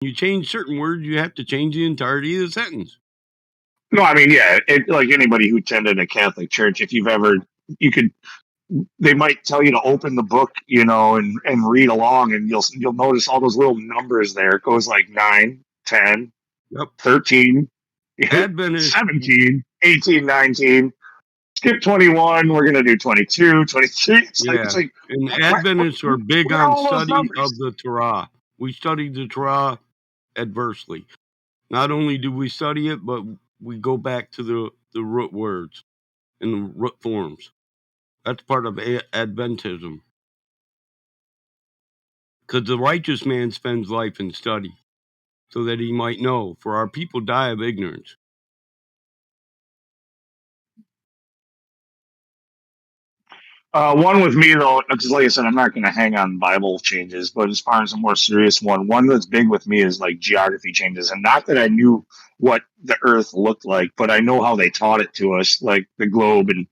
You change certain words, you have to change the entirety of the sentence. No, I mean, yeah, like anybody who attended a Catholic church, if you've ever, you could, they might tell you to open the book, and read along, and you'll notice all those little numbers there. It goes like 9, 10, Yep. 13, Adventist 17, 18, 19. Skip 21. We're gonna do 22, 23. It's like and what, Adventists are big what are on all those study numbers? of the Torah. We study the Torah adversely. Not only do we study it, but we go back to the root words and the root forms. That's part of Adventism. Because the righteous man spends life in study, so that he might know, for our people die of ignorance. One with me though, because like I said, I'm not going to hang on Bible changes, but as far as a more serious one that's big with me is like geography changes, and not that I knew what the Earth looked like, but I know how they taught it to us, like the globe and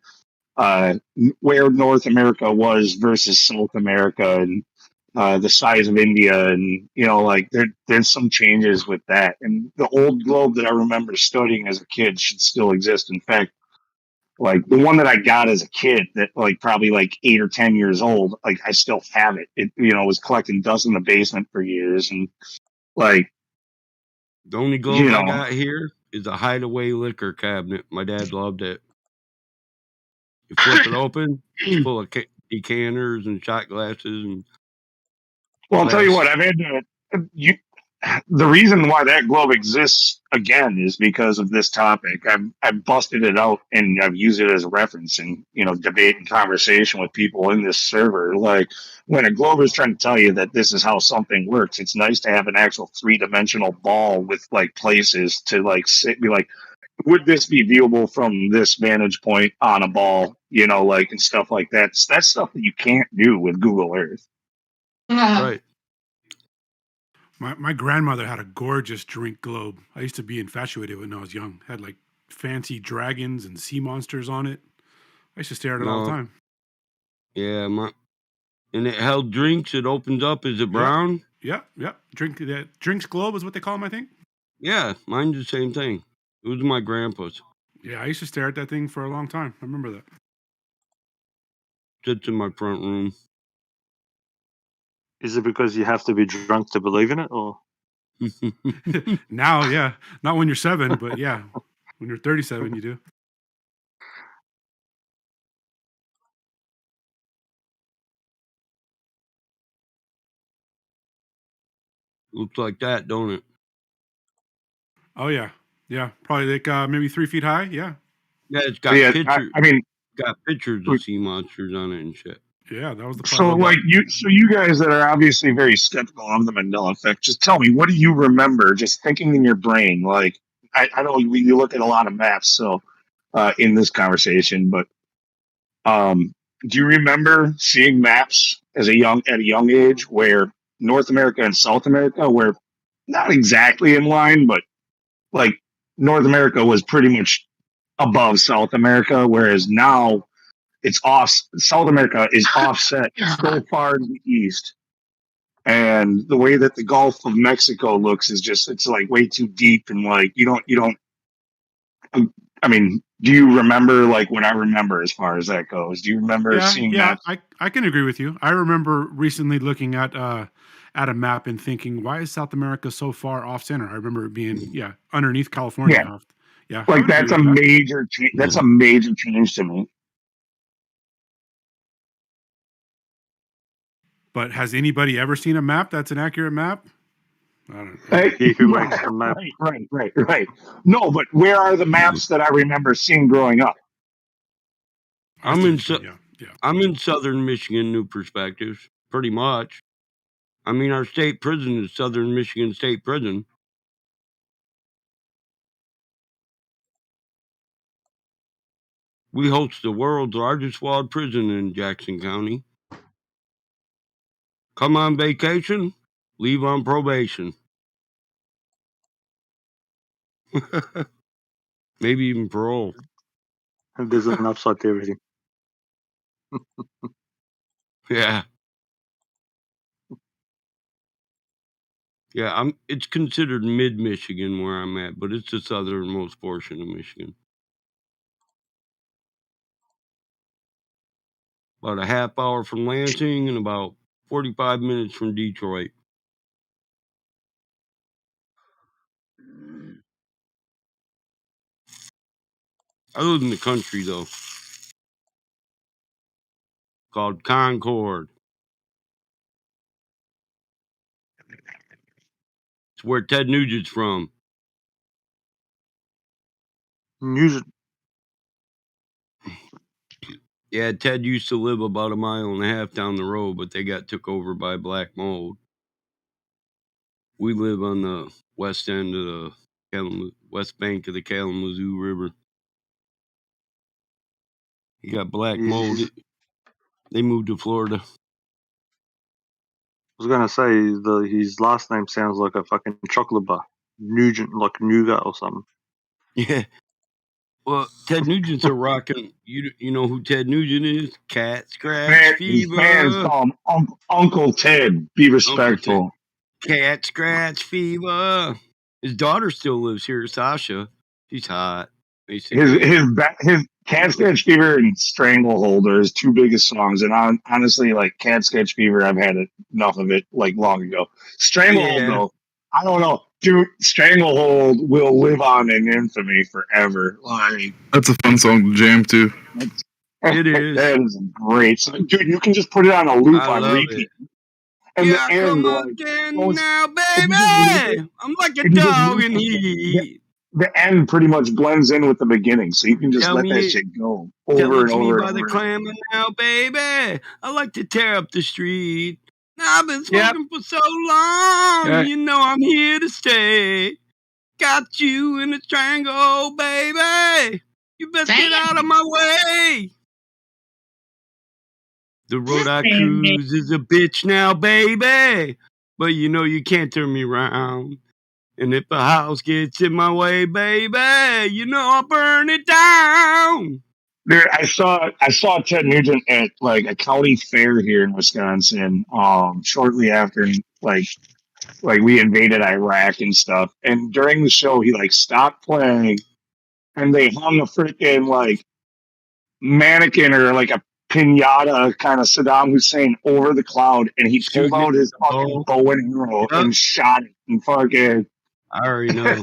uh, where North America was versus South America, and the size of India, and like there's some changes with that, and the old globe that I remember studying as a kid should still exist. In fact, like the one that I got as a kid, that like probably like 8 or 10 years old, like I still have it. It was collecting dust in the basement for years, and like The only globe I got here is a hideaway liquor cabinet. My dad loved it. You flip it open, it's full of decanters and shot glasses and. Well, I'll tell you what, I've had to. The reason why that globe exists again is because of this topic. I've busted it out and I've used it as a reference in debate and conversation with people in this server. Like when a globe is trying to tell you that this is how something works, it's nice to have an actual 3-dimensional ball with like places to like sit, be like, would this be viewable from this vantage point on a ball? Like and stuff like that. That's stuff that you can't do with Google Earth. Right. My grandmother had a gorgeous drink globe. I used to be infatuated when I was young. Had like fancy dragons and sea monsters on it. I used to stare at it all the time. Yeah, and it held drinks. It opens up. Is it brown? Yeah. Drinks globe is what they call them, I think. Yeah, mine's the same thing. It was my grandpa's. Yeah, I used to stare at that thing for a long time. I remember that. Sits in my front room. Is it because you have to be drunk to believe in it, or? Now, yeah. Not when you're 7, but yeah. When you're 37, you do. Looks like that, don't it? Oh, yeah. Yeah. Probably like maybe 3 feet high. Yeah. Yeah, it's got pictures. Got pictures of sea monsters on it and shit. Yeah, that was the part. So like you guys that are obviously very skeptical of the Mandela effect, just tell me, what do you remember just thinking in your brain? Like I know you look at a lot of maps, so in this conversation, but do you remember seeing maps at a young age where North America and South America were not exactly in line, but like North America was pretty much above South America, whereas now it's off. South America is offset so far to the east, and the way that the Gulf of Mexico looks is just, it's like way too deep, and like you don't. I mean, do you remember like when I remember as far as that goes? Do you remember seeing that? I can agree with you. I remember recently looking at a map and thinking, why is South America so far off center? I remember it being underneath California. Yeah, like that's a major that's a major change to me. But has anybody ever seen a map that's an accurate map? I don't know. Right. No, but where are the maps that I remember seeing growing up? I'm in southern Michigan, New Perspectives, pretty much. I mean, our state prison is Southern Michigan State Prison. We host the world's largest walled prison in Jackson County. Come on vacation, leave on probation. Maybe even parole. And there's an upside to everything. Yeah. Yeah, it's considered mid-Michigan where I'm at, but it's the southernmost portion of Michigan. About a half hour from Lansing and about 45 minutes from Detroit. I live in the country, though. Called Concord. It's where Ted Nugent's from. Nugent. Yeah, Ted used to live about 1.5 miles down the road, but they got took over by black mold. We live on the west end of the west bank of the Kalamazoo River. He got black mold. They moved to Florida. I was gonna say his last name sounds like a fucking chocolate bar. Nugent, like nougat or something. Yeah. Well, Ted Nugent's a rockin'. You know who Ted Nugent is? Cat Scratch His fans Fever. call him Uncle Ted. Be Uncle Ted. respectful. Cat Scratch Fever. His daughter still lives here, Sasha. She's hot. Basically. His Cat Sketch Fever and Stranglehold are his two biggest songs, and honestly, like Cat Sketch Fever, I've had enough of it like long ago. Stranglehold, Yeah. though, I don't know, dude. Stranglehold will live on in infamy forever. Like That's a fun song to jam to. It is. That is great, dude. You can just put it on a loop I on love repeat. it. And Here the I end, come like again now, if you just loop it, baby. I'm like a if you just dog loop in it, heat. the end pretty much blends in with the beginning, so you can just Tell let that me, shit go tell over it and to me over and by the over again. clamor now, baby. I like to tear up the street. Now I've been Yep. smoking for so long. Yeah. You know I'm here to stay. Got you in a strangle, baby. You best get out of my way. The road I cruise is a bitch now, baby. But you know you can't turn me round. And if a house gets in my way, baby, you know I'll burn it down. Dude, I saw Ted Nugent at like a county fair here in Wisconsin, shortly after like we invaded Iraq and stuff. And during the show he like stopped playing and they hung a freaking like mannequin or like a pinata kind of Saddam Hussein over the cloud, and he pulled Shooting it out with his the fucking bow. bow and arrow Yep, and shot it and fucking I already know.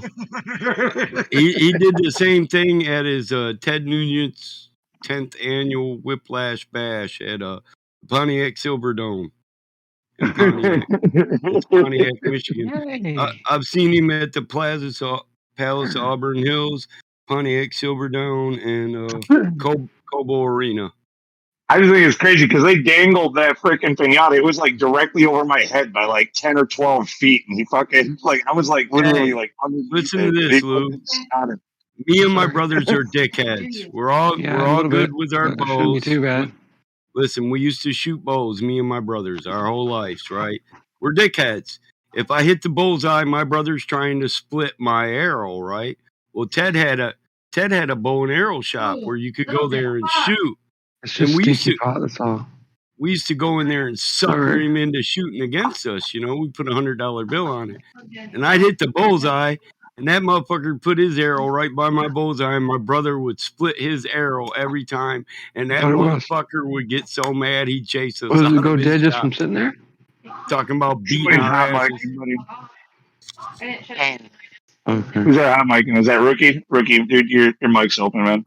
He did the same thing at his Ted Nugent's 10th annual Whiplash Bash at Pontiac Silverdome in Pontiac. It's Pontiac, Michigan. I've seen him at the Palace Auburn Hills, Pontiac Silverdome, and Cobo Arena. I just think it's crazy because they dangled that freaking pinata. It was like directly over my head by like 10 or 12 feet. And he fucking, like, I was like literally Hey, like underneath listen to it. And this, he Lou. fucking shot it. Me and my brothers are dickheads. We're all good with our Shouldn't be bows. too bad. Listen, we used to shoot bows, me and my brothers, our whole lives, right? We're dickheads. If I hit the bullseye, my brother's trying to split my arrow, right? Well, Ted had a bow and arrow shop where you could go there and shoot. It's And just stinky pot, that's all. we used to go in there and sucker Sorry. him into shooting against us. You know, we put $100 bill on it, and I'd hit the bullseye, and that motherfucker put his arrow right by my bullseye, and my brother would split his arrow every time, and that Thought it was. motherfucker would get so mad he'd chase us Does it out go of his dead just shop, from sitting there? talking about beating Somebody's our hot asses. micing, buddy. Okay. Who's that hot micing? Is that Rookie? Rookie, dude, your mic's open, man.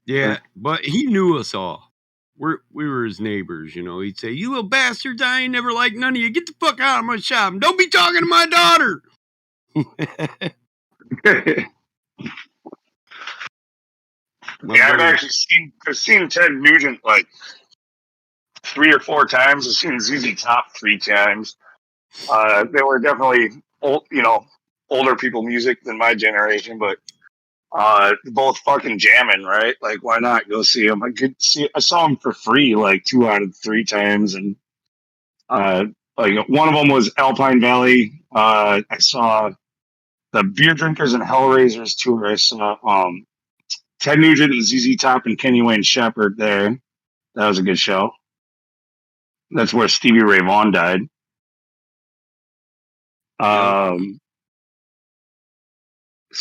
Yeah, but he knew us all. We were his neighbors, you know. He'd say, "You little bastards, I ain't never liked none of you. Get the fuck out of my shop and don't be talking to my daughter." Yeah, I've seen Ted Nugent like 3 or 4 times. I've seen ZZ Top 3 times. They were definitely older people music than my generation, but both fucking jamming, right? Like, why not go see them? I saw them for free like 2 out of 3 times, and like one of them was Alpine Valley. I saw the Beer Drinkers and Hellraisers tour. I saw Ted Nugent and ZZ Top and Kenny Wayne Shepherd there. That was a good show. That's where Stevie Ray Vaughan died. So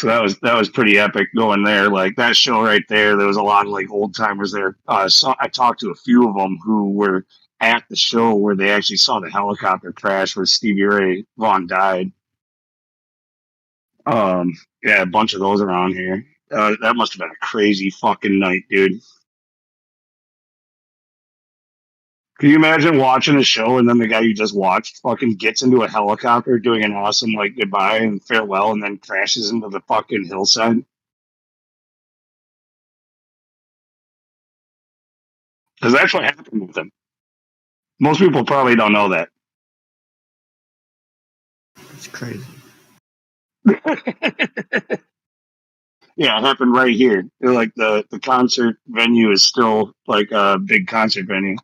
that was pretty epic going there. Like that show right there, there was a lot of like old timers there. So I talked to a few of them who were at the show where they actually saw the helicopter crash where Stevie Ray Vaughan died. Yeah, a bunch of those around here. That must have been a crazy fucking night, dude. Can you imagine watching a show and then the guy you just watched fucking gets into a helicopter doing an awesome like goodbye and farewell and then crashes into the fucking hillside? Because that's what happened with him. Most people probably don't know that. It's crazy. Yeah, it happened right here. Like the concert venue is still like a big concert venue.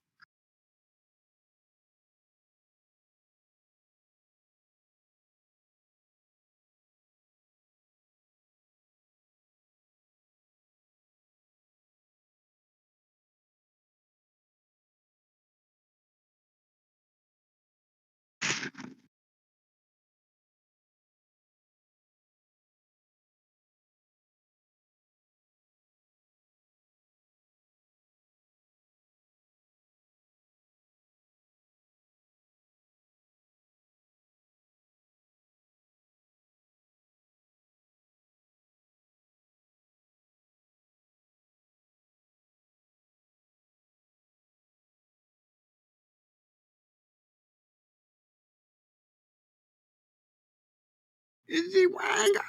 Is the wango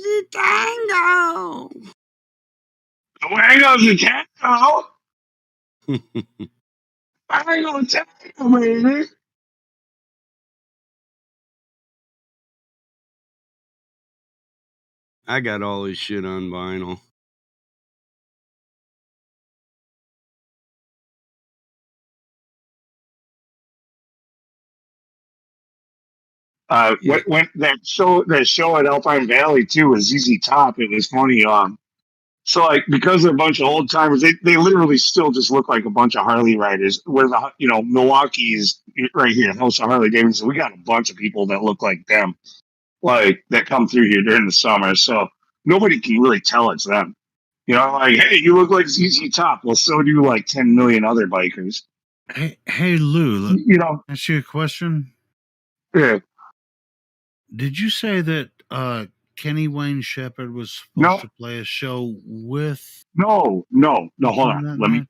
the tango? The wango's the tango. Wango tango, baby. I got all his shit on vinyl. When that show at Alpine Valley too was ZZ Top. It was funny. So like because they're a bunch of old timers, they literally still just look like a bunch of Harley riders. Where the Milwaukee's right here, House of Harley Davidson. We got a bunch of people that look like them, like that come through here during the summer. So nobody can really tell it's them. Like, hey, you look like ZZ Top. Well, so do like 10 million other bikers. Hey, Lou. Look, ask you a question. Yeah. Did you say that Kenny Wayne Shepherd was supposed to play a show with? No. Hold on. Let me.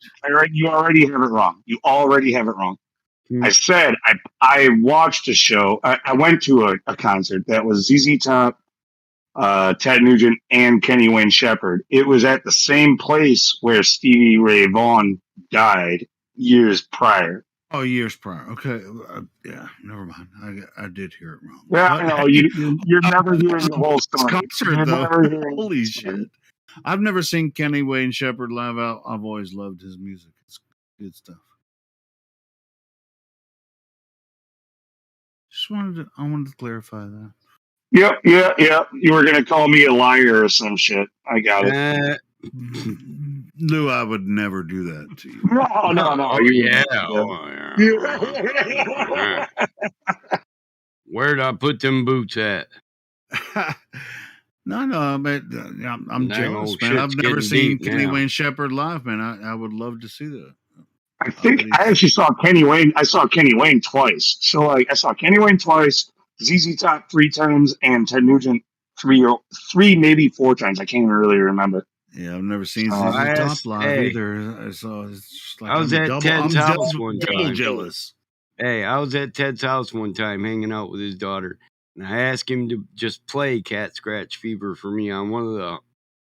You already have it wrong. I said I watched a show. I went to a concert that was ZZ Top, Ted Nugent, and Kenny Wayne Shepherd. It was at the same place where Stevie Ray Vaughan died years prior. Oh, years prior. Okay. Yeah, never mind. I did hear it wrong. Yeah, I know. You're never hearing the whole story. Concert, though. Holy shit. I've never seen Kenny Wayne Shepherd live out. I've always loved his music. It's good stuff. I wanted to clarify that. Yep. You were gonna call me a liar or some shit. I got it. Lou, I would never do that to you. No. Oh, yeah. Where'd I put them boots at? No, but I'm jealous, man. I've never seen Kenny Wayne Shepherd live, man. I would love to see that. I think I actually saw Kenny Wayne. I saw Kenny Wayne twice. So like, I saw Kenny Wayne twice, ZZ Top 3 times, and Ted Nugent three, maybe 4 times. I can't even really remember. Yeah, I've never seen ZZ Top live either. So it's just like I was at Ted's house one time. Double jealous. Hey, I was at Ted's house one time hanging out with his daughter, and I asked him to just play Cat Scratch Fever for me on one of the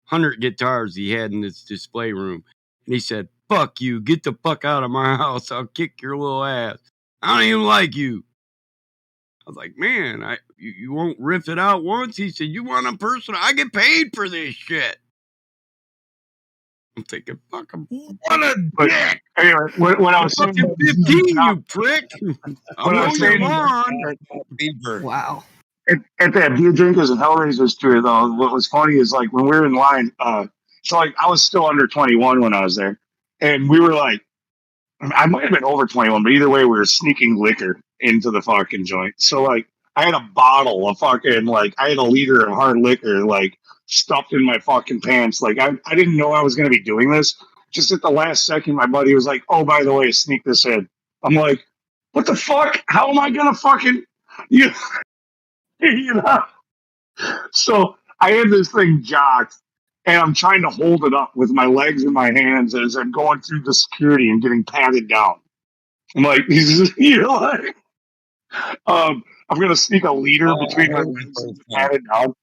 100 guitars he had in his display room. And he said, "Fuck you, get the fuck out of my house. I'll kick your little ass. I don't even like you." I was like, "Man, you won't riff it out once?" He said, "You want a personal? I get paid for this shit." I'm thinking, fuck him. What a dick. Anyway, when I was fucking 15, you prick. I know you're on. Wow. At that Beer Drinkers and Hellraisers tour, though, what was funny is like when we were in line, so like I was still under 21 when I was there, and we were like, I might have been over 21, but either way, we were sneaking liquor into the fucking joint. So like I had a bottle of fucking like I had a liter of hard liquor like stuffed in my fucking pants. Like I didn't know I was gonna be doing this. Just at the last second, my buddy was like, "Oh, by the way, sneak this in." I'm like, "What the fuck? How am I gonna fucking you?" You know? So I had this thing jocked, and I'm trying to hold it up with my legs and my hands as I'm going through the security and getting patted down. I'm like, you know, like, I'm gonna sneak a liter between my legs and get patted down.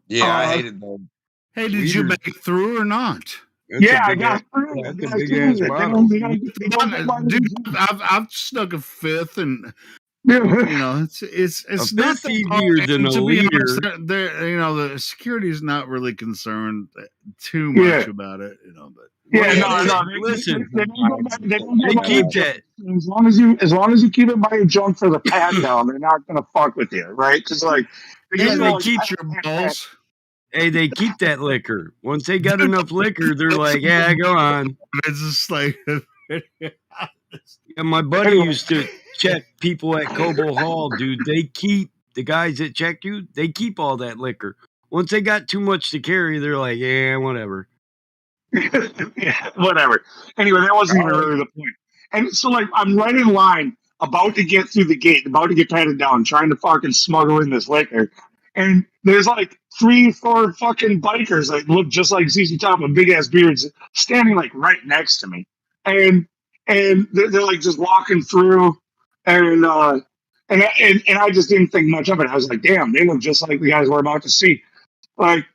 Yeah, I hated them. Hey, did you make it through or not? That's Yeah, a I big got ass, through. I that's a got big through ass it. They bottle. don't get my Dude, I've snuck a fifth, and Yeah. you know, it's A not fifth that easier hard. than And a to be honest, liter. they're you know, the security is not really concerned too Yeah. much about it, you know. But Yeah, Well, no. listen, They don't they get by your keep junk. that. As long as you keep it by your junk for the pat down, they're not gonna fuck with you, right? Because like they Yeah, just they go like keep. pat, your pat, pat. balls. Hey, they keep that liquor. Once they got Dude, enough liquor, they're like, "Yeah, go on." it's just like Yeah, my buddy Anyway, used to check people at Cobo Hall, dude. They keep the guys that check you. They keep all that liquor. Once they got too much to carry, they're like, "Yeah, whatever." yeah, whatever. Anyway, that wasn't even really the point. And so, like, I'm right in line, about to get through the gate, about to get patted down, trying to fucking smuggle in this liquor. And there's like 3, 4 fucking bikers that look just like ZZ Top with big ass beards standing like right next to me. And they're like just walking through and and I just didn't think much of it. I was like, damn, they look just like the guys we're about to see. Like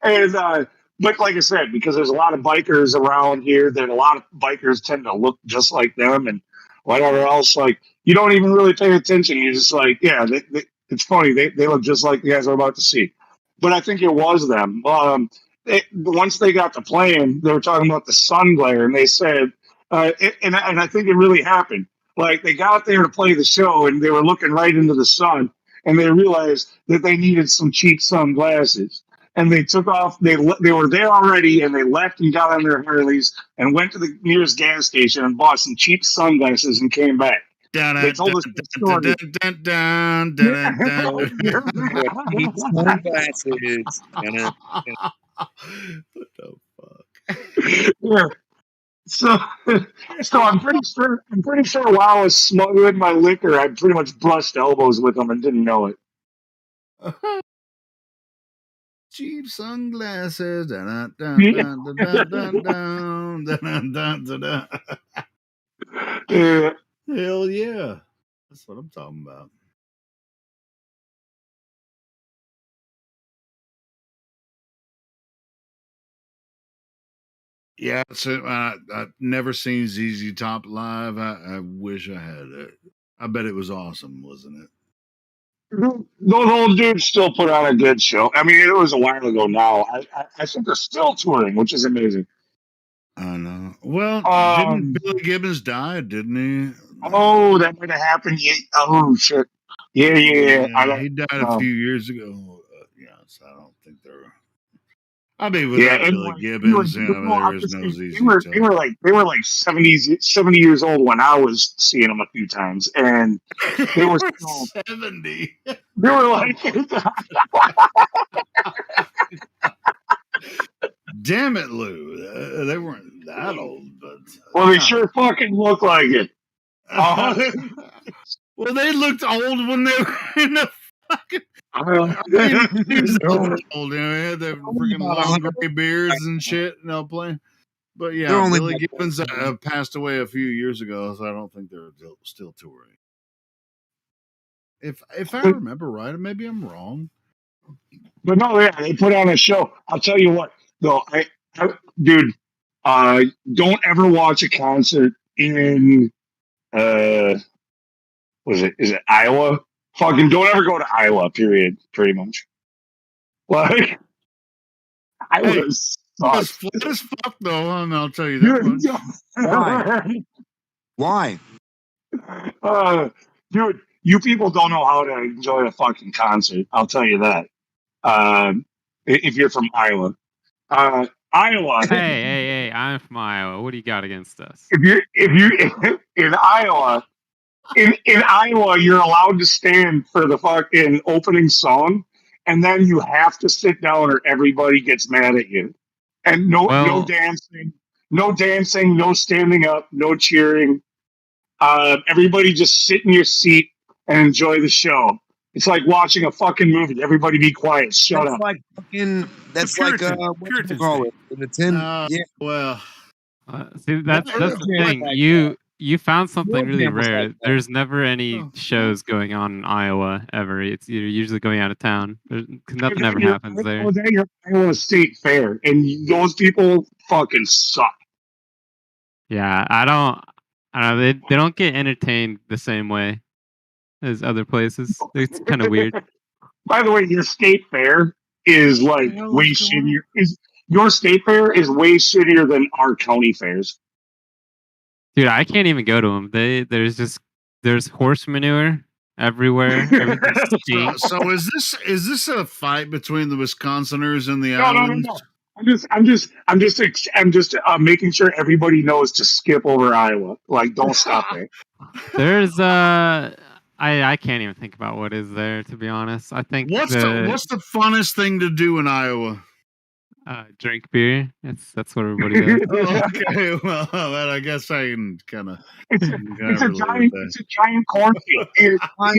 and but like I said, because there's a lot of bikers around here, that a lot of bikers tend to look just like them and whatever else. Like you don't even really pay attention. You're just like, yeah, it's funny. They look just like the guys we're about to see. But I think it was them. Once they got to playing, they were talking about the sun glare, and they said, and I think it really happened. Like they got there to play the show, and they were looking right into the sun, and they realized that they needed some cheap sunglasses. And they took off. They were there already, and they left and got on their Harleys and went to the nearest gas station and bought some cheap sunglasses and came back. They told us the story. Cheap sunglasses. What the fuck? Yeah. So, I'm pretty sure while I was smuggling my liquor, I pretty much brushed elbows with them and didn't know it. Cheap sunglasses. Yeah. Hell yeah. That's what I'm talking about. Yeah, so I've never seen ZZ Top live. I wish I had it. I bet it was awesome, wasn't it? Those old dudes still put on a good show. I mean, it was a while ago now. I think they're still touring, which is amazing. I know. Well, didn't Billy Gibbons die? Didn't he? Oh, that might have happened. Yeah. Oh shit. Yeah. He died a few years ago. So I don't think they're. I mean, Yeah, without Billy Gibbons, there is no ZZ Top. they were like 70 years old when I was seeing them a few times, and they were still 70. They were like, damn it, Lou. They weren't that old, but well, they sure fucking look like it. Well, they looked old when they were in the fucking. Old, they had their freaking long gray beards and shit, playing. But yeah, Billy Gibbons passed away a few years ago, so I don't think they're still touring. If I remember right, maybe I'm wrong. But no, yeah, they put on a show. I'll tell you what, though, dude, don't ever watch a concert in is it Iowa? Fucking don't ever go to Iowa, period, pretty much. Like Iowa It's sucks. flat as fuck though, I'll tell you that much. Why? Dude, you people don't know how to enjoy a fucking concert. I'll tell you that. If you're from Iowa, Iowa. Hey! I'm from Iowa. What do you got against us? If you in Iowa, in Iowa, you're allowed to stand for the fucking opening song, and then you have to sit down, or everybody gets mad at you. And no Well, dancing, no standing up, no cheering. Everybody just sit in your seat and enjoy the show. It's like watching a fucking movie. Everybody be quiet. Shut That's up. like fucking. That's like what you Puritan call state. it in the 10. Yeah, Well, see, that's Pearl the Jam thing. like You found something Pearl really Jam was like rare. that. There's never any oh, shows going on in Iowa ever. It's you're usually going out of town. Nothing ever I happens there. was at your Iowa State Fair, and those people fucking suck. Yeah, I don't know. They don't get entertained the same way as other places. It's kind of weird. By the way, your state fair is what the like hell way is going on? shittier. Is your state fair is way shittier than our county fairs? Dude, I can't even go to them. There's horse manure everywhere. Everything stinks. So is this a fight between the Wisconsiners and the No, Iowans? no. I'm just making sure everybody knows to skip over Iowa. Like, don't stop there. There's I can't even think about what is there, to be honest. I think What's the funnest thing to do in Iowa? drink beer. That's what everybody does. Okay, well, that I guess I can kind of. It's a giant cornfield. The entire Find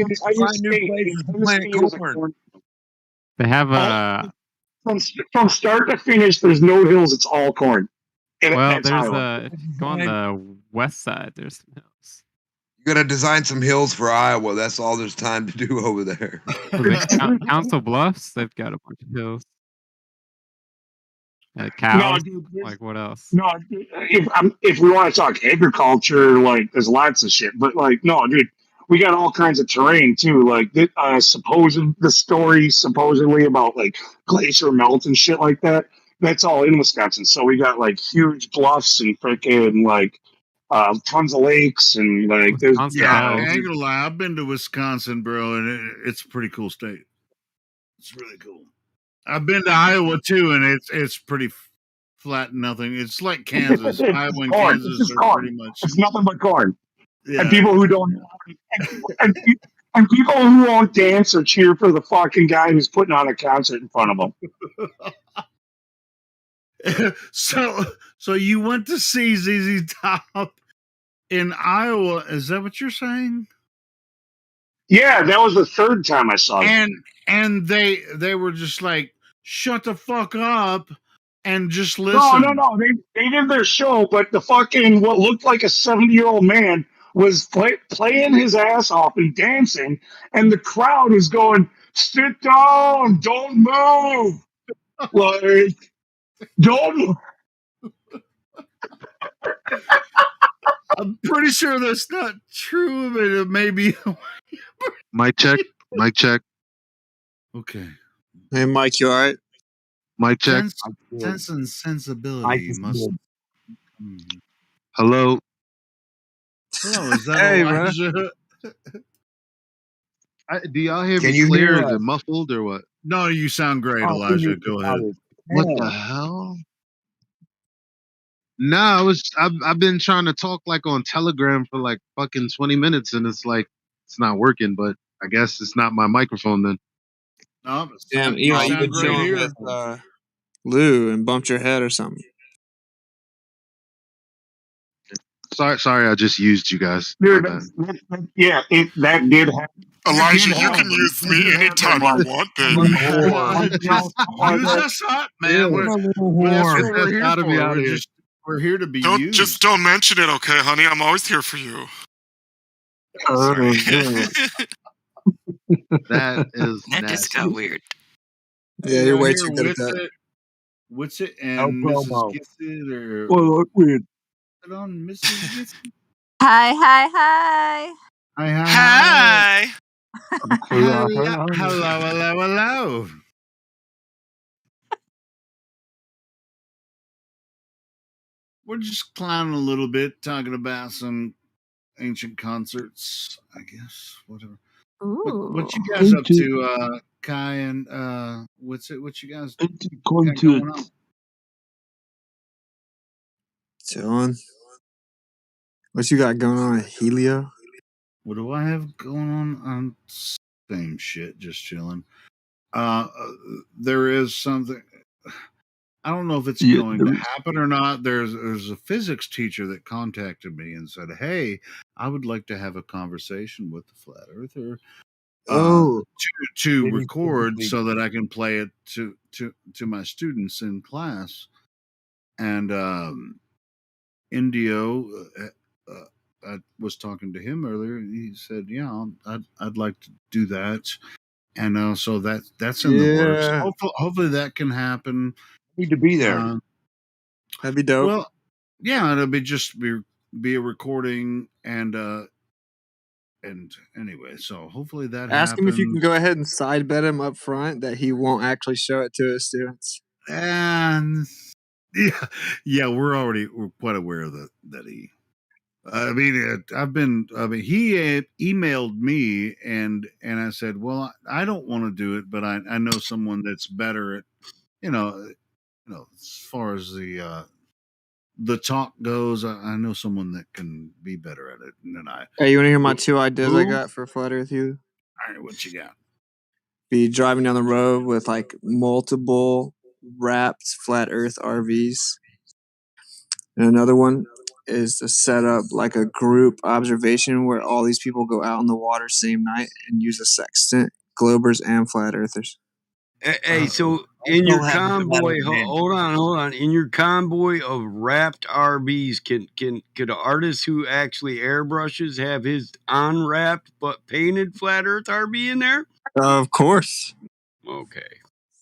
new state, places to plant is a corn. cornfield. They have From start to finish, there's no hills. It's all corn. And well, that's there's Iowa. if you go on the west side, there's some hills. You gotta design some hills for Iowa. That's all there's time to do over there. Council Bluffs, they've got a bunch of hills. No, Cows. dude, Like what else? no. If we want to talk agriculture, like there's lots of shit. But like, no, dude, we got all kinds of terrain too. Like the story supposedly about like glacier melt and shit like that. That's all in Wisconsin. So we got like huge bluffs and freaking like tons of lakes and like there's Wisconsin Yeah, I Dells. ain't gonna lie. I've been to Wisconsin, bro, and it's a pretty cool state. It's really cool. I've been to Iowa too, and it's pretty flat and nothing. It's like Kansas. it's Iowa and corn. Kansas It's just are pretty corn. much. It's nothing but corn. Yeah, And people who don't and, and people who won't dance or cheer for the fucking guy who's putting on a concert in front of them. so you went to see ZZ Top in Iowa? Is that what you're saying? Yeah, that was the third time I saw it. And they were just like, shut the fuck up and just listen. No. They did their show, but the fucking what looked like a 70-year-old man was playing his ass off and dancing, and the crowd was going, "Sit down, don't move, like don't." I'm pretty sure that's not true, but it may be. Mic check. Mic check. Okay. Hey, Mike, you all right? Mic check. Sense and sensibility must. Hello. Hello, is that Hey, Elijah? Do y'all hear Can me you clear? hear Is us? it muffled or what? No, you sound great, Elijah. Go ahead. What the hell? Nah, I've been trying to talk like on Telegram for like fucking 20 minutes and it's like it's not working, but I guess it's not my microphone then. No, Damn, you Eli, you've sound been great chilling here. with Lou and bumped your head or something. Sorry, I just used you guys. Dude, My bad. that did happen. Elijah, you can use me anytime you want, baby. Use us up, man. That's what we're here for. We're here to be used. Just don't mention it, okay, honey? I'm always here for you. Sorry. That is That just got weird. Yeah, you're way too good at that. What's it and Mrs. Gissett or Well, look weird. on Mrs. Gissett? Hi. Hi. Hello. We're just clowning a little bit, talking about some ancient concerts, I guess. Whatever. What you guys up to, Kai and what you guys got going on? Chilling. What you got going on, Helio? what do I have going on? Same shit, just chilling. There is something. I don't know if it's going to happen or not. There's a physics teacher that contacted me and said, "Hey, I would like to have a conversation with the flat earther to record so that I can play it to my students in class." And Indio, I was talking to him earlier. And he said, "Yeah, I'd like to do that." And so that's in the works. Hopefully that can happen. Need to be there. That'd be dope. Well, yeah, it'll be a recording and anyway, so hopefully that Ask him if you can happens. go ahead and side bet him up front that he won't actually show it to his students. And yeah, we're quite aware that he. I mean, he emailed me and I said, well, I don't want to do it, but I know someone that's better at, as far as the talk goes. I know someone that can be better at it than I. Hey, you want to hear my 2 ideas I got for Flat Earth You? All right, what you got? Be driving down the road with like multiple wrapped Flat Earth RVs. And another one is to set up like a group observation where all these people go out in the water same night and use a sextant, Globers and Flat Earthers. Hey, so in your convoy, hold on. In your convoy of wrapped RVs, could an artist who actually airbrushes have his unwrapped but painted flat Earth RV in there? Of course. Okay.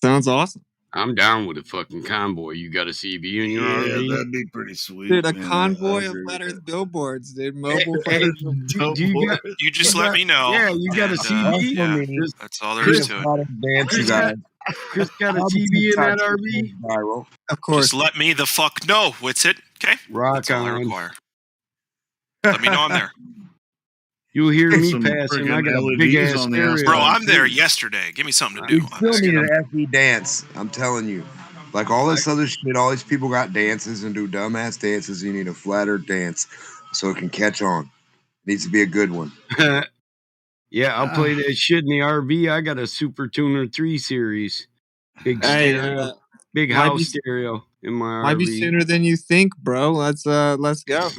Sounds awesome. I'm down with a fucking convoy. You got a CV in your RV? Yeah, that'd be pretty sweet. Dude, a convoy of Flat Earth billboards, dude. Mobile Flat Earth do you just let me know. Yeah, you got a CV? Yeah, that's all there is to it. Chris got a TV in that RV? Of course. Just let me the fuck know, Witsit. Okay? Rock That's all I on. require. Let me know I'm there. You'll hear me Some passing. I got a friggin' big LEDs ass on the stereo. Bro, I'm there yesterday. Give me something to do. We still need an FE dance. I'm telling you. Like all this other shit, all these people got dances and do dumbass dances. You need a flat Earth dance so it can catch on. Needs to be a good one. Yeah, I'll play that shit in the RV. I got a Super Tuner 3 Series. Big stereo. Big house stereo in my RV. Might be sooner than you think, bro. Let's go.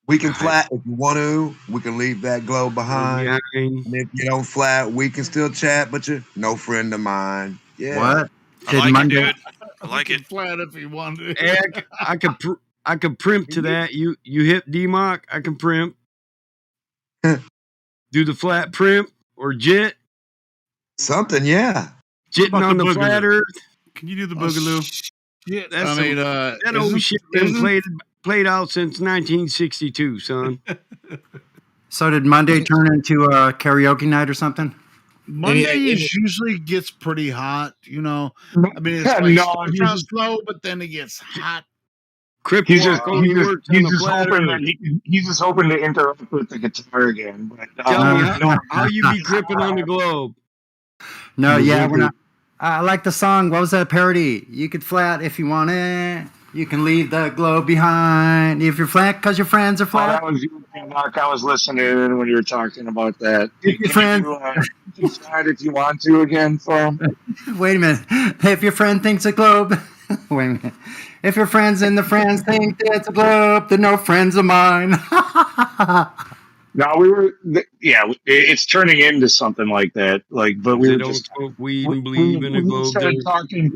We can flat if you want to. We can leave that glow behind. And if you don't flat, we can still chat, but you're no friend of mine. Yeah. What? I like it, dude. I like it. Flat if you want to. Hey, I could primp to that. You hit DMOC, I can primp. Do the flat primp or jit. Something, yeah. Jitting on the flat Earth. Can you do the boogaloo? Yeah, that's that old shit been played out since 1962, son. So did Monday turn into a karaoke night or something? Monday usually gets pretty hot, I mean, it's like starts out slow, but then it gets hot. He's just hoping to interact with the guitar again. But, tell me how you be gripping on the globe. No, yeah, I like the song. What was that parody? You could flat if you want it. You can leave the globe behind if you're flat because your friends are flat. That was you, Mark. I was listening when you were talking about that. If your friends, if you want to again, from. Wait a minute. If your friend thinks a globe. Wait a minute. If your friends and the friends think it's a globe, they're no friends of mine. No, it's turning into something like that. But we don't smoke weed and believe in a globe. Started talking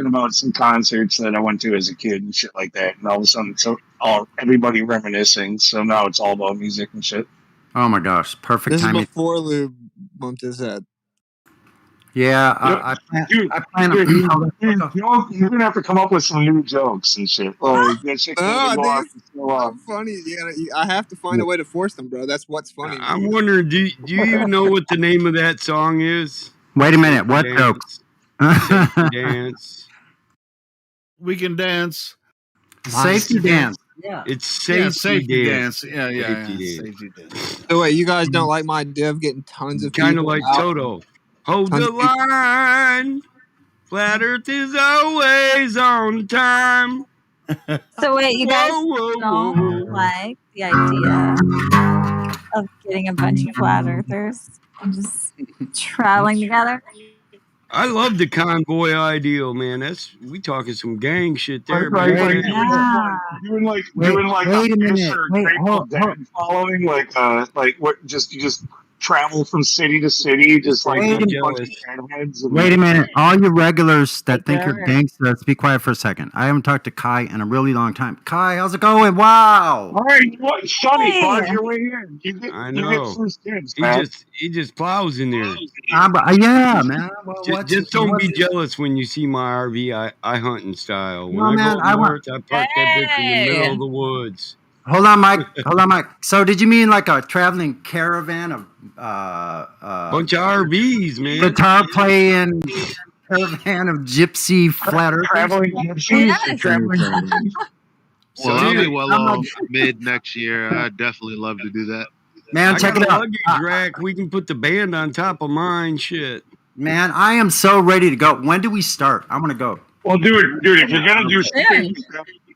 about some concerts that I went to as a kid and shit like that, and all of a sudden, everybody reminiscing. So now it's all about music and shit. Oh my gosh, perfect timing. This is before Lou bumped his head. Yeah, I plan you're gonna have to come up with some new jokes and shit. That shit so funny. I have to find a way to force them, bro. That's what's funny. I'm wondering, do you even know what the name of that song is? Wait a minute, what jokes? Safety dance. We can dance. Safety dance. Yeah, it's safety dance. Yeah, safety dance. So wait, you guys don't like my idea of getting tons of kind of people like out? Toto. Hold the line. Flat Earth is always on time. So wait, you guys don't like the idea of getting a bunch of flat earthers and just traveling together. I love the convoy ideal, man. We talking some gang shit there, Right, man. like doing like Wait a a minute. Kiss or Wait, Grateful Dead following, like what? You just travel from city to city, just like Wait with a a bunch of heads. Wait a minute. All you regulars that think you're Okay. gangsters, be quiet for a second. I haven't talked to Kai in a really long time. Kai, how's it going? Wow. All right, what, Sonny? Hey. Pause your way in. You get first dibs, man. He just plows in there. Yeah, man. Well, Just don't be jealous when you see my RV. I hunting style. When No, I man, go I want- north, I park that bitch in the Hey. middle of the woods. Hold on, Mike. So did you mean like a traveling caravan of Bunch of RVs, man. guitar playing caravan of gypsy flat earthers? Traveling gypsies and traveling gypsies. Well, I'll be Dude, well I'm off mid next year. I'd definitely love to do that. Man, I check got it a out. luggage rack. We can put the band on top of mine. Shit. Man, I am so ready to go. When do we start? I want to go. Well, dude, if you're gonna do something,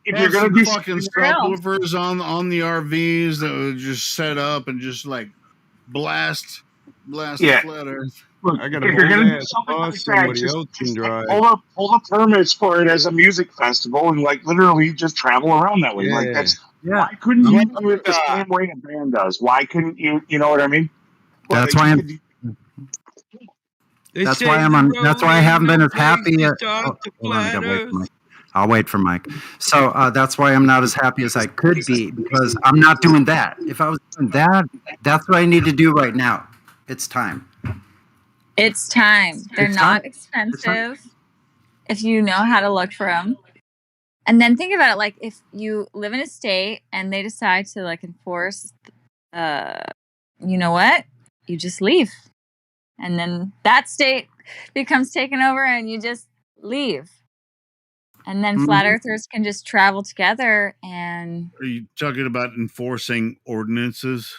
if you're Have gonna some do fucking something, subwoofers on the RVs that would just set up and just like blast Yeah. the flat earth. Look, I got if a you're gonna do bus. something like that, Somebody just else can drive. pull the permits for it as a music festival and like literally just travel around that way. Yeah. Like that's Yeah. why couldn't you do it the same way a band does? Why couldn't you? You know what I mean? That's Like, why you I'm. could- That's why I'm on. That's why I haven't been as happy. Hold on, I gotta wait for Mike. I'll wait for Mike. So that's why I'm not as happy as I could be because I'm not doing that. If I was doing that, that's what I need to do right now. It's time. It's time. They're It's not time. expensive if you know how to look for them. And then think about it, like if you live in a state and they decide to like enforce, you know what? You just leave. And then that state becomes taken over and you just leave. And then flat earthers can just travel together and Are you talking about enforcing ordinances?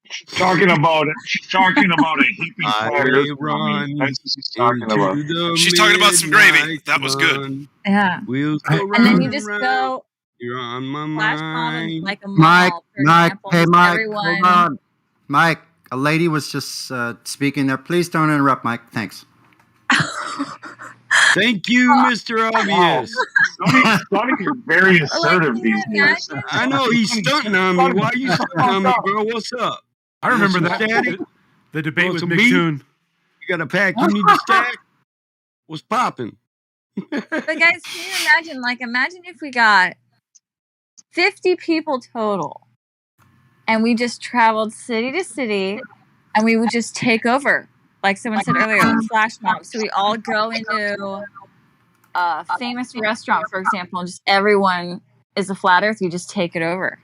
She's talking about a hippie I flat may earth run movie. That's what she's talking into about. the She's talking about some gravy. midnight That was good. sun. yeah. Wheels go And then round you just and go round. You're on my flash mob in mind. like a mall, Mike, for Mike, example. hey Just Mike, everyone. hold on. Mike, a lady was just speaking there. Please don't interrupt, Mike. Thanks. Thank you, Mr. Obvious. Sonny, you're very assertive Can these you days. imagine? I know he's stunting on me. Why are you stunting on me, bro? What's up? I remember Want that some static? the debate Want with some Big beef? Tune. You got a pack you need to stack? What's popping? But guys, can you imagine? Like, imagine if we got 50 people total, and we just traveled city to city, and we would just take over, like someone said earlier, a flash mob. So we all go into a famous restaurant, for example, and just everyone is a flat earth. You just take it over,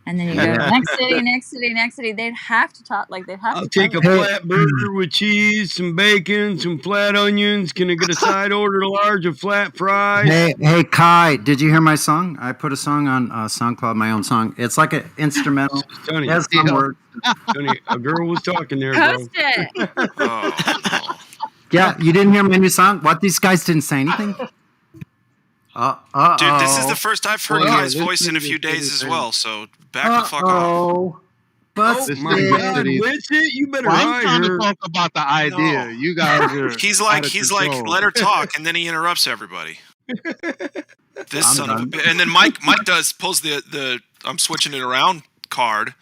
and then you go to the next city, next city, next city. They'd have to talk like they'd have I'll to. take a cover it. flat burger with cheese, some bacon, some flat onions. Can I get a side order large of flat fries? Hey, Kai, did you hear my song? I put a song on SoundCloud, my own song. It's like an instrumental. Sonny, It has some words. Sonny, a girl was talking there, Post bro. it. Oh. Yeah, you didn't hear my new song? What? These guys didn't say anything? Dude, this is the first I've heard Well, Kai's this voice in a is few a days as thing. well, so back the fuck off. Oh, Oh This my is God, city. Winston, you better Well, I'm hide trying to her. talk about the idea. No. You guys are He's out like of like control. let her talk, and then he interrupts everybody. This I'm son of a done. bitch. And then Mike pulls the I'm switching it around card.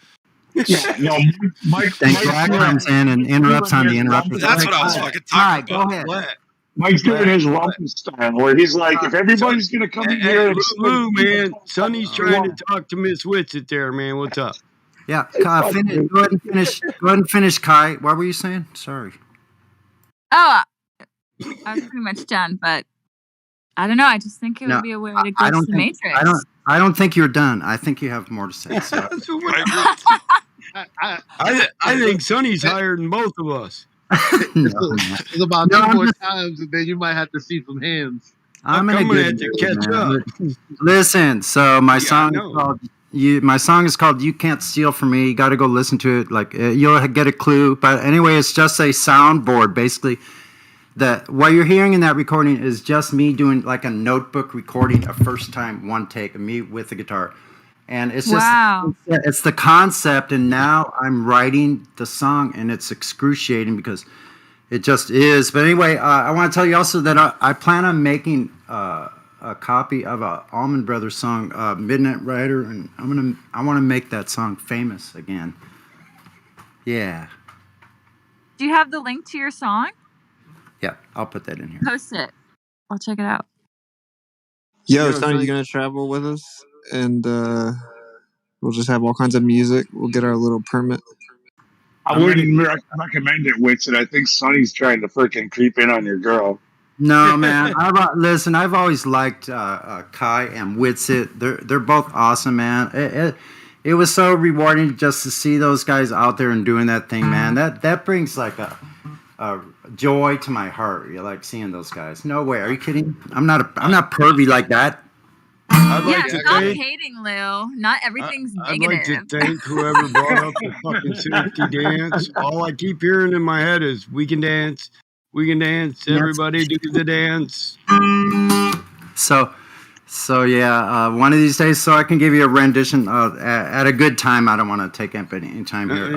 Yeah, no, Mike. Then Jack comes in and interrupts on the interrupter. That's what I was fucking Kai, talking go about. ahead. Flat. Mike's doing his lumpy style, where he's like, if everybody's gonna come in here Hey, and Lou, man, sing, Sonny's trying to talk to Miss Witsit there, man. What's up? Yeah, Kai, finish. Go ahead and finish. Go ahead and finish, Kai. What were you saying? Sorry. Oh, I was pretty much done, but I don't know. I just think it No, would be a way to I glitch don't the think. Matrix. I don't think you're done. I think you have more to say. So. That's what I agree. I think Sonny's higher than both of us. It's about No, two I'm more just- times, and then you might have to see some hands. I'm in a I'm gonna good have to mood, catch man. up. Listen, so my Yeah, I song know. is called my song is called "You Can't Steal From Me." You got to go listen to it. Like you'll get a clue. But anyway, it's just a soundboard, basically. That what you're hearing in that recording is just me doing like a notebook recording, a first time one take of me with the guitar. And it's just Wow. it's the concept, and now I'm writing the song, and it's excruciating because it just is. But anyway, I want to tell you also that I plan on making a copy of a Allman Brothers song, "Midnight Rider," and I want to make that song famous again. Yeah, Do you have the link to your song? yeah, I'll put that in here. Post it. I'll check it out. Yo, Sonny, you gonna travel with us? And we'll just have all kinds of music. We'll get our little permit. I wouldn't recommend it, Whitson. I think Sonny's trying to freaking creep in on your girl. No, man. Listen, I've always liked Kai and Witsit. They're both awesome, man. It was so rewarding just to see those guys out there and doing that thing, man. That brings like a joy to my heart. You like seeing those guys? No way. Are you kidding? I'm not pervy like that. I'd Yeah, like to stop thank. hating, Lou. Not everything's I'd like negative. to thank whoever brought up the fucking safety dance. All I keep hearing in my head is "We can dance, we can dance, everybody do the dance." So yeah, one of these days, so I can give you a rendition at a good time. I don't want to take up any time here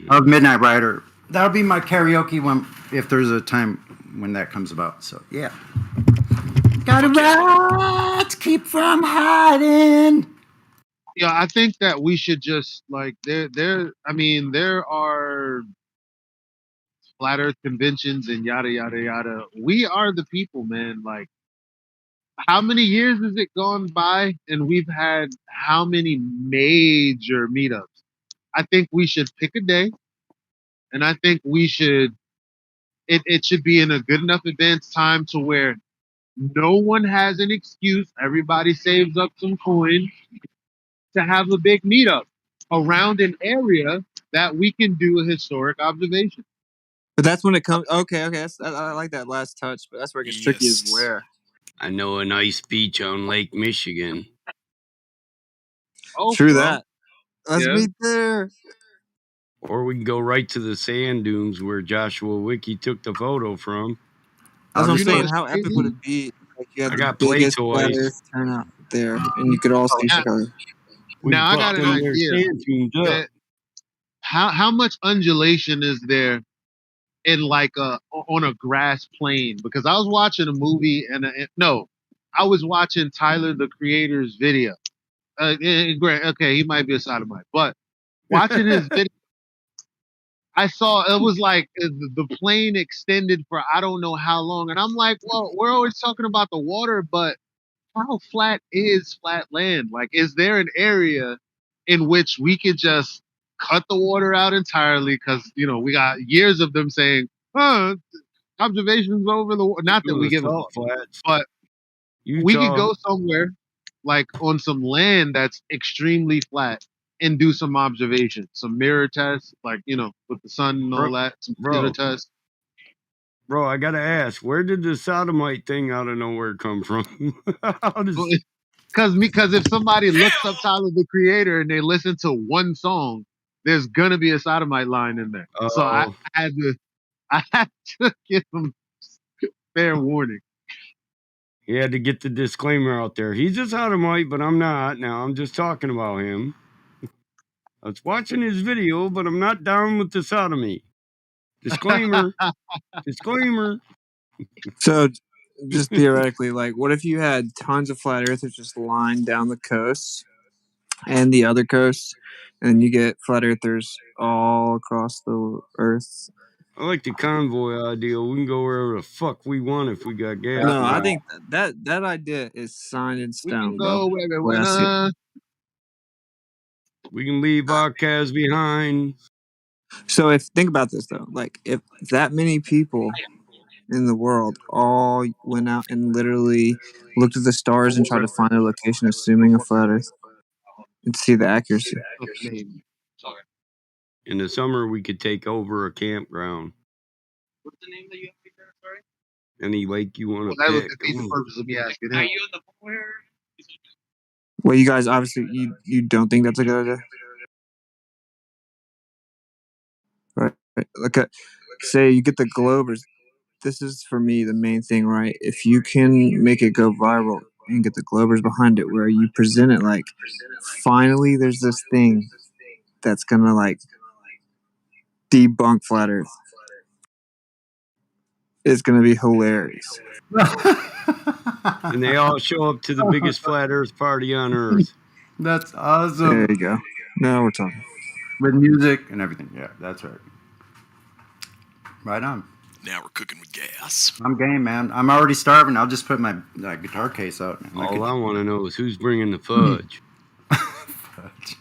of Midnight Rider. That'll be my karaoke one if there's a time when that comes about. So yeah, gotta run to keep from hiding. Yeah, I think that we should just like there. I mean, there are flat Earth conventions and yada yada yada. We are the people, man. Like, how many years has it gone by, and we've had how many major meetups? I think we should pick a day, and I think we should. It should be in a good enough advance time to where no one has an excuse. Everybody saves up some coin to have a big meetup around an area that we can do a historic observation. But that's when it comes. Okay. I like that last touch, but that's where it gets tricky. Is where. I know a nice beach on Lake Michigan. Oh, True that. Let's Yeah. meet there. Or we can go right to the sand dunes where Joshua Wiki took the photo from. That's what I'm saying. How epic would it be? Like you had I the got play biggest flat toys. Earth turnout there, and you could all see Chicago. Now I got an idea. Up. How much undulation is there in like on a grass plain? Because I was watching a movie no, I was watching Tyler the Creator's video. Okay, he might be a sodomite, but watching his video, I saw it was like the plane extended for I don't know how long, and I'm like, well, we're always talking about the water, but how flat is flat land? Like, is there an area in which we could just cut the water out entirely? Because we got years of them saying, observations over the water. Not that we give a fuck, flats. but Utah. we could go somewhere like on some land that's extremely flat and do some observations, some mirror tests, like with the sun and all that, some mirror tests. Bro, I gotta ask, where did the sodomite thing out of nowhere come from? Because if somebody looks up Tyler the Creator and they listen to one song, there's gonna be a sodomite line in there. So I had to give them fair warning. He had to get the disclaimer out there. He's a sodomite, but I'm not. Now I'm just talking about him. I was watching his video, but I'm not down with the sodomy. Disclaimer. Disclaimer. So, just theoretically, like, what if you had tons of flat earthers just lined down the coast and the other coast, and you get flat earthers all across the earth? I like the convoy idea. We can go wherever the fuck we want if we got gas. No, I think that idea is signed in stone, bro. We can leave our cars behind. So think about this though, like if that many people in the world all went out and literally looked at the stars and tried to find their location, assuming a flat Earth, and see the accuracy. In the summer, we could take over a campground. What's the name that you have to there? Sorry. Any lake you want to That pick. would be the purpose of me asking him. Are you in the where? Well, you guys obviously you don't think that's a good idea, right? Okay, say you get the Globers. This is for me the main thing, right? If you can make it go viral, and get the Globers behind it, where you present it like, finally, there's this thing that's gonna like debunk flat Earth. It's gonna be hilarious. And they all show up to the biggest flat Earth party on Earth. That's awesome. There you go. Now we're talking. With music and everything. Yeah, that's right. Right on. Now we're cooking with gas. I'm game, man. I'm already starving. I'll just put my guitar case out. All I want to know is who's bringing the fudge. Fudge.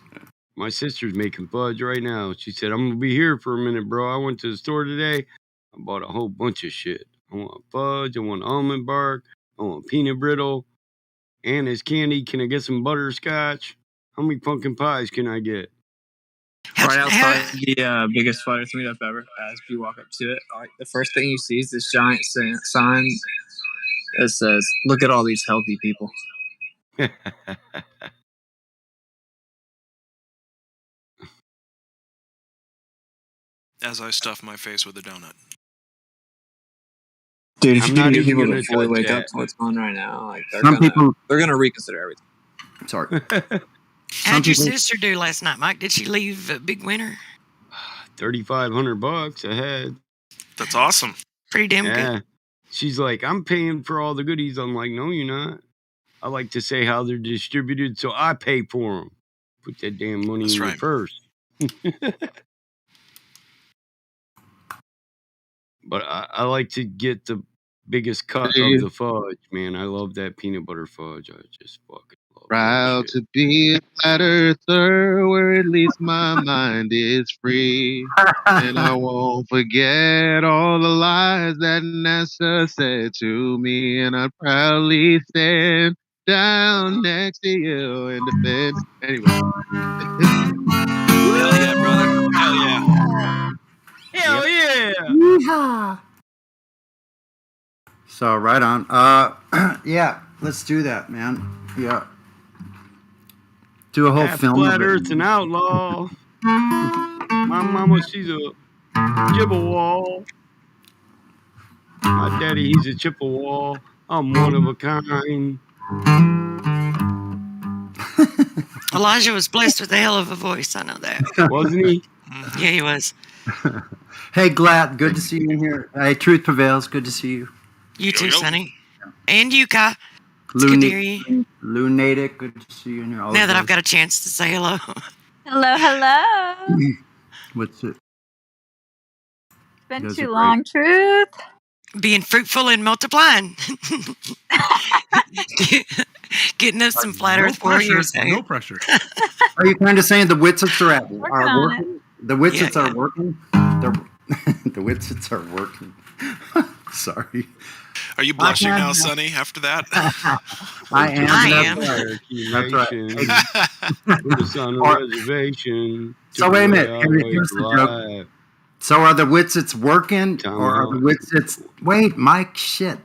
My sister's making fudge right now. She said, I'm going to be here for a minute, bro. I went to the store today. I bought a whole bunch of shit. I want fudge. I want almond bark. I want peanut brittle. And as candy, can I get some butterscotch? How many pumpkin pies can I get? Right outside the biggest flat Earth meetup ever. As you walk up to it, the first thing you see is this giant sign that says, "Look at all these healthy people." As I stuff my face with a donut. Dude, if I'm you not can get even people gonna to fully touch wake up that. to what's going on right now, like they're Some people. gonna reconsider everything. Sorry. How'd your sister do last night, Mike? Did she leave a big winner? $3,500 a head. That's awesome. Pretty damn Yeah. good. She's like, I'm paying for all the goodies. I'm like, no, you're not. I like to say how they're distributed, so I pay for them. Put that damn money That's in right. your purse. But I like to get the biggest cut of the fudge, man. I love that peanut butter fudge. I just fucking love Proud that to be a flat earther, where at least my mind is free. And I won't forget all the lies that NASA said to me. And I proudly stand down next to you and defend. Anyway. Hell yeah, brother. Hell yeah. Hell yeah. Yeehaw. So right on. Yeah, let's do that, man. Yeah. Do a whole Half film. flat of it. Earth's an outlaw. My mama, she's a Chippewa. My daddy, he's a Chippewa. I'm one of a kind. Elijah was blessed with a hell of a voice. I know that. Wasn't he? Yeah, he was. Hey, Glad, good to see you in here. Hey, Truth Prevails, good to see you. You too, Sonny. And you, Kai. It's good to hear you. Lunatic, good to see you in here. All Now that guys. I've got a chance to say hello. Hello, hello. What's it? It's been Those too are long, Truth. Being fruitful and multiplying. Getting us some flat No Earth pressure. warriors. No pressure. Are you kind of saying the Witsits are on working? The Witsits Yeah, are yeah. working? The Witsits are working. Sorry. Are you blushing I now, am- Sonny, after that? I am. I that's am. right. Cherokee That's right. Nation. Put us on a Or- reservation. So wait a minute. Took away our Here's the way joke. of life. So are the Witsits working, Time or are the out. Witsits? Wait, Mike. Shit.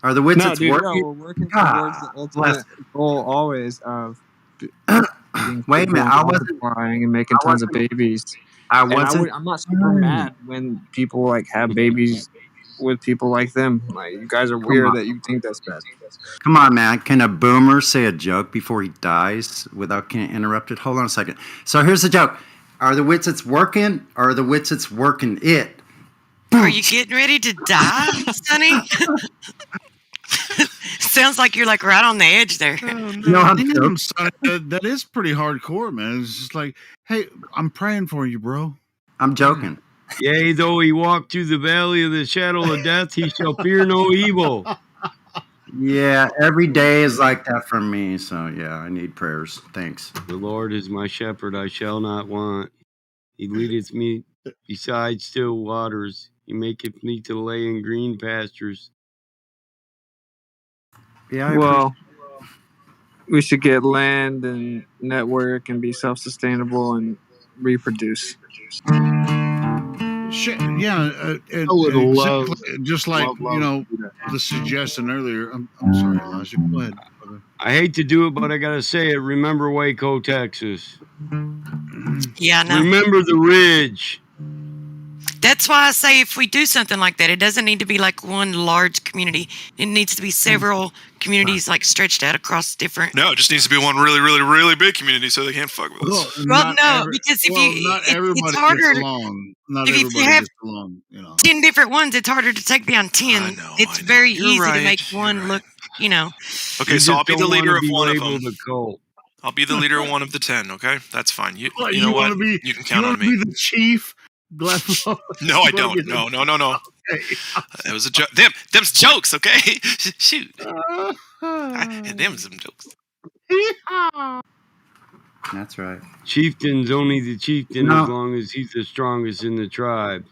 Are the Witsits No, working? we're working God towards the ultimate bless. goal always of being Wait a minute. I wasn't. multiplying and making I tons of wasn't- babies. I And wasn't. I'm not super mad when people like have babies with people like them. Like, you guys are weird on. that you think that's bad. Come on, man. Can a boomer say a joke before he dies without getting interrupted? Hold on a second. So here's the joke. Are the Witsits working, or are the Witsits working it? Are you getting ready to die, Sonny? Sounds like you're like right on the edge there. No, I'm Damn, joking. son, that is pretty hardcore, man. It's just like, hey, I'm praying for you, bro. I'm joking. Yea, though he walk through the valley of the shadow of death, he shall fear no evil. Yeah, every day is like that for me. So yeah, I need prayers. Thanks. The Lord is my shepherd, I shall not want. He leadeth me beside still waters. He maketh me to lay in green pastures. Yeah. Well, we should get land and network and be self-sustainable and reproduce. Shit, yeah, I would love, just like love you know to do that. the suggestion earlier. I'm sorry, Elijah. Go ahead. brother. I hate to do it, but I gotta say it. Remember Waco, Texas. Yeah, I know. Remember the ridge. That's why I say if we do something like that, it doesn't need to be like one large community. It needs to be several communities like stretched out across different. No, it just needs to be one really, really, really big community so they can't fuck with us. Well, no, because if not everybody it's harder. gets along. Not if everybody you have gets along. You know, 10 different ones, it's harder to take down 10. It's very easy right, to make one look, Okay, so I'll be the leader of one of them. A cult. I'll be the leader of one of the 10. Okay, that's fine. You What, know you what? wanna be- You can count you on wanna me. be the chief. No, I You wanna don't. be the- No. That was a joke. Them's jokes. Okay, shoot. Them's some jokes. That's right. Chieftain's only the chieftain No. as long as he's the strongest in the tribe.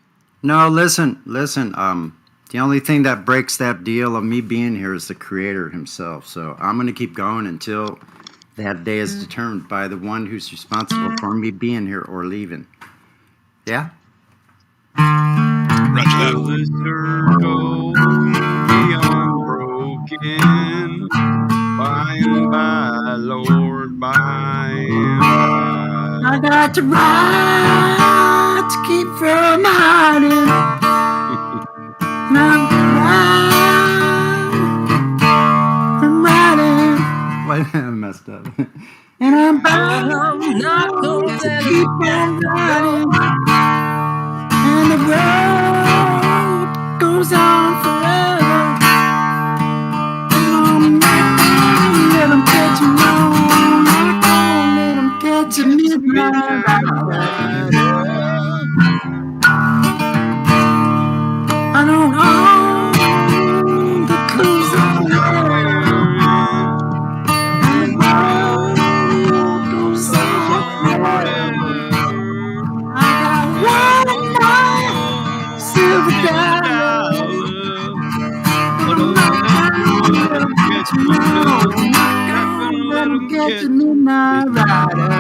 No, listen. The only thing that breaks that deal of me being here is the creator himself. So I'm going to keep going until that day is determined by the one who's responsible for me being here or leaving. Yeah? Roger that. The circle be unbroken. By and by, Lord, by and by. I got the right to keep from hiding. I'm riding. Wait, I messed up. And I'm bound not gonna to let keep on riding. And the road goes on forever. And I'm not gonna let them catch me. I'm not gonna let them catch me. I don't own the clothes I'm wearing. And the road goes on forever. I got one more silver dollar. But I'm not gonna let them catch me. No, I'm not gonna let them catch me, my rider.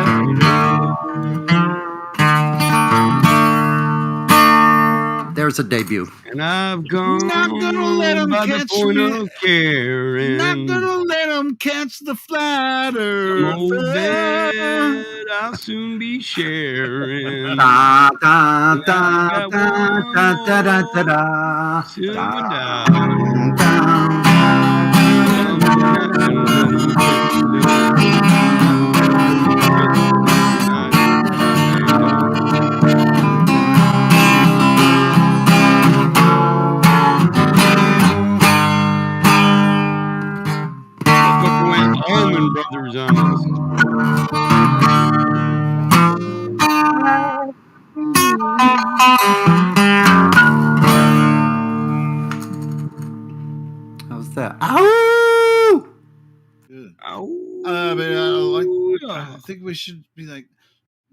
There's a debut. And I've gone Not gonna let 'em by the catch point me. of caring. Not gonna let them catch the flat Some old earther. bed I'll soon be sharing. Da da And da I've got da one da da da da silver da dollar. da. I'm not gonna let 'em catch me. Not gonna let 'em catch me tonight. Motherfucker went Allman Brothers on us. How's that? Ow! I think we should be like,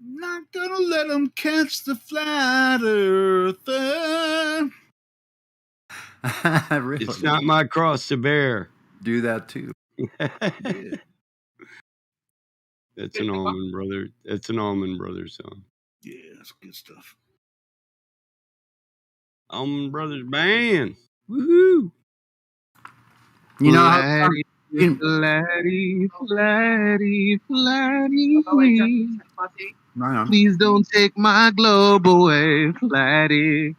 not gonna let them catch the flat earther. Really? It's not my cross to bear. Do that too. That's an Allman Brother. That's an Allman Brothers song. Yeah, that's good stuff. Allman Brothers Band. Woohoo! You know how Flatty, flatty, flatty. Right on. Please don't take my globe away, flatty.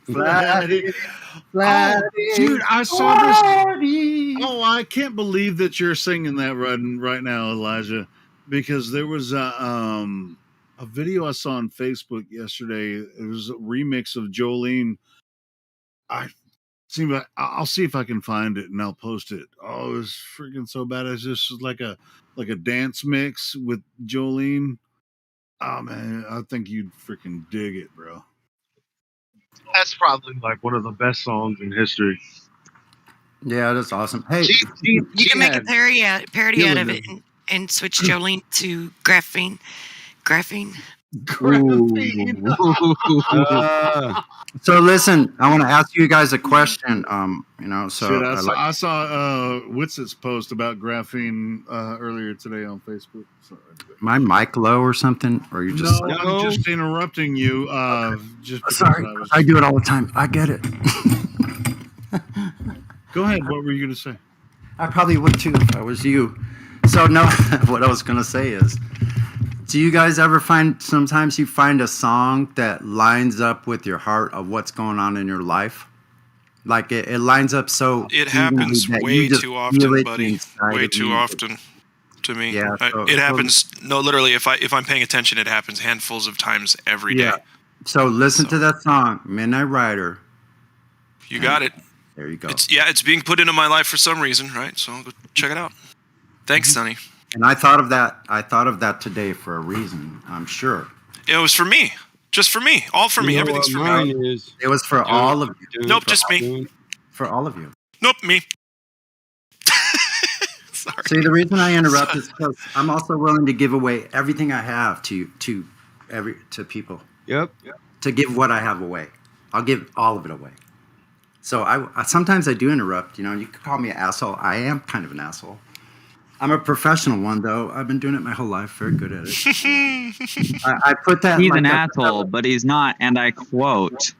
Flatty. Flatty. Oh, dude, I saw this. Oh, I can't believe that you're singing that right now, Elijah, because there was a video I saw on Facebook yesterday. It was a remix of Jolene. I'll see if I can find it and I'll post it. Oh, it was freaking so bad. It's just like a dance mix with Jolene. Oh man, I think you'd freaking dig it, bro. That's probably like one of the best songs in history. Yeah, that's awesome. Hey, You can make a had parody out killing of it and switch Jolene to graphene. So listen, I want to ask you guys a question. So Shit, I saw Witset's post about graphene earlier today on Facebook. So, my mic low or something, or you just no, I'm just interrupting you. Just because sorry. I do it all the time. I get it. Go ahead. What were you going to say? I probably would too if I was you. So no, what I was going to say is, Do you guys ever find sometimes you find a song that lines up with your heart of what's going on in your life? Like it lines up so It evenly happens that you way just too feel often, it buddy. inside Way of too you. often to me. Yeah, so It happens. No, literally, if I'm paying attention, it happens handfuls of times every day. yeah. So listen to that song, Midnight Rider. You got it. There you go. It's being put into my life for some reason, right? So I'll go check it out. Thanks, Sonny. And I thought of that today for a reason, I'm sure. It was for me. Just for me. All for me. Everything's for me. It was for all of you. Nope, just me. For all of you. Nope, me. Sorry. See, the reason I interrupt is because I'm also willing to give away everything I have to people. Yep. To give what I have away. I'll give all of it away. So I sometimes I do interrupt. You know, you could call me an asshole. I am kind of an asshole. I'm a professional one, though. I've been doing it my whole life. Very good at it. I put that. He's an asshole, but he's not. And I quote.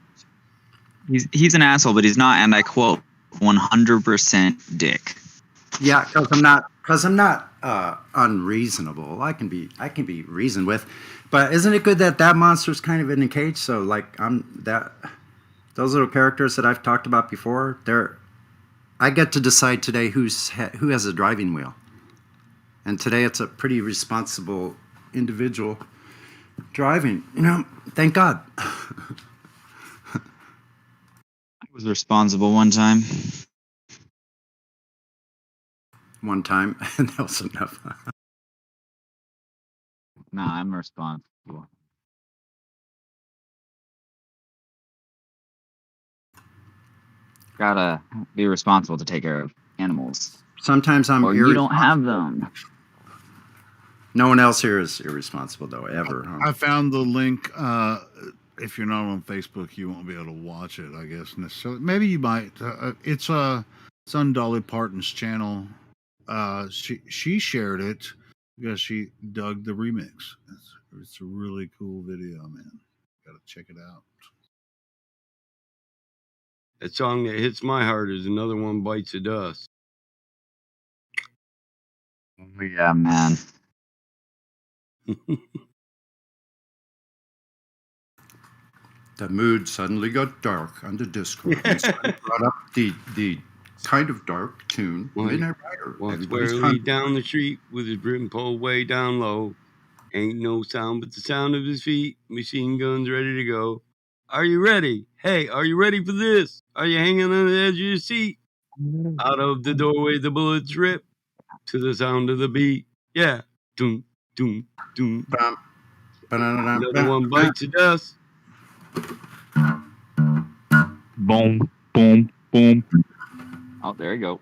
He's an asshole, but he's not. And I quote, 100% dick. Yeah, because I'm not unreasonable. I can be reasoned with, but isn't it good that monster's kind of in a cage? So like those little characters that I've talked about before, I get to decide today who has a driving wheel. And today it's a pretty responsible individual driving. You know, thank God. I was responsible one time. One time, and that was enough. Nah, I'm responsible. Gotta be responsible to take care of animals. Sometimes I'm or you don't have them. No one else here is irresponsible, though, ever. Huh? I found the link. If you're not on Facebook, you won't be able to watch it, I guess, necessarily. Maybe you might. It's on Dolly Parton's channel. She shared it because she dug the remix. It's a really cool video, man. Gotta check it out. That song that hits my heart is Another One Bites the Dust. Yeah, man. The mood suddenly got dark on the Discord. And so I brought up the kind of dark tune, Midnight Rider. Walks warily down the street with his brim pulled way down low. Ain't no sound but the sound of his feet. Machine guns ready to go. Are you ready? Hey, are you ready for this? Are you hanging on the edge of your seat? Out of the doorway the bullets rip to the sound of the beat. Yeah. Doom, doom, doom. Another one bites the dust. Boom, boom, boom. Oh, there you go.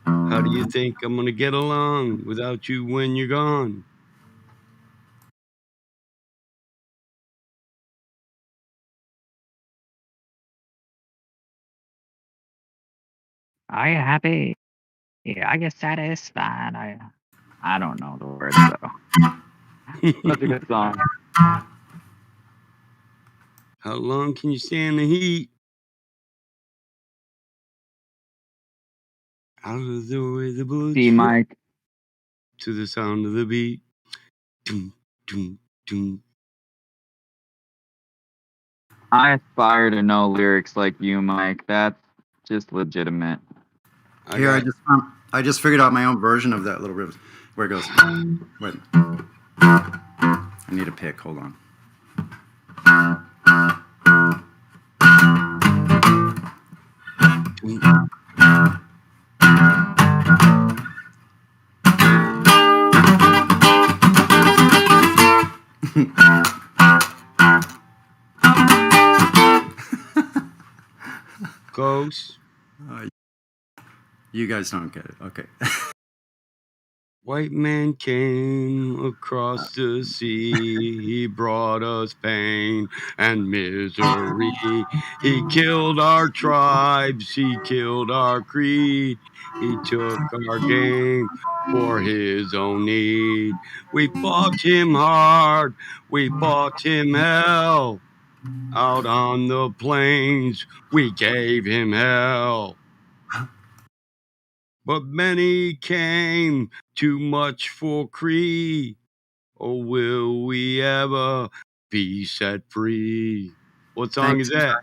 How do you think I'm gonna get along without you when you're gone? Are you happy? Yeah, I get satisfied. I don't know the words though. That's a good song. How long can you stand the heat? Out of the way the bullets See, Mike. To the sound of the beat. Doom, doom, doom. I aspire to know lyrics like you, Mike. That's just legitimate. Here, I just figured out my own version of that little riff. Where it goes. Wait. I need a pick. Hold on. Ghost. You guys don't get it. Okay. White man came across the sea. He brought us pain and misery. He killed our tribes. He killed our creed. He took our game for his own need. We fought him hard. We fought him hell. Out on the plains, we gave him hell. But many came, too much for Cree. Oh, will we ever be set free? What song Thanks. is that?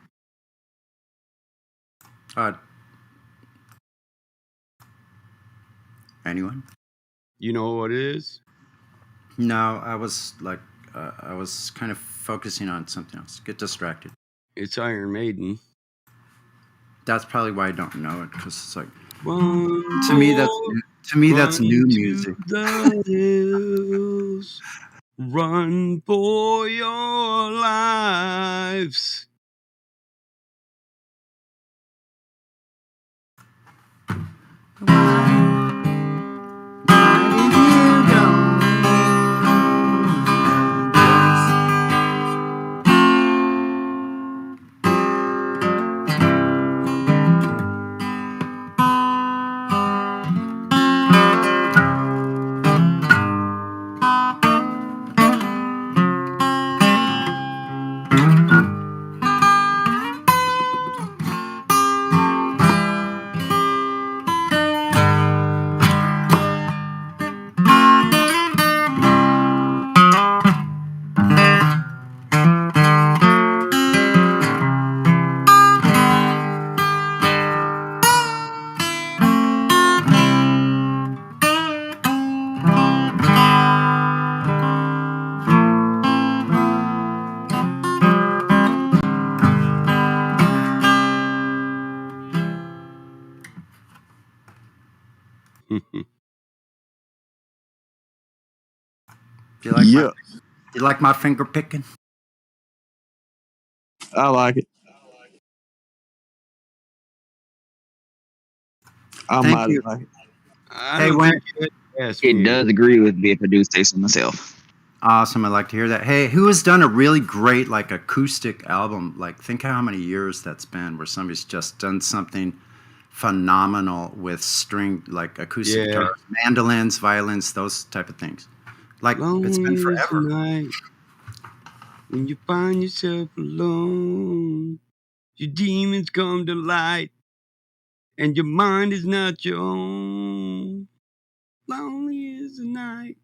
Anyone? You know what it is? No, I was kind of focusing on something else. Get distracted. It's Iron Maiden. That's probably why I don't know it, because it's like Run, to me that's new to music. The hills. Run for your lives. Do you like my finger picking? I like it. I Thank might you. like it. I Hey, don't when think you asked It me. does agree with me if I do say so myself. awesome, I like to hear that. Hey, who has done a really great like acoustic album? Like, think how many years that's been, where somebody's just done something phenomenal with string, like acoustic Yeah. guitars, mandolins, violins, those type of things. Like, it's been Lonely is the forever. night when you find yourself alone. Your demons come to light, and your mind is not your own. Lonely is the night.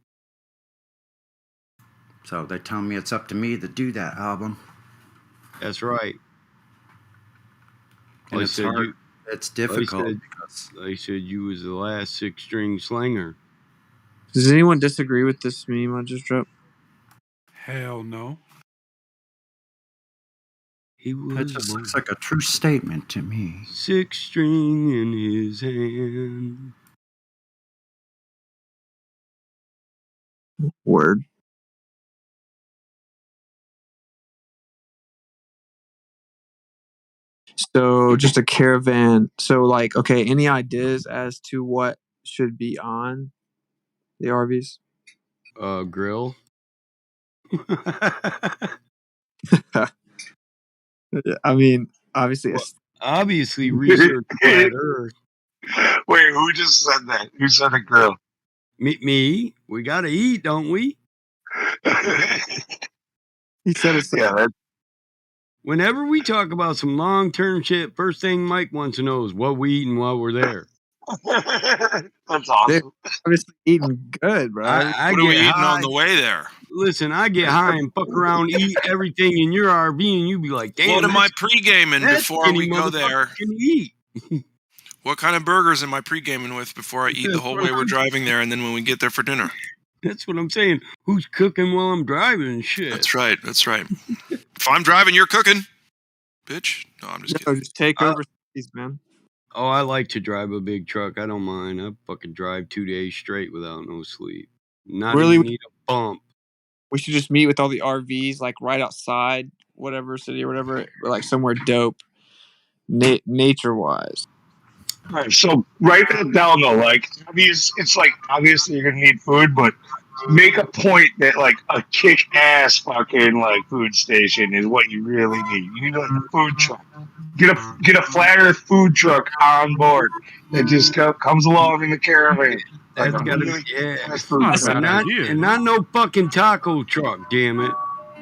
So they tell me it's up to me to do that album. That's right. And it's hard. It's difficult because they said you was the last 6-string slinger. Does anyone disagree with this meme I just dropped? Hell no. He was it just looks like a true statement to me. 6-string in his hand. Word. So just a caravan. So like, okay, any ideas as to what should be on the RVs? Grill. I mean, obviously, Obviously, research flat Earth. Wait, who just said that? Who said a grill? Me. We gotta eat, don't we? He said it. Yeah. Whenever we talk about some long-term shit, first thing Mike wants to know is what we eating while we're there. That's awesome. They're obviously eating good, bro. I What are get we eating high. on the way there? Listen, I get high and fuck around, eat everything in your RV, and you be like, "Damn, What am I that's- pre-gaming that before skinny we go there? motherfucker can eat." What kind of burgers am I pre-gaming with before I eat the whole way we're driving there, and then when we get there for dinner? That's what I'm saying. Who's cooking while I'm driving and shit? That's right. That's right. If I'm driving, you're cooking, bitch. No, I'm just kidding. Just take over cities, man. Oh, I like to drive a big truck. I don't mind. I fucking drive 2 days straight without no sleep. Not Really? even need a bump. We should just meet with all the RVs, like right outside whatever city or whatever, or like somewhere dope, nature-wise. All right, so write that down though. Like, it's like obviously you're gonna need food, but make a point that like a kick-ass fucking like food station is what you really need. You need like a food truck. Get a flat Earth food truck on board that just comes along in the caravan. Like That's a gotta really be, yeah. kick-ass food truck. And not no fucking taco truck, damn it.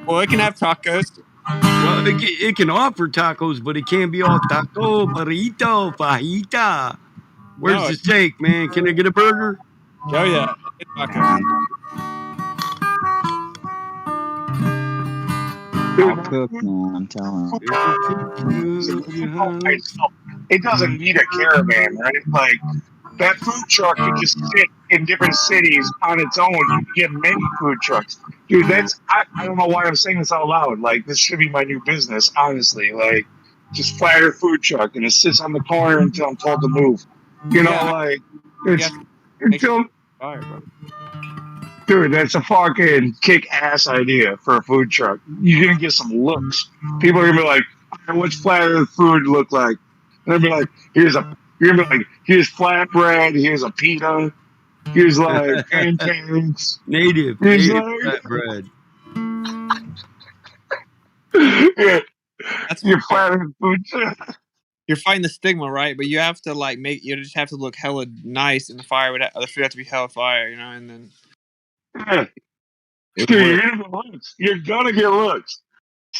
Well, it can have tacos. Well, it can offer tacos, but it can't be all taco, burrito, fajita. Where's No, the steak, man? Can I get a burger? Oh yeah, tacos. I'll cook, man. I'm telling you. It doesn't need a caravan, right? Like that food truck could just sit in different cities on its own. You can get many food trucks. Dude, I don't know why I'm saying this out loud. Like this should be my new business, honestly. Like just flatter food truck and it sits on the corner until I'm told to move. You know, Yeah. like it's Make until fire, bro. dude, that's a fucking kick-ass idea for a food truck. You're gonna get some looks. People are gonna be like, "What's flat Earth food look like?" And they'll be like, You're gonna be like, "Here's flatbread. Here's a pita. Here's like pancakes. Native Here's like, flatbread. yeah, That's your flat Earth food truck." You're fighting the stigma, right? But you have to like you just have to look hella nice, and the food have to be hella fire, you know. And then Yeah. Dude, you're gonna get looks. You're gonna get looks.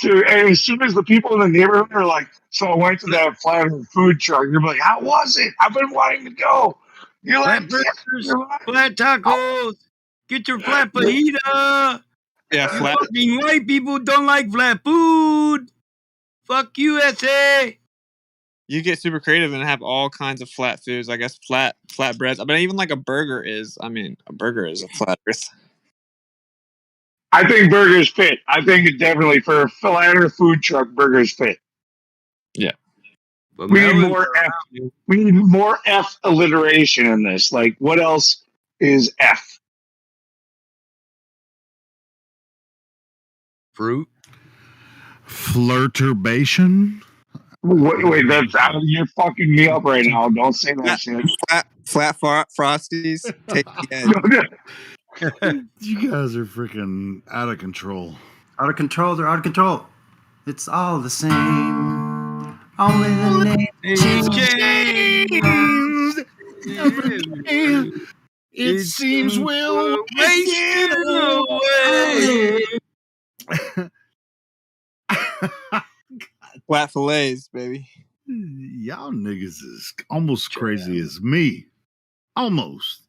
Dude, and as soon as the people in the neighborhood are like, "So I went to that flat Earth food truck," you're like, "How was it? I've been wanting to go." You're like, Flat burgers, flat tacos. Get your flat fajita. Yeah, You flat. fucking white people don't like flat food. Fuck USA. You get super creative and have all kinds of flat foods. I guess flatbreads. I mean, even like a burger is. I mean, a burger is a flat Earth. I think burgers fit. I think it definitely for a flat Earth food truck, burgers fit. Yeah. But We need more F. We need more F alliteration in this. Like, what else is F? Fruit. Flirturbation. Wait, that's out. You're fucking me up right now. Don't say that shit. Flat frosties. Take the edge. You guys are freaking out of control. Out of control. They're out of control. It's all the same. Only the name changed. It seems we're wasting away. Flat fillets, baby. Y'all niggas is almost crazy as me. Almost.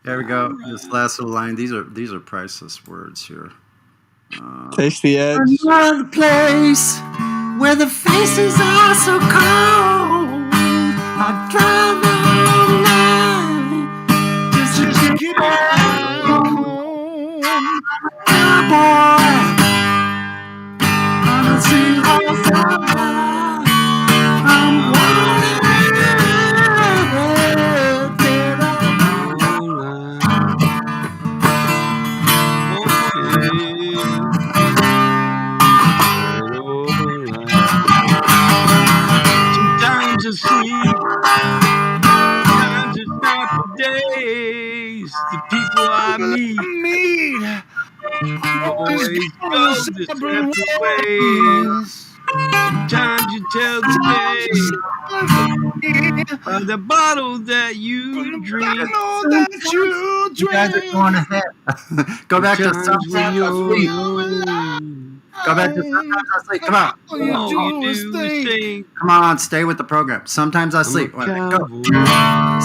There we go. This last little line. These are priceless words here. Taste the edge. Another place where the faces are so cold. I drive all night just to get back home. Cowboy on a single fire. I'm wanted. Sometimes I sleep, sometimes it's not for days. The people I meet always go the separate ways. Sometimes you tell the day by the bottle that you drink. You guys are going ahead. Go back to sometimes I sleep. Go back to sometimes I sleep. Come on. All you do is think. Come on, stay with the program. Sometimes I sleep. Go. Sometimes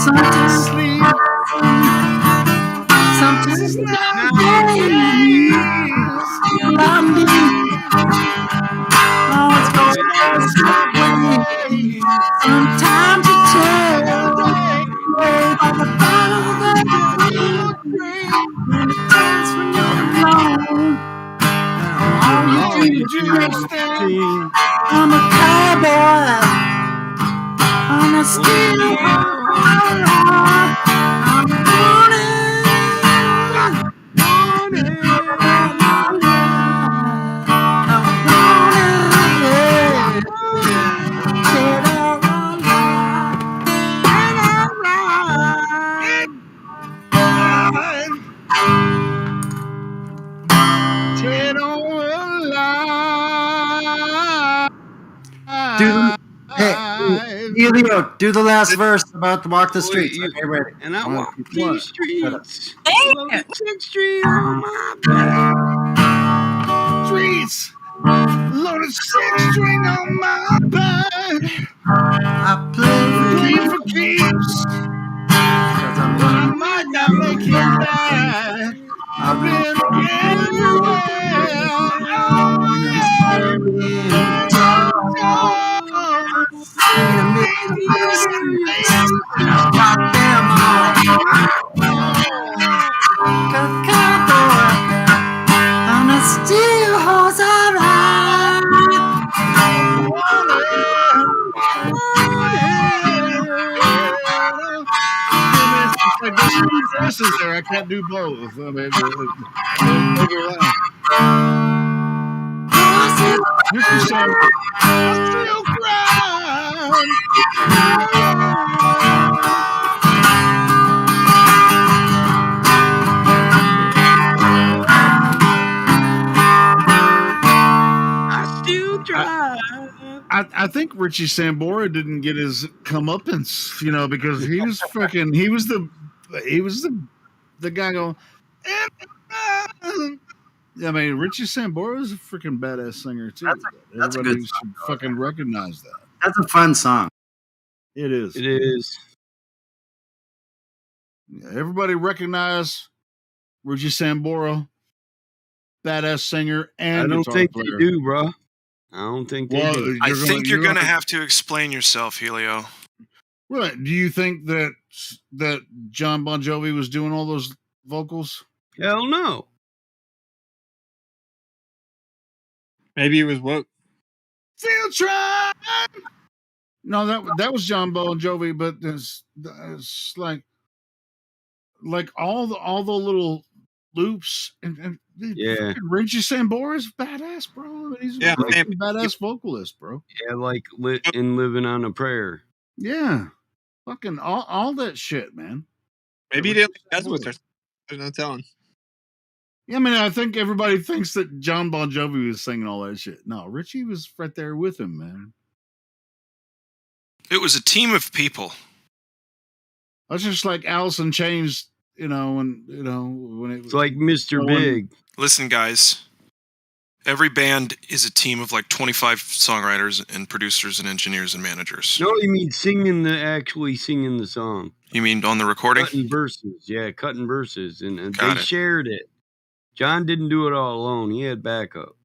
Sometimes sleep. Sometimes sometimes you tell by the bottle that you drink when it turns when you're alone. All you do is think. I'm a cowboy on a steel railroad. I'm wanted. Elio, do the last verse about to walk the streets. Okay, ready. And I walk keep these streets. Dang Loaded 6th Street on my back. Streets. Loaded 6th String on my back. I play for keeps. I might not make it back. I've been Like there's two voices there. I can't do both. I mean, don't make me laugh. Richie Sam, I still crying. I still try. I think Richie Sambora didn't get his comeuppance, because he was the guy going. I mean, Richie Sambora is a freaking badass singer too. That's a Everybody good should fucking recognize that. That's a fun song. It is. It is. Everybody recognize Richie Sambora, badass singer and I don't guitar think player. they do, bro. I don't think they do. I think you're going to have to explain yourself, Helio. Right. Do you think that John Bon Jovi was doing all those vocals? Hell no. Maybe he was woke. Still trying. No, that was John Bon Jovi, but it's like all the little loops and Yeah. Richie Sambora is badass, bro. I mean, he's a badass vocalist, bro. Yeah, like living on a prayer. Yeah, fucking all that shit, man. Maybe he didn't like with her. There's no telling. Yeah, I mean, I think everybody thinks that John Bon Jovi was singing all that shit. No, Richie was right there with him, man. It was a team of people. That's just like Alice in Chains, when it was like Mr. Big. Listen, guys. Every band is a team of like 25 songwriters and producers and engineers and managers. No, you mean actually singing the song. You mean on the recording? Cutting verses. Yeah, cutting verses. And Got they it. shared it. John didn't do it all alone. He had backup.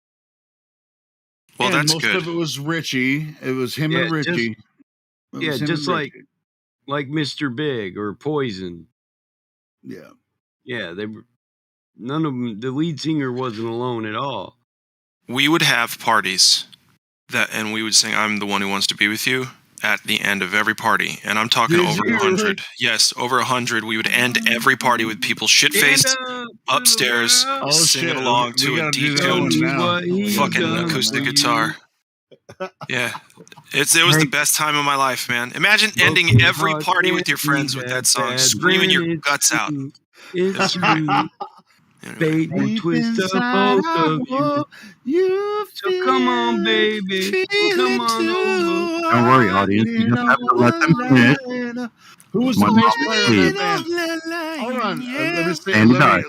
Well, that's most good. of it was Richie. It was him and Richie. Just like Mr. Big or Poison. Yeah. Yeah, they were. None of them. The lead singer wasn't alone at all. We would have parties and we would sing "I'm the One Who Wants to Be with You" at the end of every party, and I'm talking over 100. Yes, over 100. We would end every party with people shit-faced upstairs singing along to a detuned fucking acoustic guitar. Yeah, it was the best time of my life, man. Imagine ending every party with your friends with that song, screaming your guts out. It's true. Fate will twist up both of you. So come on, baby. Come on over. Don't worry, audience. You just have to let them finish. Who was the bass player in that band? Hold on.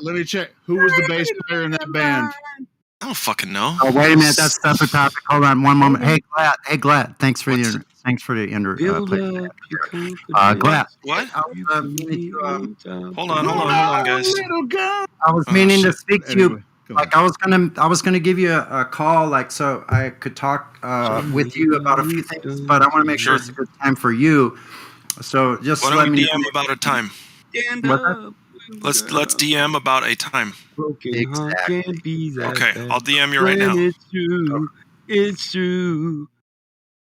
Let me check. Who was the bass player in that band? I don't fucking know. Oh, wait a minute. That's separate topic. Hold on one moment. Hey, Glad. Thanks for the Glad. What? Hold on, guys. I was meaning to speak to you. Like I was gonna give you a call, like so I could talk with you about a few things, but I want to make sure it's a good time for you. So just why don't we DM about a time? Let's DM about a time. Exactly. Okay, I'll DM you right now. It's true.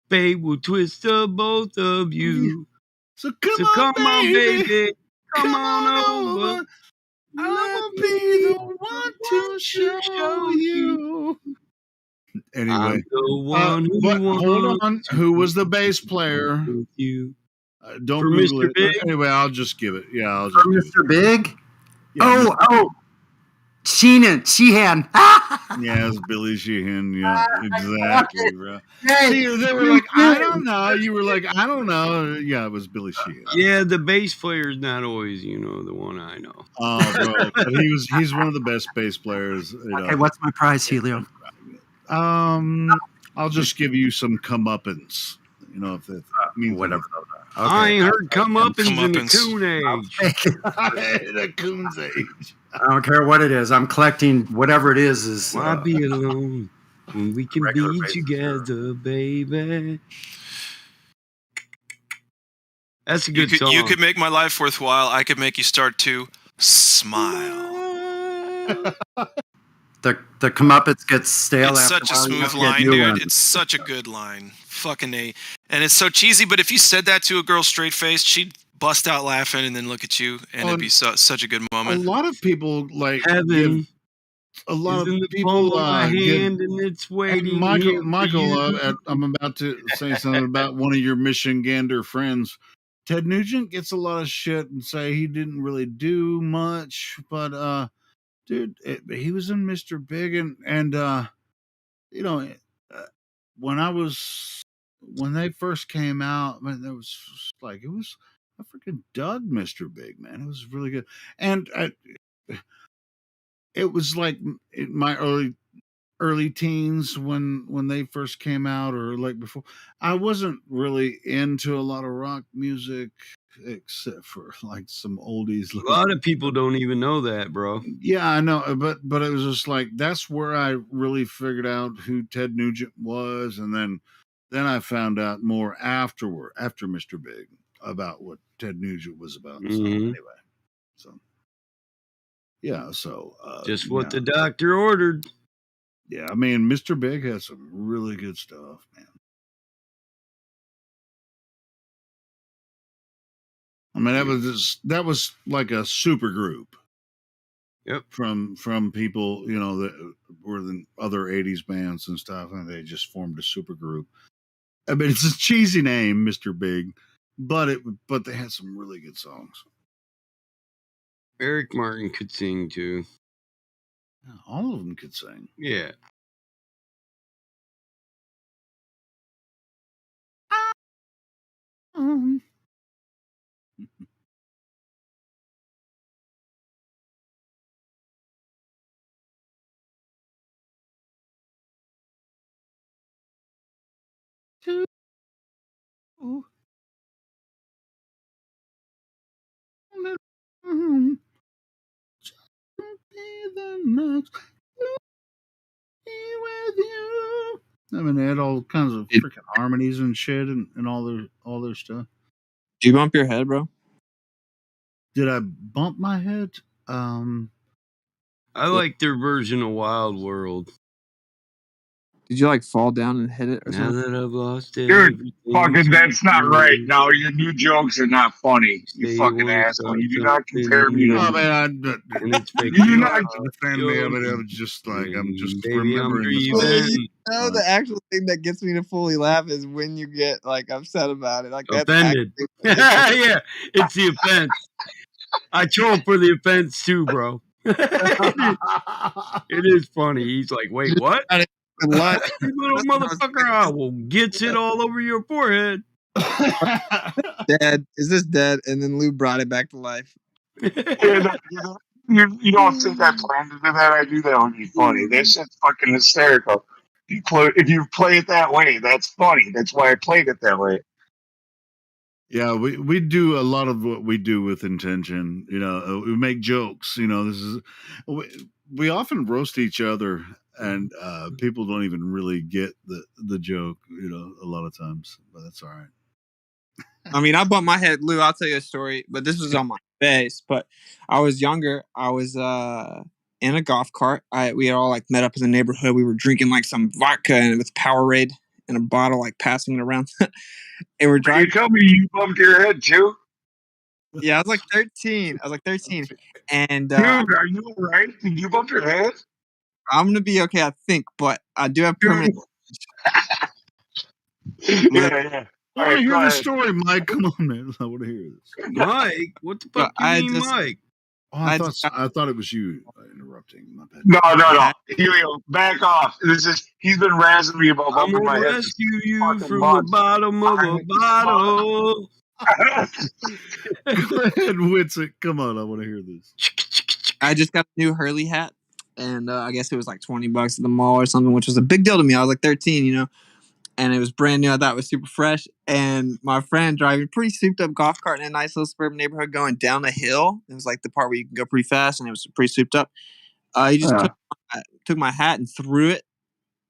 Fate will twist up both of you. So come on, baby. Come on over. I'll be the one to show you. Anyway, I'm the one hold on. Who was the bass player? You. Don't For Google Mr. it. Big? Anyway, I'll just give it. Yeah, I'll just. For Mr. Big? Yeah, Sheehan. Yeah, it's Billy Sheehan. Yeah, exactly, bro. See, they were like, I don't know. You were like, I don't know. Yeah, it was Billy Sheehan. Yeah, the bass player's not always, the one I know. Oh, bro, but he's one of the best bass players. Okay, what's my prize, Helio? I'll just give you some comeuppance. If that means whatever. Okay. I ain't heard comeuppance in the coon age. The coon's age. I don't care what it is. I'm collecting whatever it is. Why be alone when we can be together, baby? That's a good song. You could make my life worthwhile. I could make you start to smile. The comeuppance gets stale It's after such a a while. You smooth have to get line, new dude. ones. It's such a good line. Fucking A. And it's so cheesy, but if you said that to a girl straight faced, she'd bust out laughing and then look at you, and it'd be such a good A moment. lot of people like Heaven give a lot is of in the people palm of my give. hand, and it's And waiting Michael, here for Michael, you. I'm about to say something about one of your Michigander friends. Ted Nugent gets a lot of shit and say he didn't really do much, but dude, he was in Mr. Big, and you know, uh, when they first came out, man, there was like I freaking dug Mr. Big, man. It was really good, and it was like in my early teens when they first came out, or like before. I wasn't really into a lot of rock music except for like some oldies. A lot of people don't even know that, bro. Yeah, I know, but it was just like that's where I really figured out who Ted Nugent was, and then I found out more after Mr. Big about what Ted Nugent was about. So anyway, so yeah, so just what the doctor ordered. Yeah, I mean, Mr. Big has some really good stuff, man. I mean, that was like a super group. Yep. From people, you know, that were in other 80s bands and stuff, and they just formed a super group. I mean, it's a cheesy name, Mr. Big, but they had some really good songs. Eric Martin could sing too. Yeah, all of them could sing. Yeah. I mean, they had all kinds of freaking harmonies and shit, and all their stuff. Do you bump your head, bro? Did I bump my head? I like their version of Wild World. Did you like fall down and hit it or Now something? that I've lost Dude, everything. fucking, that's not right. Now your new jokes are not funny. You Say fucking you wanna asshole. You do start not compare me to. Oh man, and it's you fake. not to defend me. I mean, I was just like, I'm just Baby, I'm remembering the breathing. No, the actual thing that gets me to fully laugh is when you get like upset about it. Like that's Offended. Yeah, it's the offense. I troll for the offense too, bro. It is funny. He's like, wait, what? You little motherfucker, I will get it all over your forehead. Dead. Is this dead? And then Lou brought it back to life. Yeah, you don't think I planned to do that? I knew that would be funny. That shit's fucking hysterical. If you play it that way, that's funny. That's why I played it that way. Yeah, we do a lot of what we do with intention. You know, we make jokes. You know, we often roast each other, and people don't even really get the joke. You know, a lot of times, but that's all right. I mean, I bumped my head, Lou. I'll tell you a story, but this was on my face. But I was younger. I was in a golf cart. We had all like met up in the neighborhood. We were drinking like some vodka and with Powerade in a bottle, like passing it around. And we're driving. You tell me you bumped your head too? Yeah, I was like 13. And dude, are you all right? Did you bump your head? I'm gonna be okay, I think, but I do have permanent. Yeah. I want to hear the story, Mike. Come on, man. I want to hear this. Mike, what the fuck do you mean, Mike? Oh, I thought it was you interrupting. My bad. No. Helio, back off. He's been razzing me about I'm bumping my gonna head. rescue you from the bottom of a bottle. Go ahead, Witsit. Come on, I want to hear this. I just got a new Hurley hat, and I guess it was like $20 at the mall or something, which was a big deal to me. I was like 13, you know, and it was brand new. I thought it was super fresh. And my friend driving a pretty souped up golf cart in a nice little suburban neighborhood going down a hill. It was like the part where you can go pretty fast, and it was pretty souped up. He just took my hat and threw it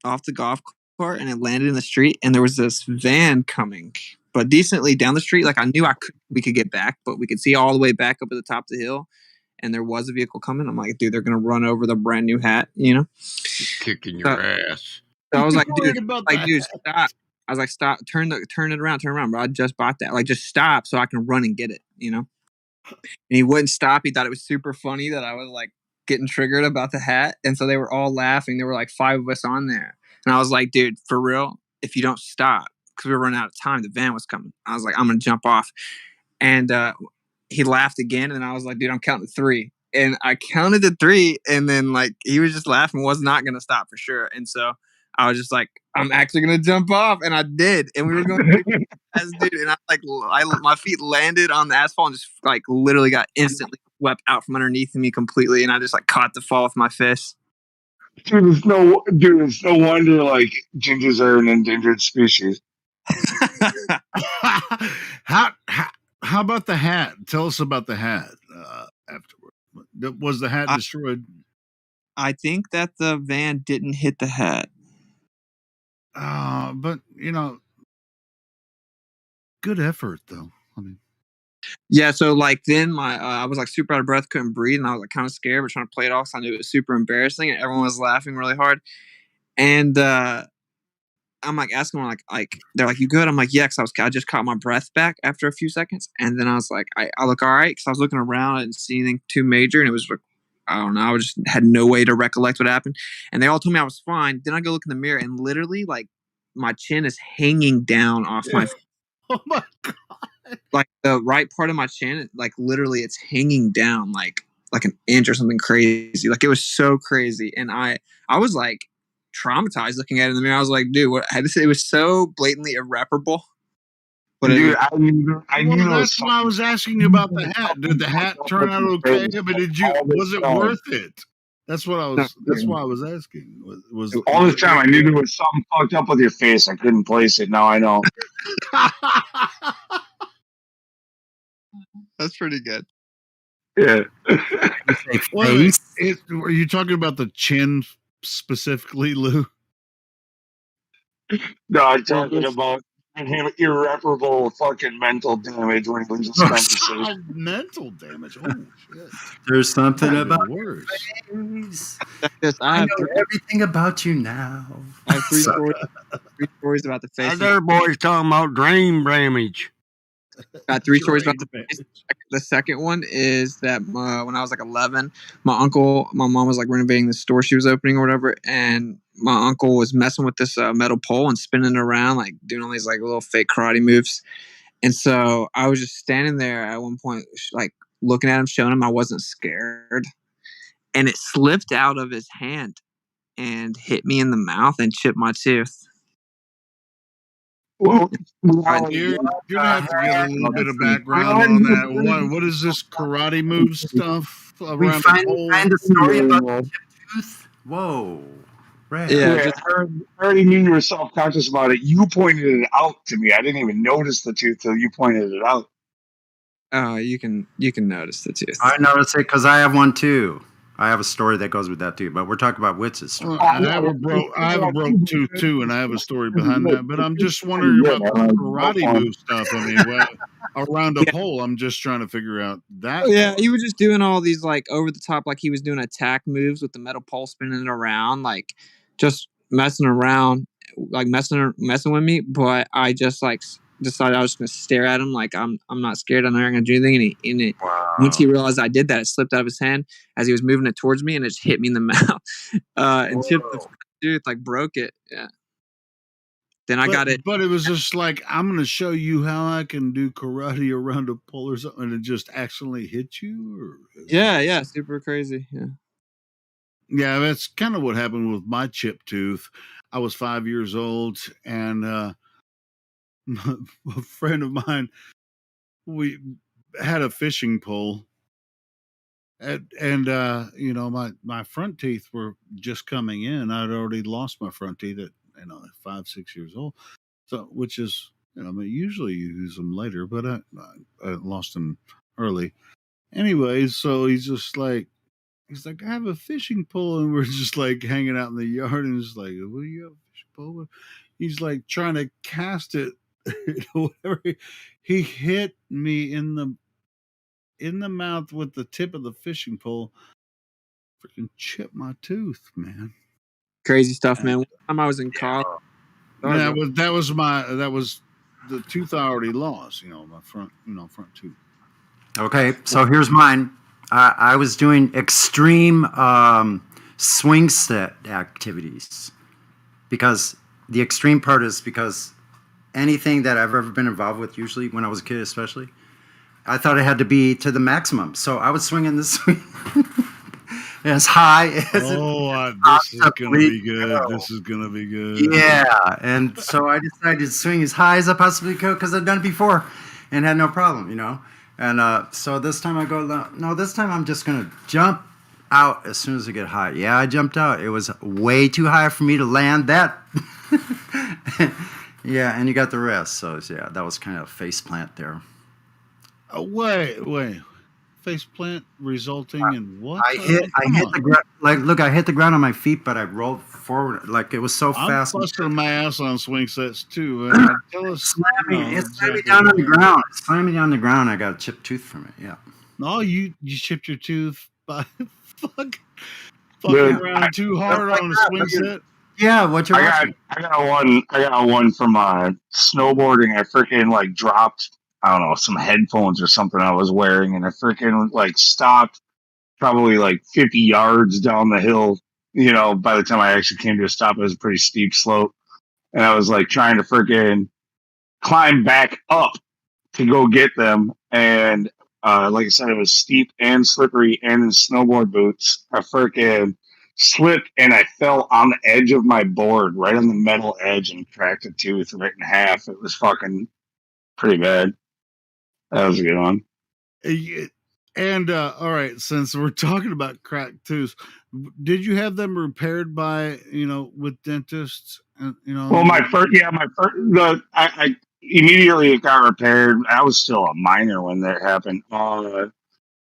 off the golf cart, and it landed in the street. And there was this van coming but decently down the street. Like I knew we could get back, but we could see all the way back up at the top of the hill, and there was a vehicle coming. I'm like, dude, they're gonna run over the brand new hat, you know? Just kicking your ass. So I was like, Worried about that. dude, stop. I was like, stop, turn it around, bro. I just bought that. Like, just stop so I can run and get it, you know? And he wouldn't stop. He thought it was super funny that I was like getting triggered about the hat. And so they were all laughing. There were like 5 of us on there. And I was like, dude, for real, if you don't stop, because we were running out of time, the van was coming. I was like, I'm going to jump off. And he laughed again. And I was like, dude, I'm counting to 3. And I counted to 3. And then like he was just laughing, was not going to stop for sure. And so I was just like, I'm actually going to jump off. And I did. And we were going as dude. And my feet landed on the asphalt and just like literally got instantly swept out from underneath me completely. And I just like caught the fall with my fist. Dude, it's no wonder like gingers are an endangered species. How about the hat? Tell us about the hat afterward. Was the hat destroyed? I think that the van didn't hit the hat. But you know, good effort though. I mean, yeah. So like then I was like super out of breath, couldn't breathe, and I was like kind of scared, but trying to play it off. So I knew it was super embarrassing, and everyone was laughing really hard. And I'm like asking them like they're like, you good? I'm like, yeah, because I just caught my breath back after a few seconds, and then I was like, I look all right, because I was looking around, I didn't see anything too major, and it was like, I don't know, I just had no way to recollect what happened, and they all told me I was fine. Then I go look in the mirror, and literally like my chin is hanging down off my. Oh my god! Like the right part of my chin, like literally, it's hanging down like an inch or something crazy. Like it was so crazy, and I was like traumatized looking at it in the mirror. I was like, dude, what? It was so blatantly irreparable. But dude, I knew that's why I was asking you about the hat. Did the hat turn out okay? I mean, was it worth it? That's what I was. That's why I was asking. Was all this time I knew there was something fucked up with your face. I couldn't place it. Now I know. That's pretty good. Yeah. Wait, are you talking about the chin specifically, Lou? No, I'm talking about irreparable fucking mental damage when he leaves this conversation. Mental damage. Oh shit! There's something about worse. I know everything about you now. I have 3 stories about the face. Other boys talking about dream damage. Got 3 stories about the face. The second one is that when I was like 11, my mom was like renovating the store she was opening or whatever, and my uncle was messing with this metal pole and spinning it around, like doing all these like little fake karate moves. And so I was just standing there at one point, like looking at him, showing him I wasn't scared, and it slipped out of his hand and hit me in the mouth and chipped my tooth. Well, you're gonna have to give a little bit of background on that. What is this karate move stuff around the pole? Find a story about the chipped tooth. Whoa. Right. Yeah, I already knew you were self-conscious about it. You pointed it out to me. I didn't even notice the tooth till you pointed it out. Oh, you can notice the tooth. I noticed it because I have one too. I have a story that goes with that too, but we're talking about Witz's story. I have a broke tooth too, and I have a story behind that. But I'm just wondering about the karate move stuff. I mean, around a pole, I'm just trying to figure out that. Yeah, he was just doing all these like over the top, like he was doing attack moves with the metal pole, spinning it around, like just messing around, like messing with me. But I just like decided I was gonna stare at him like I'm not scared. I'm not gonna do anything. And once he realized I did that, it slipped out of his hand as he was moving it towards me, and it just hit me in the mouth and chipped the tooth, like broke it. Yeah. Then I got it. But it was just like, I'm gonna show you how I can do karate around a pole or something, and it just accidentally hit you. Yeah, super crazy. Yeah, that's kind of what happened with my chipped tooth. I was 5 years old, and a friend of mine, we had a fishing pole, and you know, my front teeth were just coming in. I'd already lost my front teeth at 5, 6 years old, so which is, I mean, usually you use them later, but I lost them early. Anyways, so he's like, I have a fishing pole, and we're just like hanging out in the yard, and he's like, what do you have a fishing pole with? He's like trying to cast it whatever, he hit me in the mouth with the tip of the fishing pole. Freaking chipped my tooth, man. Crazy stuff, man. One time I was in college. That was the tooth I already lost. My front tooth. Okay, so here's mine. I was doing extreme swing set activities because the extreme part is because anything that I've ever been involved with, usually when I was a kid especially, I thought it had to be to the maximum. So I was swinging this swing as high as this is going to be good. This is going to be good. Yeah, and so I decided to swing as high as I possibly could because I've done it before and had no problem, And so this time I go, no, this time I'm just going to jump out as soon as I get high. Yeah, I jumped out. It was way too high for me to land that. Yeah, and you got the rest. So, yeah, that was kind of a face plant there. Wait. Face plant resulting in what? I hit the ground. Look, I hit the ground on my feet, but I rolled forward. Like, it was so fast. I'm busting my ass on swing sets, too. Tell us. It slammed me down on the ground. It slammed me down on the ground. I got a chipped tooth from it, yeah. No, you chipped your tooth by fucking around too hard on a swing set. Yeah, what you I got one from snowboarding. I freaking dropped, I don't know, some headphones or something I was wearing, and I freaking stopped probably 50 yards down the hill. By the time I actually came to a stop, it was a pretty steep slope, and I was trying to freaking climb back up to go get them, and like I said, it was steep and slippery, and in snowboard boots, I freaking slipped and I fell on the edge of my board, right on the metal edge, and cracked a tooth right in half. It was fucking pretty bad. That was a good one. And all right, since we're talking about cracked tooths, did you have them repaired by with dentists? Well, I immediately it got repaired. I was still a minor when that happened.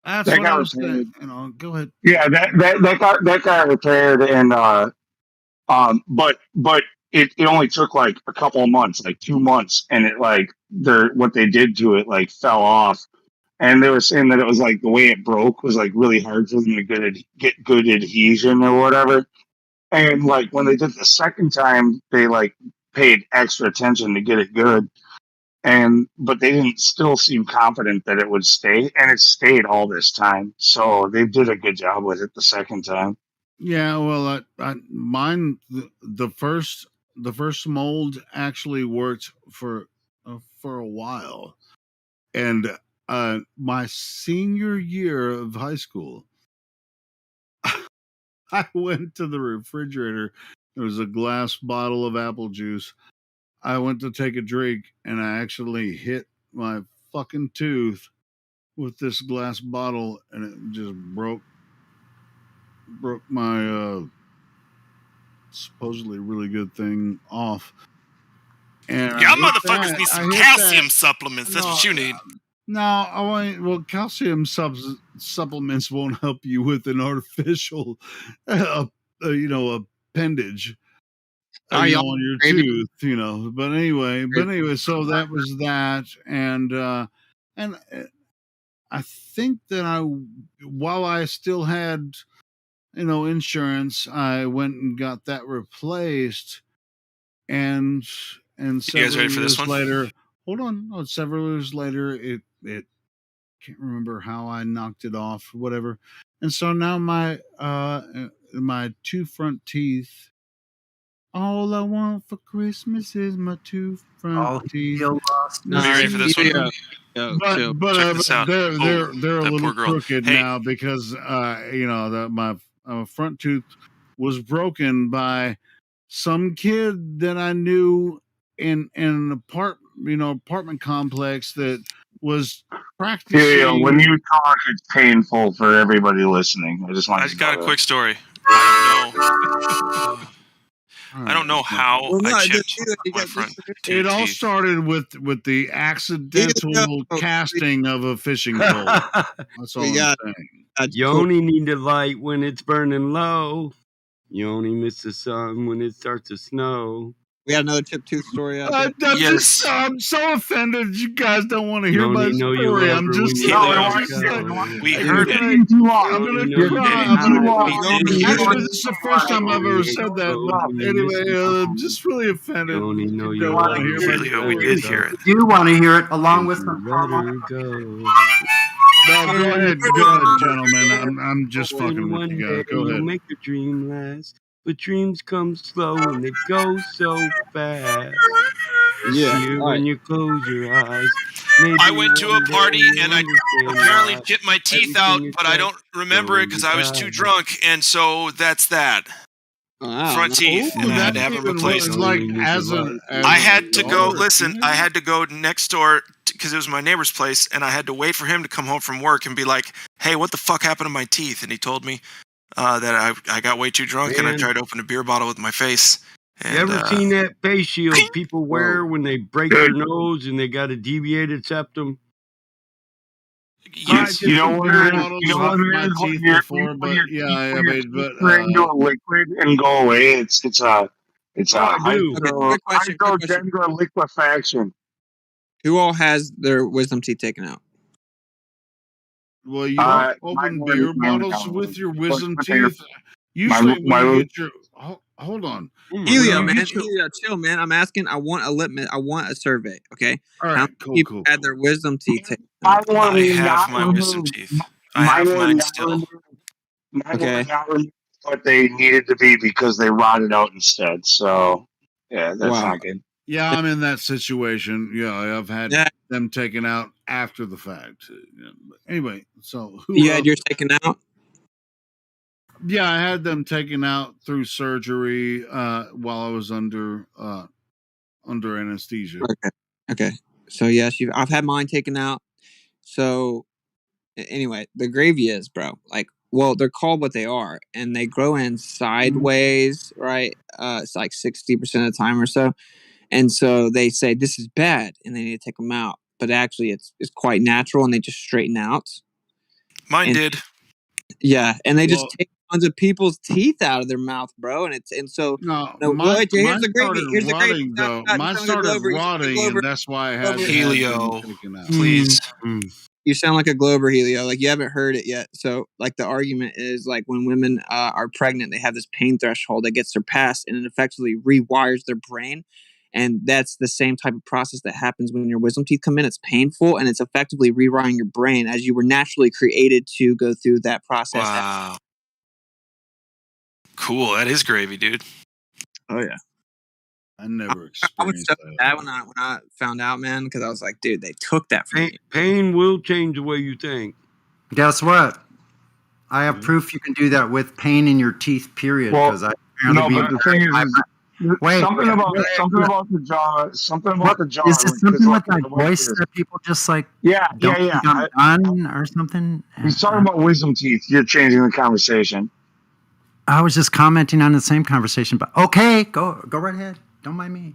That's what I was saying. Go ahead. Yeah, that got repaired, and but it only took a couple of months, 2 months, and it what they did to it fell off, and they were saying that it was the way it broke was really hard for them to get good adhesion or whatever, and when they did the second time, they paid extra attention to get it good. But they didn't still seem confident that it would stay, and it stayed all this time. So they did a good job with it the second time. Yeah, well, mine the first mold actually worked for a while, and my senior year of high school, I went to the refrigerator. There was a glass bottle of apple juice. I went to take a drink, and I actually hit my fucking tooth with this glass bottle, and it just broke my supposedly really good thing off. And y'all motherfuckers need some calcium supplements. That's what you need. No, calcium supplements won't help you with an artificial, appendage. On your tooth, But anyway, so that was that, and I think that while I still had, insurance, I went and got that replaced, and several years later, hold on, several years later, it can't remember how I knocked it off, whatever, and so now my two front teeth. All I want for Christmas is my two front teeth. Are you ready for this one? But check this out. They're a little crooked now because my front tooth was broken by some kid that I knew in an apartment complex that was practicing. Yeah, when you talk, it's painful for everybody listening. I just got a quick story. I don't know how I chipped my front two It all teeth. started with the accidental casting of a fishing pole. That's all I'm saying. You only need the light when it's burning low. You only miss the sun when it starts to snow. We got another chip tooth story out there. I'm so offended. You guys don't want to hear Don't my you know you story. love I'm her just, when you let her just go? like, We I'm heard gonna, it. too long. I'm gonna You know cry. you I'm did gonna. it. We did hear Actually, it. this is the first time I've ever said that. But anyway, I'm just really offended. Don't you know you Don't love want to her hear when my you Helio, let we her story. did hear go? it. I do want to hear it along Would with you some let promo. her go? No, go ahead, gentlemen. I'm just fucking And with one you day guys. Go you'll ahead. make a dream last, but dreams come slow and they go so fast. This Yeah. year All right. when you close your eyes, maybe I went to a one day party you'll and I understand apparently why chipped my teeth out, everything is but I right don't remember till it because you I was too die. drunk, and so that's that. Wow. Front teeth, Oh, and I had that's to have them even replaced. worse. You Like only need as to an lie as I an had to go. adult or a Listen, I teenager. had to go next door because it was my neighbor's place, and I had to wait for him to come home from work and be like, "Hey, what the fuck happened to my teeth?" And he told me that I got way too drunk, and I Man, tried to open a beer bottle with my face. you And ever seen that face shield people wear Whoa. when they break their nose and they got a deviated septum? You, I yes, you just know what Beer it imagine is? bottles You know you. what with it my is teeth before, but yeah, I when your mean, teeth but turn into a liquid and go away. It's a Oh, I do. Okay. Quick question. hydrogen liquefaction. Who all has their wisdom teeth taken out? well, you don't Mine open were beer mine were bottles down. with your But wisdom they were- teeth. Usually, when my you get your hold on, Oh my when Helio, you god. man. get your Helio, chill, man. I'm asking. I want a litmus. I want a survey. Okay. all How right, many cool, people cool, had cool. their wisdom teeth taken Mine out? were I have not my wisdom removed. teeth. I Mine have were mine not still. removed. Mine were Okay. not removed, but they needed to be because they rotted out instead. So yeah, that's Wow. not good. Yeah, I'm in that situation. Yeah, I've had Yeah. them taken out after the fact. Anyway, so who You had else? yours taken out. Yeah, I had them taken out through surgery while I was under anesthesia. Okay. Okay. So yes, I've had mine taken out. So anyway, the gravy is, bro. Like, well, they're called what they are, and they grow in sideways, right? It's like 60% of the time or so, and so they say this is bad, and they need to take them out. But actually, it's quite natural, and they just straighten out. Mine And did. yeah, and they just Well, take tons of people's teeth out of their mouth, bro. And so no, no. Well, here's mine the gravy. started Here's the gravy. rotting Stop, though. stop. You Mine sound like a started Glover. You sound like a rotting, and Glover. that's why I had Glover. them Helio, taken out. please. You sound like a Glover, Helio. Like you haven't heard it yet. So, like the argument is like when women are pregnant, they have this pain threshold that gets surpassed, and it effectively rewires their brain. And that's the same type of process that happens when your wisdom teeth come in. It's painful, and it's effectively rewiring your brain as you were naturally created to go through that process. Wow. Cool. That is gravy, dude. Oh yeah. I never I was experienced so that. sad when I found out, man, because I was like, dude, they took that from me. Pain will change the way you think. Guess what? I have proof you can do that with pain in your teeth. Period. Well, Because I no, apparently but the thing is wait. something about the jaw. Something about What the jaw. is this? Because Something with look, my I went voice through. that people just like Yeah. don't think I'm done or something? He's talking about wisdom teeth. You're changing the conversation. I was just commenting on the same conversation, but okay, go right ahead. Don't mind me.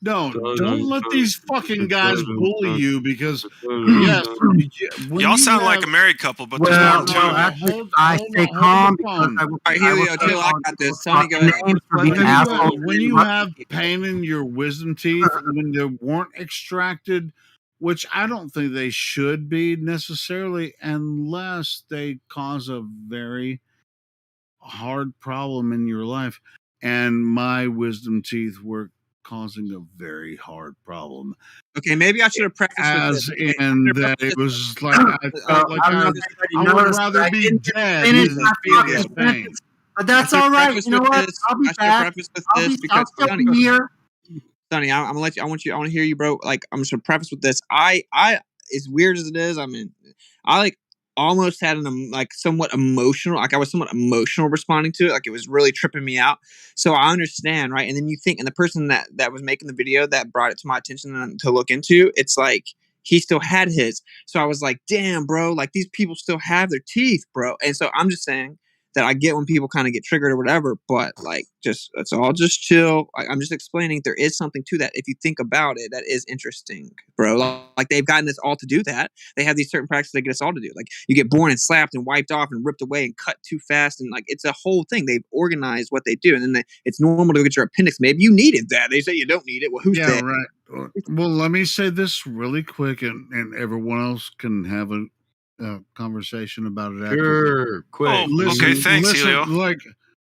No, don't let these fucking guys bully you because yes, when Y'all you sound like have a married couple, but there's more to it. Actually, I stay calm because I will. All right, I will Helio, say chill. I all got this. those Tony, go fucking ahead. names for being assholes. when you have pain in your wisdom teeth when they weren't extracted, which I don't think they should be necessarily, unless they cause a very hard problem in your life. And my wisdom teeth were causing a very hard problem. Okay, maybe I should have prefaced As with this. in that it was like I felt like I would rather be dead finish than my feel fucking this pain. sentence. But that's all right. You know what? I'll be back. I'll still Sonny, be here. Sonny, I'm gonna let you. I want to hear you, bro. Like I'm just gonna preface with this. I, as weird as it is, I mean, I like almost had an like somewhat emotional. Like I was somewhat emotional responding to it. Like it was really tripping me out. So I understand, right? And then you think, and the person that was making the video that brought it to my attention to look into, it's like he still had his. So I was like, damn, bro. Like these people still have their teeth, bro. And so I'm just saying that I get when people kind of get triggered or whatever, but like let's all just chill. I'm just explaining there is something to that. If you think about it, that is interesting, bro. Like they've gotten us all to do that. They have these certain practices they get us all to do. Like you get born and slapped and wiped off and ripped away and cut too fast, and like it's a whole thing. They've organized what they do, and then it's normal to go get your appendix. Maybe you needed that. They say you don't need it. Well, who's that? Right. Well, let me say this really quick, and everyone else can have a conversation about it after. Sure, quick. Okay, thanks, Helio. Like,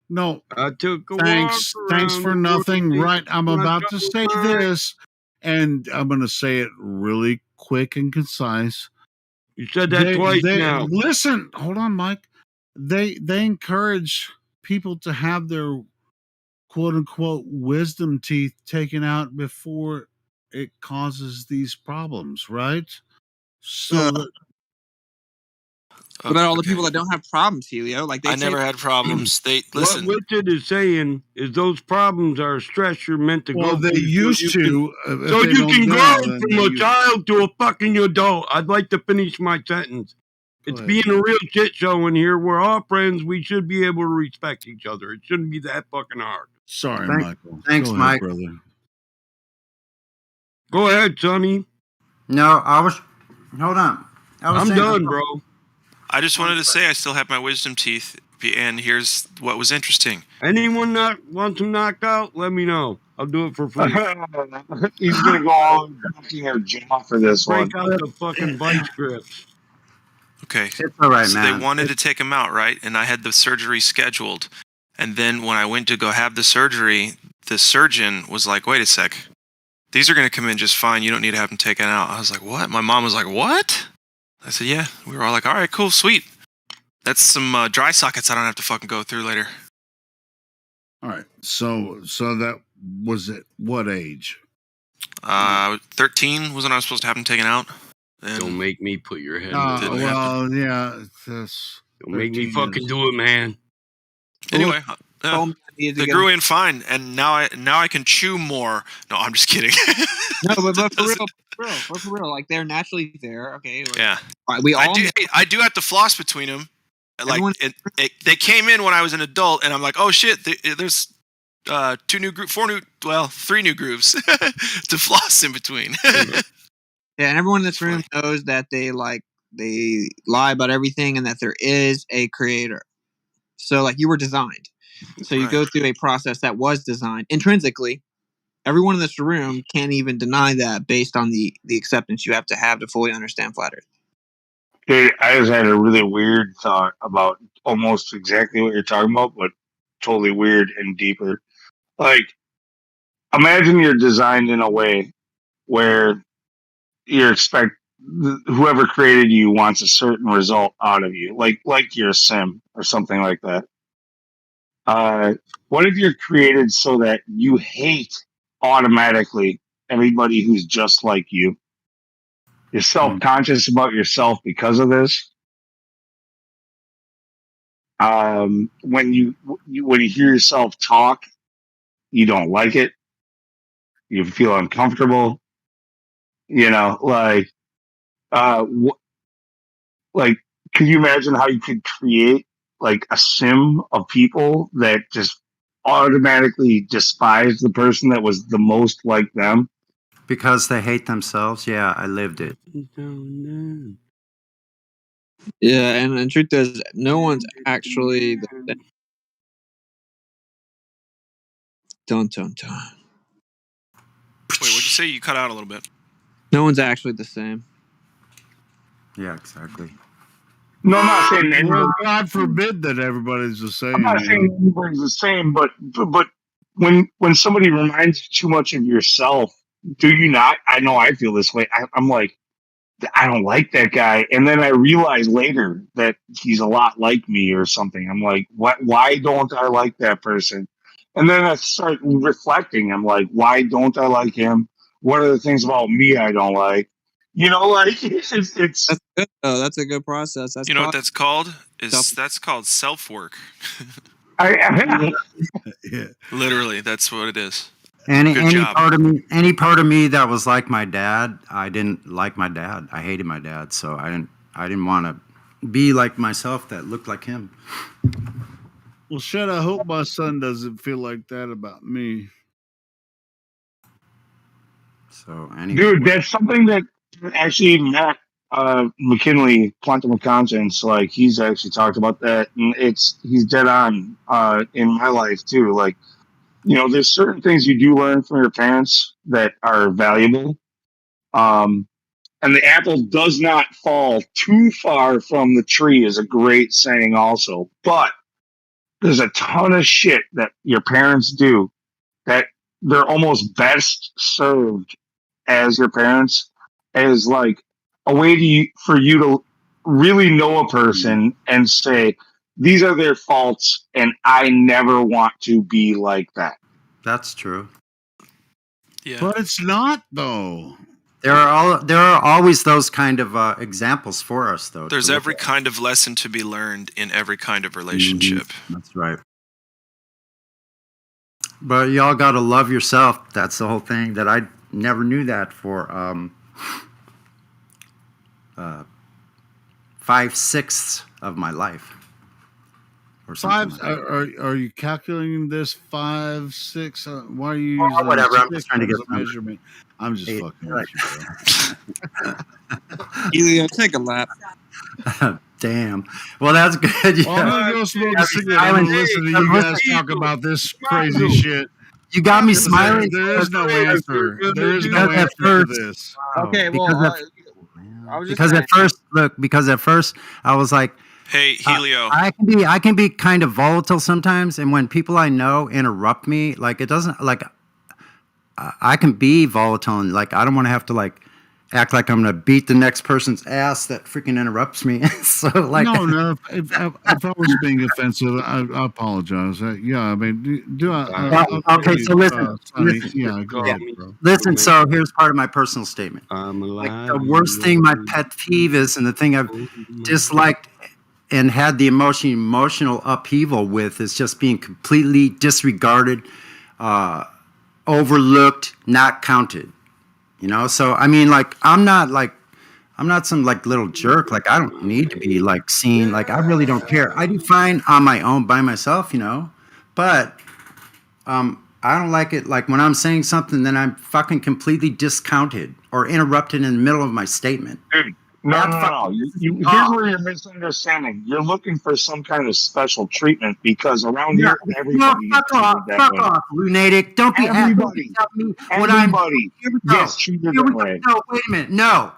no, I took a thanks for nothing. Right, I'm about to say this. this, and I'm going to say it really quick and concise. You said that twice now. Listen, hold on, Mike. They encourage people to have their quote unquote wisdom teeth taken out before it causes these problems, right? So what about all the people that don't have problems, Helio? Like I never had problems. They listen. What Richard is saying is those problems are a stress you're meant to go well, they through. used to. So you can grow from a child to a fucking adult. I'd like to finish my sentence. It's being a real shit show in here. We're all friends. We should be able to respect each other. It shouldn't be that fucking hard. Sorry, Michael. Thanks, Go ahead, Mike. brother. Go ahead, Sonny. No, hold on. I'm done, bro. I just wanted to say I still have my wisdom teeth, and here's what was interesting. Anyone that wants them knocked out, let me know. I'll do it for free. He's gonna go all fucking a jaw for this Break one. out the fucking vice grips. Okay. It's all right, so man. They wanted to take him out, right? And I had the surgery scheduled. And then when I went to go have the surgery, the surgeon was like, wait a sec. These are going to come in just fine. You don't need to have them taken out. I was like, what? My mom was like, what? I said, yeah. We were all like, all right, cool, sweet. That's some dry sockets I don't have to fucking go through later. All right. So that was at what age? 13 was when I was supposed to have them taken out. And don't make me put your head. Well, yeah. That's don't make me fucking do it, man. Anyway, they grew in fine, and now I can chew more. No, I'm just kidding. No, but for real, like they're naturally there. Okay. Like, yeah. We all. I do have to floss between them. Like they came in when I was an adult, and I'm like, oh shit, there's 3 new grooves to floss in between. Yeah, and everyone in this room knows that they lie about everything, and that there is a creator. So like you were designed. So you go through a process that was designed intrinsically. Everyone in this room can't even deny that based on the acceptance you have to fully understand flat Earth. Okay, I just had a really weird thought about almost exactly what you're talking about, but totally weird and deeper. Like, imagine you're designed in a way where you expect whoever created you wants a certain result out of you, like you're a sim or something like that. What if you're created so that you hate automatically everybody who's just like you? You're self-conscious about yourself because of this. When you hear yourself talk, you don't like it. You feel uncomfortable. You know, like, could you imagine how you could create like a sim of people that just automatically despise the person that was the most like them? Because they hate themselves? Yeah, I lived it. Yeah, and truth is, no one's actually the same. Dun. Wait, what'd you say? You cut out a little bit. No one's actually the same. Yeah, exactly. No, I'm not saying that. Well, God forbid that everybody's the same. I'm not saying everybody's the same, but when somebody reminds you too much of yourself, do you not? I know I feel this way. I'm like, I don't like that guy, and then I realize later that he's a lot like me or something. I'm like, what? Why don't I like that person? And then I start reflecting. I'm like, why don't I like him? What are the things about me I don't like? You know, like it's that's good. Oh, that's a good process. That's what that's called? That's called self-work. Literally, that's what it is. Any part of me that was like my dad, I didn't like my dad. I hated my dad, so I didn't want to be like myself that looked like him. Well, shit, I hope my son doesn't feel like that about me. So anyway, Dude, that's something that actually Matt McKinley, Quantum of Conscience, like he's actually talked about that, and he's dead on in my life too. Like, there's certain things you do learn from your parents that are valuable. And the apple does not fall too far from the tree is a great saying also. But there's a ton of shit that your parents do that they're almost best served as your parents as like a way for you to really know a person and say, these are their faults and I never want to be like that. That's true. Yeah. But it's not, though. There are always those kind of examples for us, though. There's every kind of lesson to be learned in every kind of relationship. That's right. But y'all got to love yourself. That's the whole thing. That I never knew that for 5/6 of my life. Or something. Are you calculating this 5, 6? Why are you using whatever? I'm just trying to get a measurement? I'm just fucking with you, bro. Elio, take a lap. Damn. Well, that's good. Well, I'm gonna go smoke a cigarette. I'm gonna listen to you guys talk about this crazy shit. You got me smiling. There is no answer. There is no answer to this. Okay, well, because at first I was like, hey, Helio. I can be kind of volatile sometimes, and when people I know interrupt me, like it doesn't like I can be volatile and like I don't want to have to like act like I'm gonna beat the next person's ass that freaking interrupts me. So like, no. If I was being offensive, I apologize. Yeah, I mean, okay. So listen. Yeah, go ahead, bro. Listen. So here's part of my personal statement. Like the worst thing, my pet peeve is, and the thing I've disliked and had the emotional upheaval with is just being completely disregarded, overlooked, not counted. So I mean, like I'm not some like little jerk. Like I don't need to be like seen. Like I really don't care. I do fine on my own by myself, but I don't like it like when I'm saying something, then I'm fucking completely discounted or interrupted in the middle of my statement. Dude, no. Here's where you're misunderstanding. You're looking for some kind of special treatment because around here, everybody gets treated that way. Fuck off, lunatic. Don't be everybody. Everybody gets treated that way. No, wait a minute. No.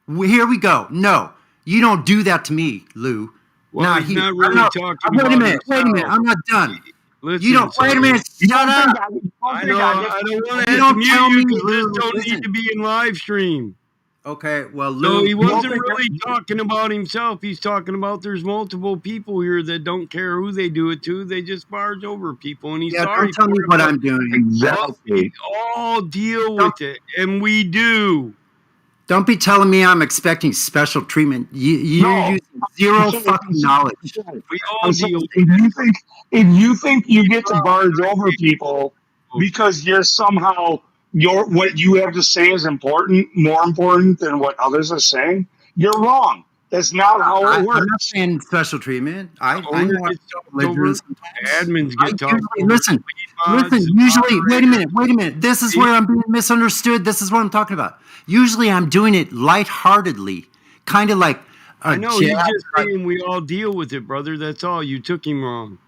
Here we go. No. You don't do that to me, Lou. Well, he's not really talking about Wait a minute. I'm not done. Listen, you don't. Wait a minute. Shut up. I don't want to have to mute you because this don't need to be in live stream. Okay, well, Lou, so he wasn't really talking about himself. He's talking about there's multiple people here that don't care who they do it to. They just barge over people, and he's sorry. Don't tell me what I'm doing. Exactly. We all deal with it, and we do. Don't be telling me I'm expecting special treatment. You use zero fucking knowledge. We all deal. If you think you get to barge over people because you're somehow what you have to say is more important than what others are saying, you're wrong. That's not how it works. I'm not saying special treatment. I know admins get talked. Listen. Usually, wait a minute. This is where I'm being misunderstood. This is what I'm talking about. Usually, I'm doing it lightheartedly, kind of like. I know he's just saying we all deal with it, brother. That's all. You took him wrong.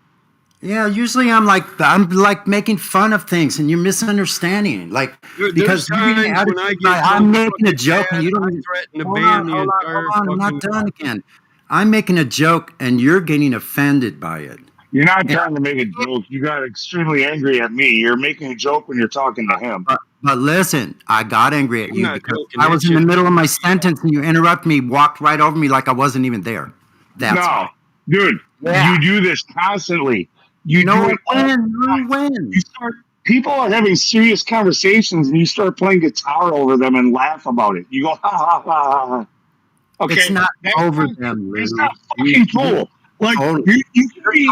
Yeah, usually I'm like making fun of things, and you're misunderstanding. Like because I'm making a joke, and you don't threaten to ban the entire. I'm not done again. I'm making a joke, and you're getting offended by it. You're not trying to make a joke. You got extremely angry at me. You're making a joke when you're talking to him. But listen, I got angry at you because I was in the middle of my sentence, and you interrupted me, walked right over me like I wasn't even there. That's why. Dude, you do this constantly. You know when people are having serious conversations and you start playing guitar over them and laugh about it. You go, ha ha ha ha. Okay, it's not over them. It's not fucking cool. Like you can be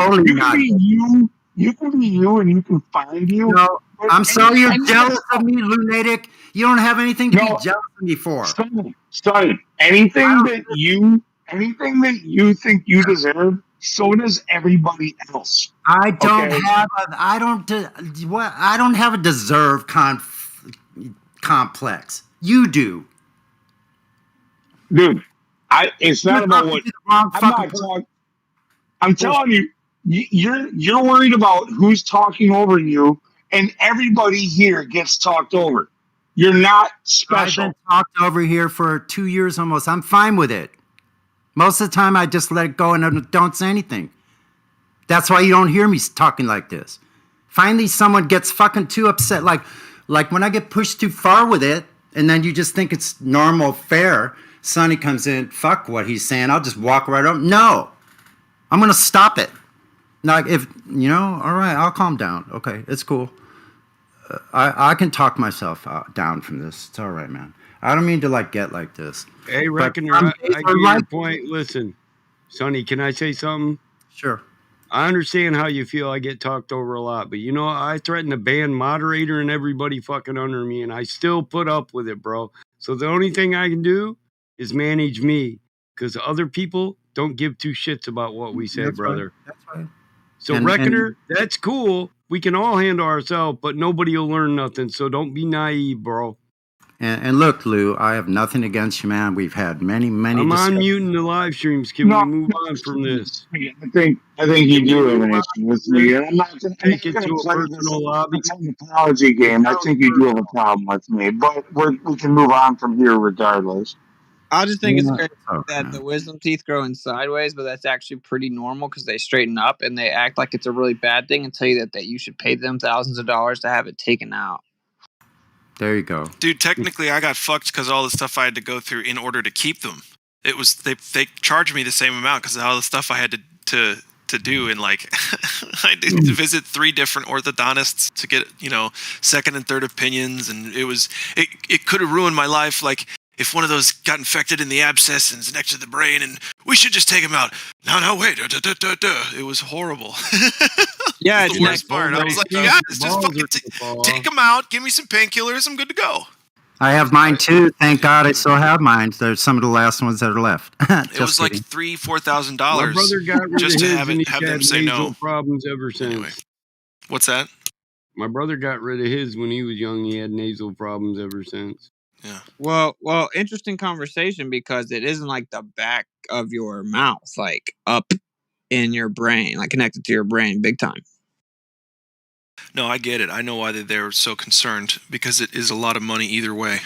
you and you can find you. No, I'm sorry you're jealous of me, lunatic. You don't have anything to be jealous of me for. Son, anything that you think you deserve, so does everybody else. I don't Okay. have I don't have a deserve complex. You do. Dude, it's You're not about talking what to the wrong I'm fucking not person. talking. I'm telling you, you're worried about who's talking over you, and everybody here gets talked over. You're not I've been special. talked over here for 2 years almost. I'm fine with it. Most of the time, I just let it go and don't say anything. That's why you don't hear me talking like this. Finally, someone gets fucking too upset. Like when I get pushed too far with it, and then you just think it's normal, fair. Sonny comes in, fuck what he's saying. I'll just walk right up. No, I'm gonna stop it. Like if all right, I'll calm down. Okay, it's cool. I can talk myself down from this. It's all right, man. I don't mean to get like this. Hey, But Reckoner, some I days get are your like point. Listen, Sonny, can I say something? Sure. I understand how you feel. I get talked over a lot, but I threatened to ban moderator and everybody fucking under me, and I still put up with it, bro. So the only thing I can do is manage me, because other people don't give two shits about what we say, That's right. brother. That's right. So Reckoner, that's cool. We can all handle ourselves, but nobody will learn nothing. So don't be naive, bro. And look, Lou, I have nothing against you, man. We've had many I'm discussions. unmuting the live streams. Can we move on from this? I think you do have an issue with me, and I'm not going Take it to to a play personal lobby. this apology game. I think you do have a problem with me, but we can move on from here regardless. I just think it's great Oh, that man. the wisdom teeth growing sideways, but that's actually pretty normal because they straighten up and they act like it's a really bad thing and tell you that you should pay them thousands of dollars to have it taken out. There you go. Dude, technically, I got fucked because all the stuff I had to go through in order to keep them. It was they charged me the same amount because of all the stuff I had to do, and I did visit 3 different orthodontists to get second and third opinions, and it could have ruined my life. Like if one of those got infected in the abscess and is next to the brain, and we should just take him out. No, wait, it was horrible. Yeah, It's the worst part. I was like, you guys, just fucking take them out, give me some painkillers, I'm good to go. I have mine too. Thank God I still have mine. There's some of the last ones that are left. It was like $3,000-$4,000 My brother got rid just of to his, have and it he's have had them say nasal no. problems ever since. Anyway, what's that? My brother got rid of his when he was young. He had nasal problems ever since. Yeah. Well, interesting conversation because it isn't like the back of your mouth, like up in your brain, like connected to your brain, big time. No, I get it. I know why they're so concerned because it is a lot of money either way.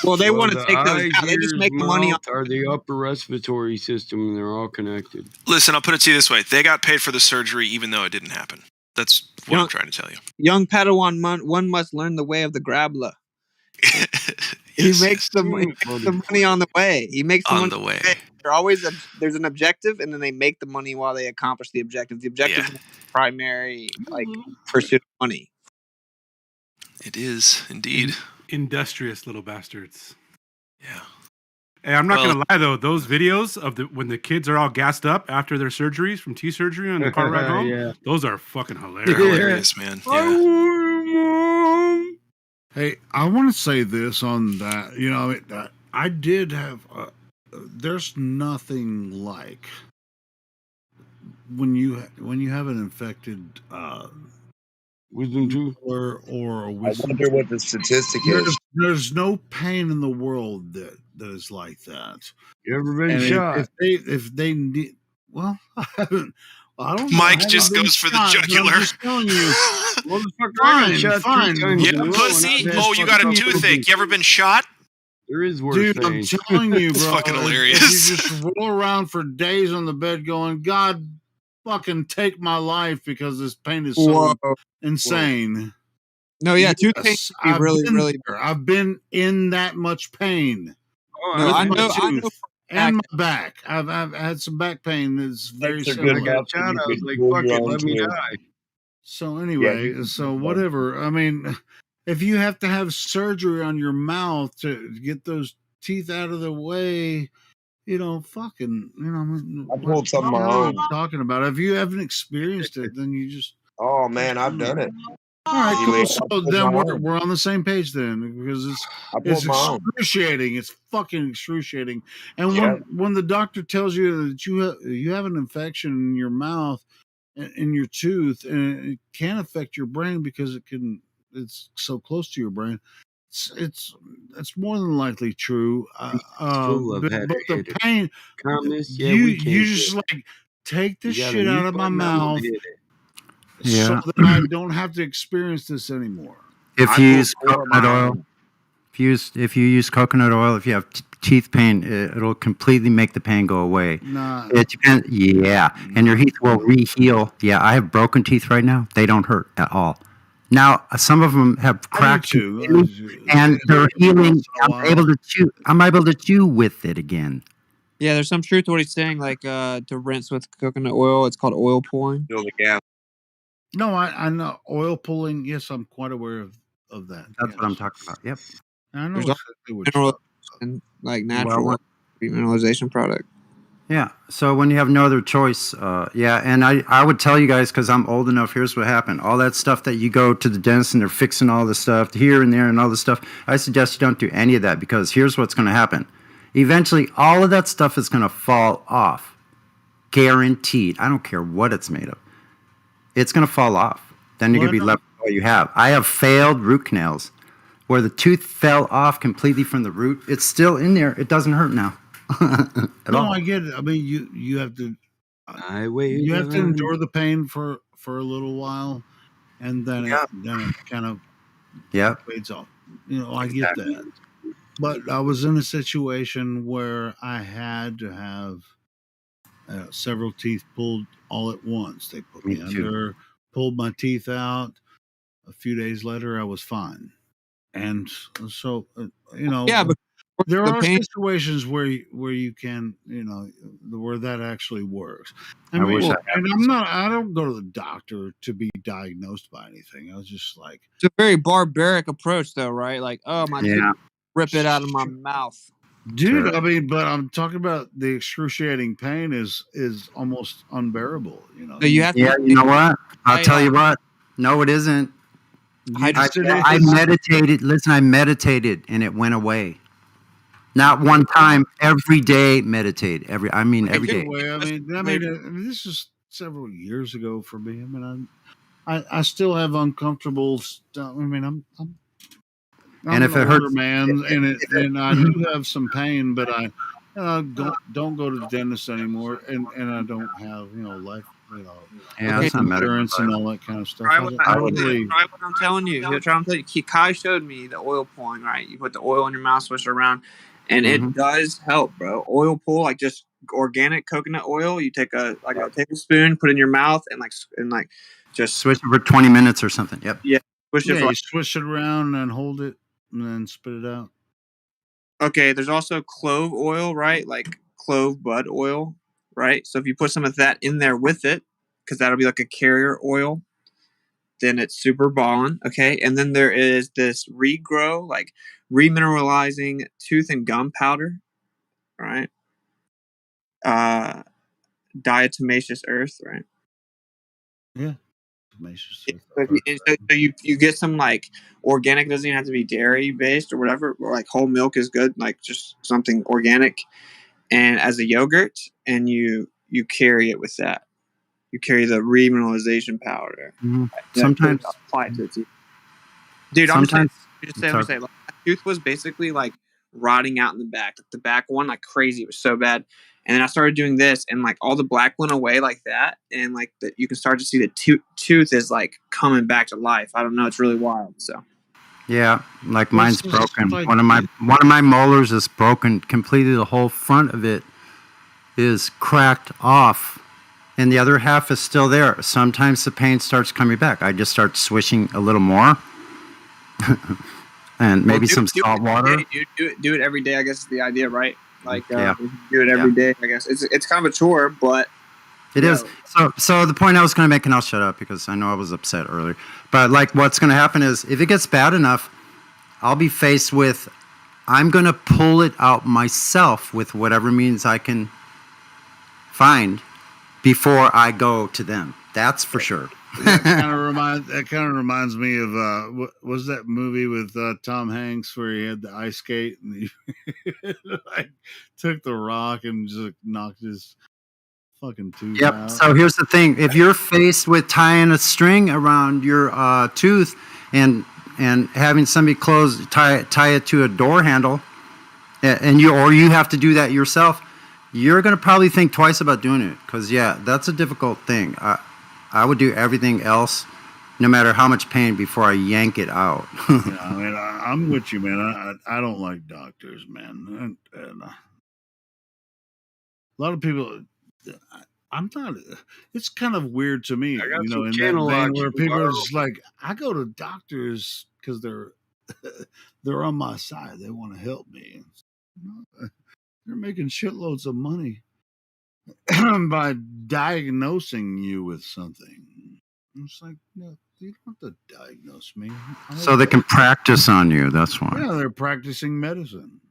Well, they want to the take those eyes, out. They just ears, make the money on. mouth are the upper respiratory system, and they're all connected. Listen, I'll put it to you this way: they got paid for the surgery, even though it didn't happen. That's what I'm trying to tell you. Young Padawan, one must learn the way of the Grabbler. He makes the money on the way. He makes the on money the way. There's an objective, and then they make the money while they accomplish the objective. The objective is the primary pursuit of money. It is indeed industrious little bastards. Yeah. Hey, I'm not gonna lie though; those videos of when the kids are all gassed up after their surgeries from T surgery on the car ride home, Yeah. those are fucking hilarious. They're hilarious, man. Yeah. Hey, I want to say this on that. I did have. There's nothing like when you have an infected wisdom tooth or a wisdom. I wonder what the statistic is. There's no pain in the world that is like that. You ever been shot? If they need, well, I haven't. I don't know. Mike just goes for the jugular. I'm just telling you. Fine. Yeah, pussy. Oh, you got a toothache. You ever been shot? There is worse Dude, things. I'm telling you, It's bro. fucking hilarious. You just roll around for days on the bed going, God, fucking take my life because this pain is so insane. No, yeah, toothache I've really, been really. there. I've been in that much pain. No, I know. And my back. I've had some back pain that's very similar. I got shot. I was like, fuck it, let me die. So anyway, whatever. I mean, if you have to have surgery on your mouth to get those teeth out of the way, fucking, I pulled something of my own. Talking about. If you haven't experienced it, then you just. Oh man, I've done it. All right, cool. Anyway, So then we're on the same page then, because it's excruciating. It's fucking excruciating. And when the doctor tells you that you have an infection in your mouth, in your tooth, and it can affect your brain because it's so close to your brain. It's more than likely true. Full of But had the hit it. pain, Comments, yeah, you we can't you get just like take You this got a shit out mute of my button? I'm gonna mouth hit it. so Yeah. that I don't have to experience this anymore. If I you pulled use 4 of coconut mine oil, out. if you use coconut oil, if you have teeth pain, it'll completely make the pain go away. Nah, It depends. Yeah, and your teeth will re-heal. Yeah, I have broken teeth right now. They don't hurt at all. Now, some of them have I do cracked too. completely, and they're Every healing. once in a I'm able while. to chew. I'm able to chew with it again. Yeah, there's some truth to what he's saying. Like to rinse with coconut oil. It's called oil pulling. Fill the gap. No, I know oil pulling. Yes, I'm quite aware of that. That's what I'm Yes, talking about. Yep. I know There's also exactly what you're talking mineralization, like Well, natural mineralization product. Yeah. So when you have no other choice, yeah. And I would tell you guys, because I'm old enough, here's what happened. All that stuff that you go to the dentist and they're fixing all this stuff here and there and all this stuff, I suggest you don't do any of that, because here's what's going to happen. Eventually, all of that stuff is going to fall off. Guaranteed. I don't care what it's made of. It's going to fall off. Then you're going to be left with all you have. I have failed root canals where the tooth fell off completely from the root. It's still in there. It doesn't hurt now. At No, all. I get it. I mean, you have to you have to endure the pain for a little while, and then it kind of fades off. You know, I get that. But I was in a situation where I had to have several teeth pulled all at once. They put me under, pulled my teeth out. A few days later, I was fine. And so, you know, Yeah, but there the are pain- situations where you can, you know, where that actually works. I I mean, wish I had and I don't go to the doctor to be diagnosed by anything. I was just like, it's a very barbaric approach, though, right? Like, oh, my tooth, Yeah. rip it out of my mouth. dude, Sure. I mean, but I'm talking about the excruciating pain is almost unbearable, you know. So you have Yeah, to. you know what? I'll I, tell you what. No, it isn't. I It's- meditated. Listen, I meditated and it went away. Not one time. Every day, meditate. Every Get day. away. I mean, this is several years ago for me. I mean, I still have uncomfortable stuff. I mean, I'm And an if it older hurts, man, and I do have some pain, but I don't go to the dentist anymore, and I don't have life, Yeah, Okay. that's not medical insurance and advice. all that kind of stuff. Try I what, don't, I don't dude, really. try what I'm telling you. He'll try to tell you. Kai showed me the oil pulling, right? You put the oil in your mouth, switch it around, and it does help, bro. Oil pull, like just organic coconut oil. You take a tablespoon, put it in your mouth, and just Switch it for 20 minutes or something. Yep. yeah, swish it Yeah, for you swish it around and hold it, and then spit it out. Okay, there's also clove oil, right? Like clove bud oil, right? So if you put some of that in there with it, because that'll be like a carrier oil, then it's super ballin'. Okay, and then there is this regrow, like remineralizing tooth and gum powder, right? Diatomaceous earth, right? Yeah. So you get some like organic. It doesn't even have to be dairy based or whatever. Or like whole milk is good, like just something organic. And as a yogurt, and you carry it with that. You carry the remineralization powder. Sometimes, Apply it to the teeth. Dude, I'm just saying. Sometimes- I'm just saying. Like, my tooth was basically like rotting out in the back. Like, the back one, like crazy. It was so bad. And then I started doing this, and like all the black went away like that, and like you can start to see the tooth is like coming back to life. I don't know. It's really wild. So. Yeah, like Well, mine's it's just broken. like- One of my molars is broken completely. The whole front of it is cracked off, and the other half is still there. Sometimes the pain starts coming back. I just start swishing a little more, and maybe some salt water. Do it every day. I guess is the idea, right? Like Yeah. do it every day. I guess it's kind of a chore, but It is. So the point I was going to make, and I'll shut up because I know I was upset earlier. But like, what's going to happen is, if it gets bad enough, I'll be faced with, I'm going to pull it out myself with whatever means I can find before I go to them. That's for sure. That kind of reminds me of what was that movie with Tom Hanks where he had the ice skate and he like took the rock and just knocked his fucking tooth Yep. out. So here's the thing: if you're faced with tying a string around your tooth and having somebody tie it to a door handle, and you have to do that yourself, you're gonna probably think twice about doing it, because that's a difficult thing. I would do everything else, no matter how much pain, before I yank it out. Yeah, I mean, I'm with you, man. I don't like doctors, man. And a lot of people, I'm not. It's kind of weird to me, I got some in that channel vein locks where you can people are borrow. just like, I go to doctors because they're they're on my side. They want to help me. They're making shitloads of money by diagnosing you with something. It's like, no, you don't have to diagnose me. I'm So they okay. can practice on you. That's why. Yeah, they're practicing medicine.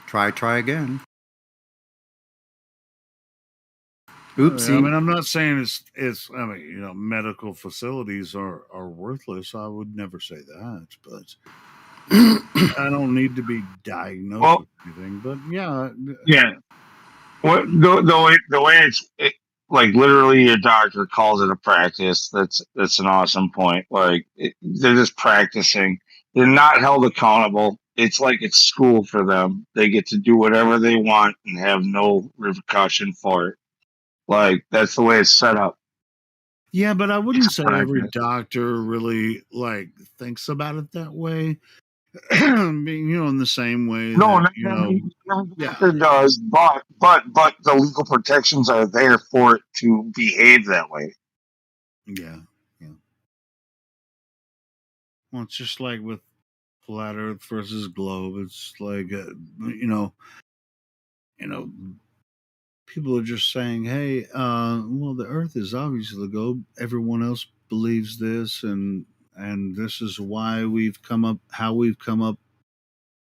Try again. I mean, Oopsie. I'm not saying it's. I mean, medical facilities are worthless. I would never say that, but I don't need to be diagnosed with anything. But yeah, What the way like literally a doctor calls it a practice. That's an awesome point. Like they're just practicing. They're not held accountable. It's like it's school for them. They get to do whatever they want and have no repercussion for it. Like that's the way it's set up. yeah, but I wouldn't It's say every practice. doctor really thinks about it that way. Being in the same way No, that not every yeah, doctor does, but the legal protections are there for it to behave that way. yeah. Well, it's just like with flat Earth versus globe. It's like people are just saying, "Hey, well, the Earth is obviously the globe. Everyone else believes this, and this is why how we've come up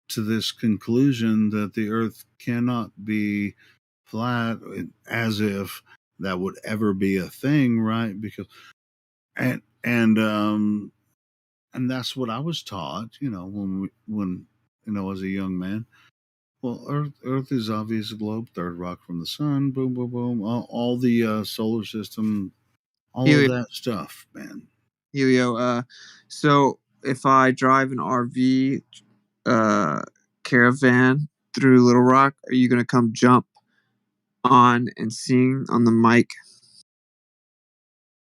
to this conclusion that the Earth cannot be flat, as if that would ever be a thing, right? Because and and um and that's what I was taught, when as a young man. Well, Earth is obvious globe, third rock from the sun, boom, boom, boom, all the solar system, all of Helio, that stuff, man. so if I drive an RV caravan through Little Rock, are you gonna come jump on and sing on the mic?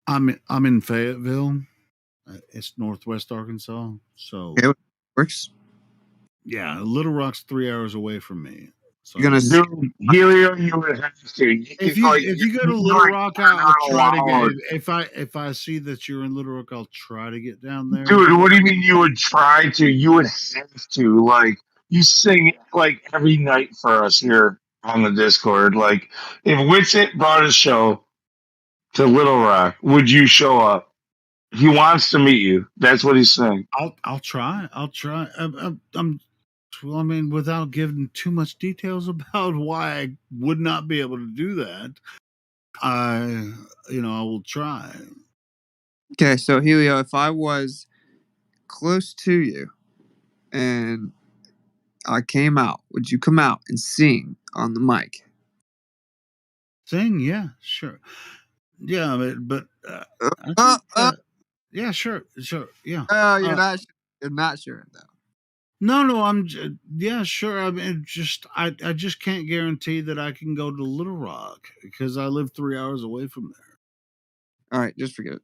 I'm in Fayetteville. It's Northwest Arkansas, so Okay, works. yeah, Little Rock's 3 hours away from me. So You're gonna yeah. Dude, Helio, you would have to. If you go to Little Rock, I'll try to get. If I see that you're in Little Rock, I'll try to get down there. Dude, what do you mean you would try to? You would have to. Like, you sing like every night for us here on the Discord. Like, if Witsit brought a show to Little Rock, would you show up? He wants to meet you. That's what he's saying. I'll try. Well, I mean, without giving too much details about why I would not be able to do that, I will try. Okay, so Helio, if I was close to you and I came out, would you come out and sing on the mic? Sing, yeah, sure, yeah, but I think, yeah, sure, yeah. Oh, you're not sure though. No, yeah, sure. I mean, I just can't guarantee that I can go to Little Rock because I live 3 hours away from there. All right, just forget it.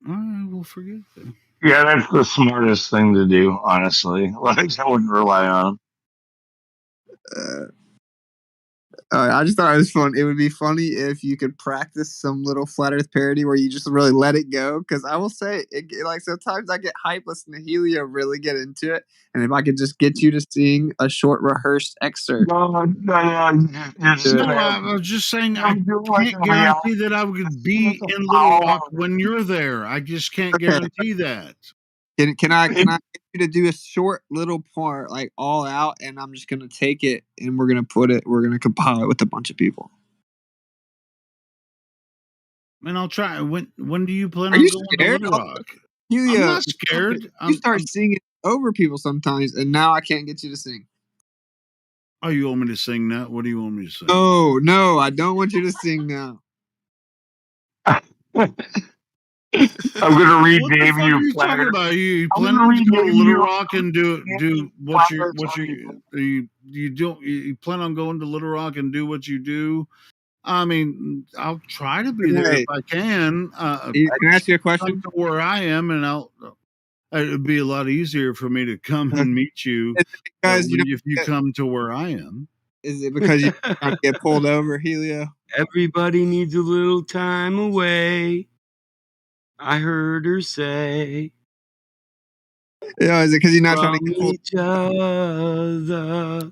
All right, we'll forget it. Yeah, that's the smartest thing to do, honestly. Like, I wouldn't rely on him. I just thought it was fun. It would be funny if you could practice some little flat Earth parody where you just really let it go. Because I will say, like sometimes I get hype listening to Helio really get into it, and if I could just get you to sing a short rehearsed excerpt. No, I was just saying I can't guarantee that I would be in Little Rock when you're there. I just can't guarantee that. Can I get you to do a short little part, like all out, and I'm just gonna take it and we're gonna compile it with a bunch of people. And I'll try. When do you plan Are on you going scared? to Little Rock? Helio, I'm not scared. You start singing over people sometimes, and now I can't get you to sing. Oh, you want me to sing now? What do you want me to sing? No, I don't want you to sing now. I'm gonna read What the name fuck you are you flat talking Earth. about? You I'm planning gonna to read go to name Little you Rock and do what you plan on going to Little Rock and do what you do? I mean, I'll try to be there if Hey, I can. can I ask you a question? Come to where I am, and it'd be a lot easier for me to come and meet you Because if you come to where I am. Is it because you're trying to get pulled over, Helio? Everybody needs a little time away. I heard her say. Yeah, is it because you're not trying to From get pulled? each other.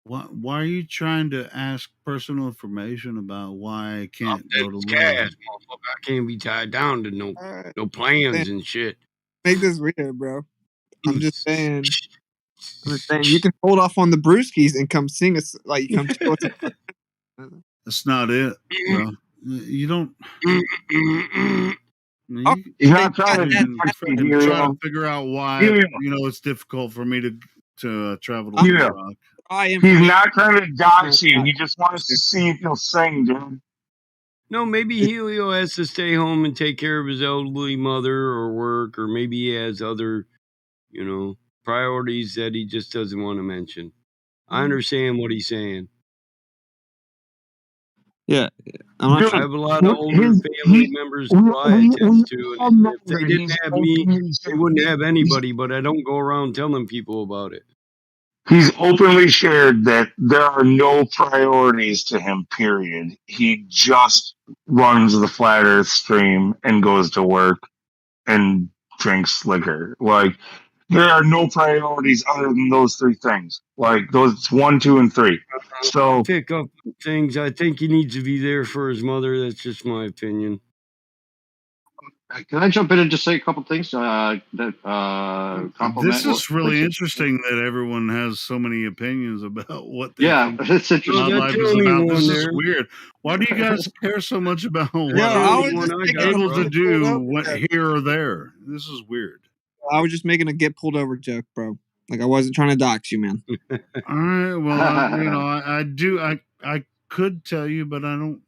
Why are you trying to ask personal information about why I can't go to It's Little cash, Rock? motherfucker. I can't be tied down to no Man, plans and shit. make this weird, bro. I'm just saying. You can hold off on the brewskis and come sing us, like you come chill us. That's not it, bro. You don't. Oh, He's not trying to fucking Helio. try to figure out why Helio. it's difficult for me to travel to Helio. Little Rock. He's not trying to dox you. He just wants to see if you'll sing, dude. No, maybe Helio has to stay home and take care of his elderly mother or work, or maybe he has other, priorities that he just doesn't want to mention. I understand what he's saying. Yeah, I'm not I trying. have a lot of older family members who I attest to, and if they didn't have me, they wouldn't have anybody, but I don't go around telling people about it. He's openly shared that there are no priorities to him, period. He just runs the flat earth stream and goes to work and drinks liquor. Like, there are no priorities other than those three things. Like, those 1, 2, and 3. So, Pick up things. I think he needs to be there for his mother. That's just my opinion. Can I jump in and just say a couple things that compliment? This is really interesting that everyone has so many opinions about what they Yeah, think it's interesting. my life is about. This is weird. Why do you guys care so much about what I was I'm just able to do over. here or there? This is weird. I was just making a get pulled over joke, bro. Like I wasn't trying to dox you, man. All right. Well, I could tell you, but I don't.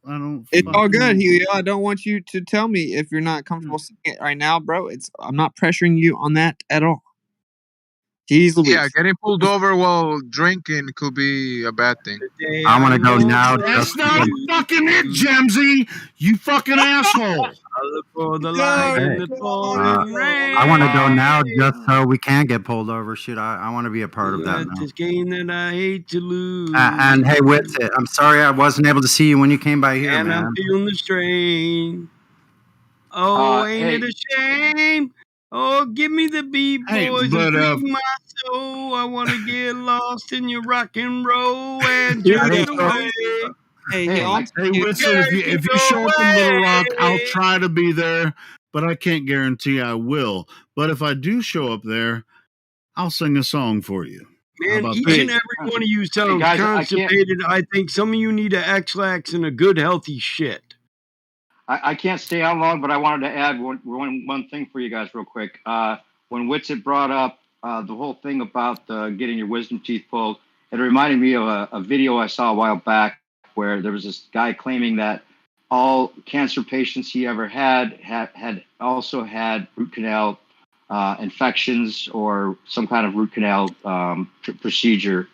It's all good, Helio. I don't want you to tell me if you're not comfortable saying it right now, bro. I'm not pressuring you on that at all. Jeez Louise. Yeah, getting pulled over while drinking could be a bad thing. I want to go now. That's not fucking it, Jamsy. You fucking asshole. I look for the light in the pouring rain. I want to go now just so we can get pulled over. Shoot, I want to be a part of that now. This game that I hate to lose. And hey, Witsit, I'm sorry I wasn't able to see you when you came by here, and man. I'm feeling the strain. Oh, ain't it a shame? Oh, give me the B-boys and bring my soul. I want to get lost in your rock and roll and drift away. Hey, listen, if you show up in Little Rock, I'll try to be there, but I can't guarantee I will. But if I do show up there, I'll sing a song for you. Man, each and every one of you sound constipated. I think some of you need a X-Lax and a good healthy shit. I can't stay out long, but I wanted to add one thing for you guys real quick. When Witsit brought up the whole thing about getting your wisdom teeth pulled, it reminded me of a video I saw a while back where there was this guy claiming that all cancer patients he ever had also had root canal infections or some kind of root canal procedure,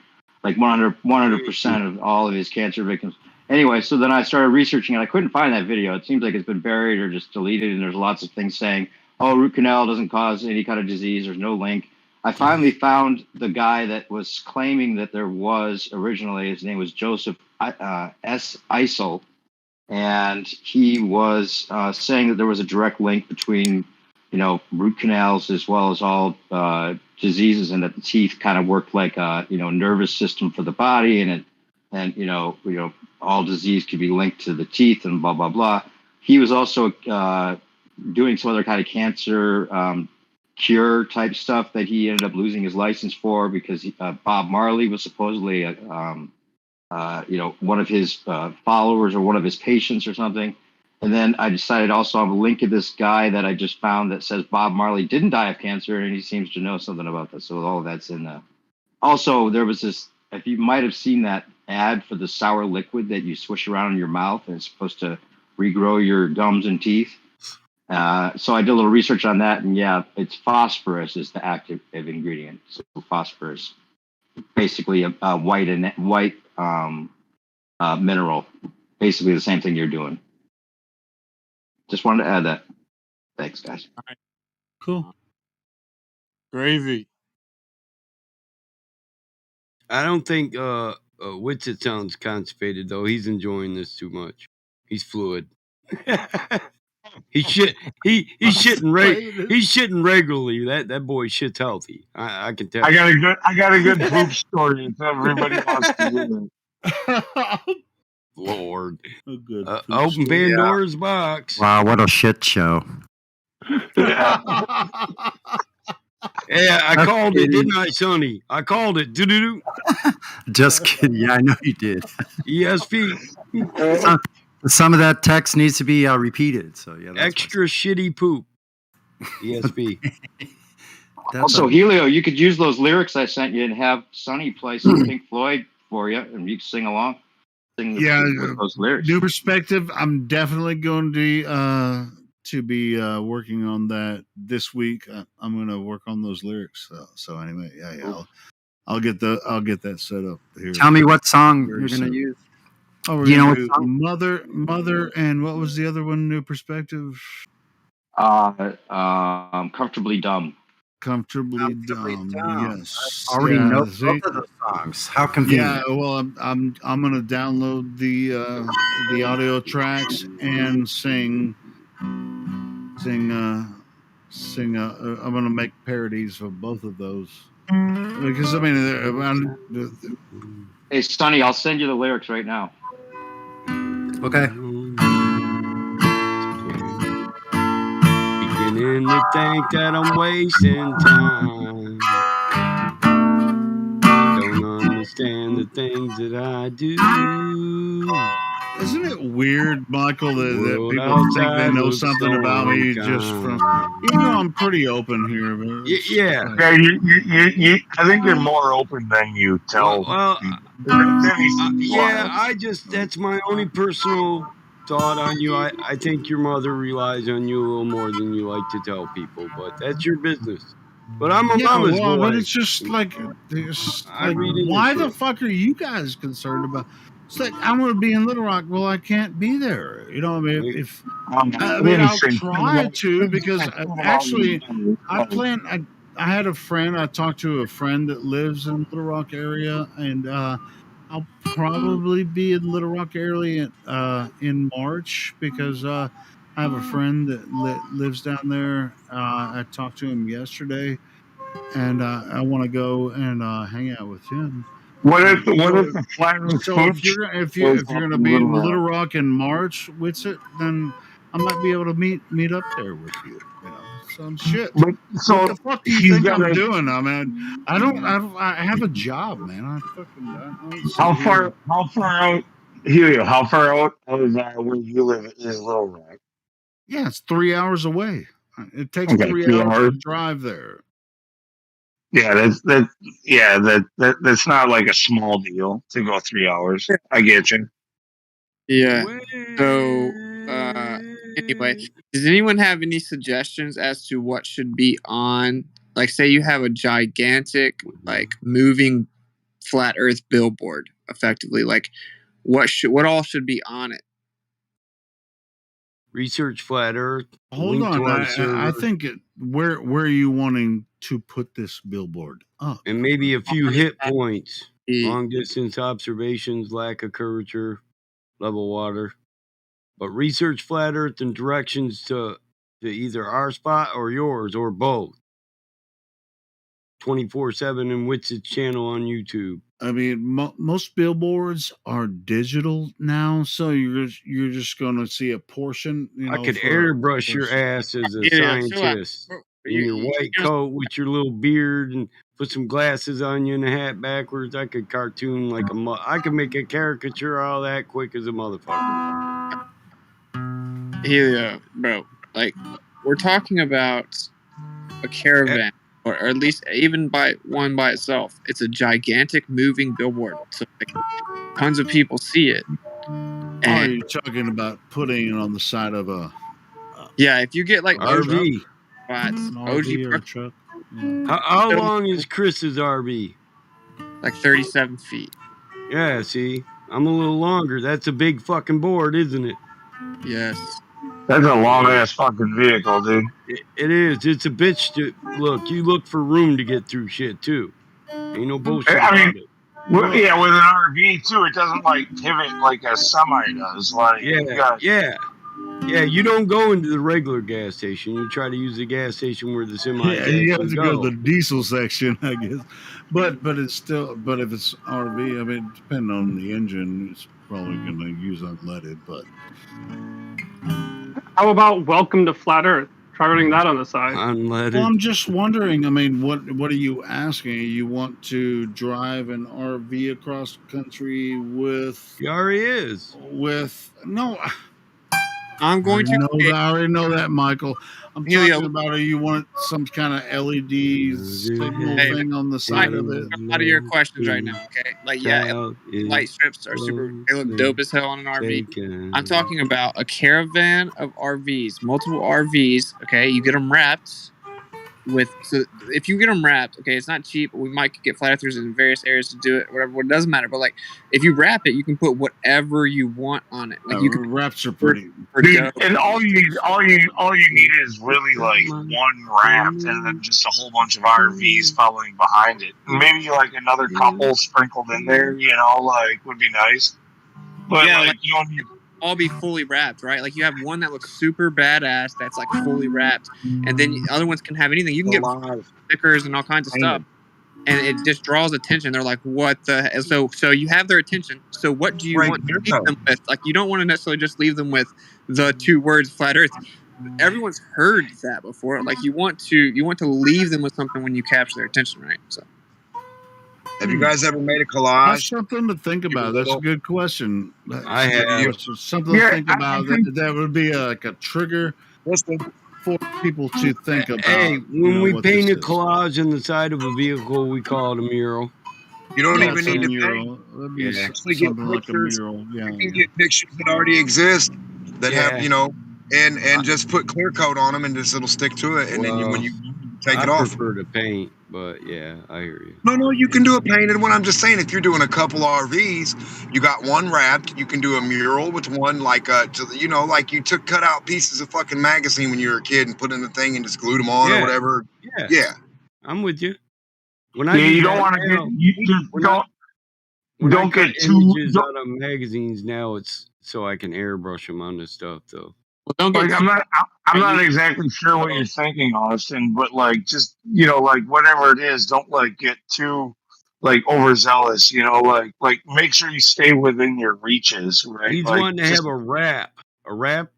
like 100% of all of his cancer victims. Anyway, so then I started researching and I couldn't find that video. It seems like it's been buried or just deleted, and there's lots of things saying, oh, root canal doesn't cause any kind of disease. There's no link. I finally found the guy that was claiming that there was originally. His name was Joseph S. Eisel, and he was saying that there was a direct link between, root canals as well as all diseases, and that the teeth kind of worked like a, nervous system for the body, and all disease could be linked to the teeth and blah, blah, blah. He was also doing some other kind of cancer cure type stuff that he ended up losing his license for because Bob Marley was supposedly one of his followers or one of his patients or something. And then I decided also I'm a link to this guy that I just found that says Bob Marley didn't die of cancer, and he seems to know something about that. So all of that's in Also, there was this. If you might have seen that ad for the sour liquid that you swish around in your mouth, and it's supposed to regrow your gums and teeth. So I did a little research on that, and yeah, it's phosphorus is the active ingredient. So phosphorus, basically a white mineral, basically the same thing you're doing. Just wanted to add that. Thanks, guys. All right. Cool. Gravy. I don't think Witsit sounds constipated though. He's enjoying this too much. He's fluid. He's shitting regularly. That boy shits healthy. I can tell. I got a good poop story if everybody wants to hear it. Lord. A good open Pandora's box. Wow, what a shit show. Yeah, I called it, didn't I, Sonny? I called it. Doo-doo-doo. Just kidding. Yeah, I know you did. ESP. Some of that text needs to be repeated. So yeah, that's extra shitty poop. ESP. Also, Helio, you could use those lyrics I sent you and have Sonny play some Pink Floyd for you, and you can sing along. Sing with those lyrics. New perspective. I'm definitely going to be working on that this week. I'm going to work on those lyrics. So anyway, I'll get that set up here. Tell me what song you're going to use. Oh, we're going to do Mother, and what was the other one? New perspective. Comfortably Dumb. Comfortably dumb. Yes. I already know both of those songs. How convenient. Yeah, well, I'm gonna download the audio tracks and sing. I'm gonna make parodies of both of those because I mean, hey, Sonny, I'll send you the lyrics right now. Okay. Beginning to think that I'm wasting time. I don't understand the things that I do. Isn't it weird, Michael, that people think they know something about me just from? I'm pretty open here. But yeah. I think you're more open than you tell. That's my only personal thought on you. I think your mother relies on you a little more than you like to tell people, but that's your business. But I'm a mama's boy. But it's just like why the fuck are you guys concerned about? It's like I'm going to be in Little Rock. Well, I can't be there. You know, I mean, I'll try to because actually, I had a friend. I talked to a friend that lives in Little Rock area, and I'll probably be in Little Rock area in March because I have a friend that lives down there. I talked to him yesterday, and I want to go and hang out with him. What if the flat roof? So if you're gonna be in Little Rock in March, Witsit, then I might be able to meet up there with you. You know, some shit. What the fuck do you think I'm doing? I mean, I have a job, man. How far out, Helio? How far out of where you live is Little Rock? Yeah, it's 3 hours away. It takes 3 hours to drive there. Yeah, that's not like a small deal to go 3 hours. I get you. Yeah. So anyway, does anyone have any suggestions as to what should be on? Like, say you have a gigantic, like, moving flat Earth billboard, effectively. Like, what all should be on it? Research flat Earth. Hold on, I think where are you wanting to put this billboard up? And maybe a few hit points. Long distance observations, lack of curvature, level water. But research flat Earth and directions to either our spot or yours or both. 24/7 in Witsit's channel on YouTube. I mean, most billboards are digital now, so you're just going to see a portion. I could airbrush your ass as a scientist in your white coat with your little beard and put some glasses on you and a hat backwards. I could cartoon like I could make a caricature all that quick as a motherfucker. Helio, bro, like we're talking about a caravan or at least even by one by itself. It's a gigantic moving billboard, so like, tons of people see it. Are you talking about putting it on the side of a Yeah, if you get like RV? spots, an OG RV or a park, truck? Yeah. How long is Chris's RV? like 37 feet. Yeah, see, I'm a little longer. That's a big fucking board, isn't it? Yes. That's a long ass fucking vehicle, dude. It is. It's a bitch to look. You look for room to get through shit too. Ain't no bullshit I mean, about it. yeah, with an RV too, it doesn't like pivot like a semi does. Like, you got, Yeah. You don't go into the regular gas station. You try to use the gas station where the semis Yeah, you have actually to go to the diesel section, I guess. But it's still, but if it's RV, I mean, depending on the engine, it's probably going to use unleaded. But How about Welcome to Flat Earth? Try running that on the side. Unleaded. well, I'm just wondering. I mean, what are you asking? You want to drive an RV across the country with? He already is. With no. I'm going to. I already know that, Michael. I'm Helio. talking about. You want some kind of LED signal Hey, thing on the side of it? a lot of your questions right now, okay? Like, yeah, light strips are super. They look dope as hell on an RV. I'm talking about a caravan of RVs, multiple RVs. Okay, you get them wrapped with. So if you get them wrapped, okay, it's not cheap. We might get flat earthers in various areas to do it. Whatever, it doesn't matter. But like, if you wrap it, you can put whatever you want on it. Like you can wraps are pretty. dude, and all you need is really like one raft, and then just a whole bunch of RVs following behind it. Maybe like another couple sprinkled in there, like would be nice. But yeah, like you don't need all be fully wrapped, right? Like you have one that looks super badass that's like fully wrapped, and then other ones can have anything. You can get stickers and all kinds of stuff, and it just draws attention. They're like, "What the?" So you have their attention. So what do you want to leave them with? Like you don't want to necessarily just leave them with the 2 words "flat Earth." Everyone's heard that before. Like you want to leave them with something when you capture their attention, right? So. Have you guys ever made a collage? That's something to think about. That's a good question. I have. Something to think about. That would be like a trigger for people to think about. Hey, when we what paint this a is. collage on the side of a vehicle, we call it a mural. You don't Yeah, even it's a need to mural. paint. That'd be Yeah. something like a mural. Yeah, You can get pictures that already exist that have, and just put clear coat on them, and just it'll stick to it. And then when you take I it off. prefer to paint, but yeah, I hear you. No, you can do it painted. What I'm just saying, if you're doing a couple RVs, you got one wrapped. You can do a mural with one, like like you took cut out pieces of fucking magazine when you were a kid and put in the thing and just glued them on or whatever. Yeah, I'm with you. When I Yeah, do you don't that want to now, get you just when I don't cut get too images out of magazines now, it's so I can airbrush them onto stuff though. like I'm not exactly sure what you're thinking, Austin, but like just like whatever it is, don't like get too like overzealous, like make sure you stay within your reaches, right? He's Like wanting to have a wrap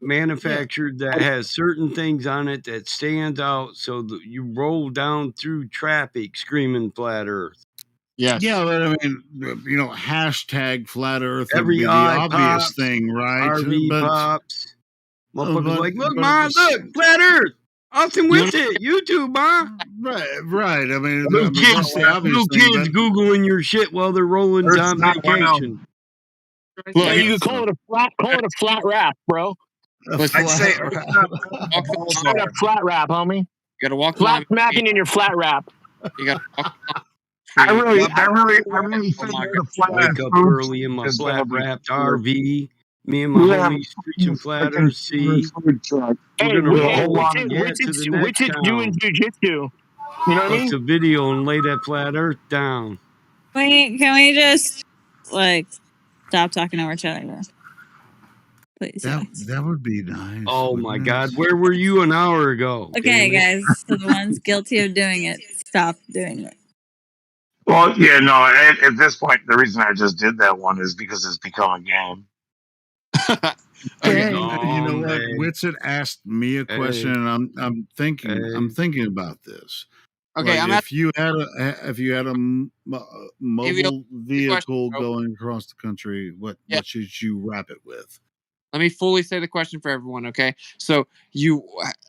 manufactured that has certain things on it that stands out so that you roll down through traffic screaming flat earth. Yes. Yeah, but I mean, hashtag flat Earth would Every be the eye obvious pops, thing, right? RV But pops. Motherfuckers like, look, but Ma, at the look, flat Earth. Austin Winsett, YouTube, Ma. Right. I mean, Little that's the obvious thing. kids Googling your shit while they're rolling Earth's on not vacation. Yeah, you could call it a flat wrap, bro. I'd say Earth's not a flat wrap, homie. You gotta walk flat smacking in your flat wrap. You gotta walk I really think the flat Wake Earth up food early in my is gonna flat be wrapped cool. RV. Me and my homies preaching flat Earth. See, food truck. Hey, we're gonna roll which to the next it's doing town. jujitsu. You know what I mean? Post a video and lay that flat Earth down. Can we just stop talking over each other? Please. That would be nice. Oh my God, where were you an hour ago? Okay, guys. So the ones guilty of doing it, stop doing it. Well, yeah, no. At this point, the reason I just did that one is because it's become a game. Okay, you know what? Witsit asked me a question, and I'm thinking about this. Okay, like if you had a mobile vehicle going across the country, what should you wrap it with? Let me fully say the question for everyone, okay? So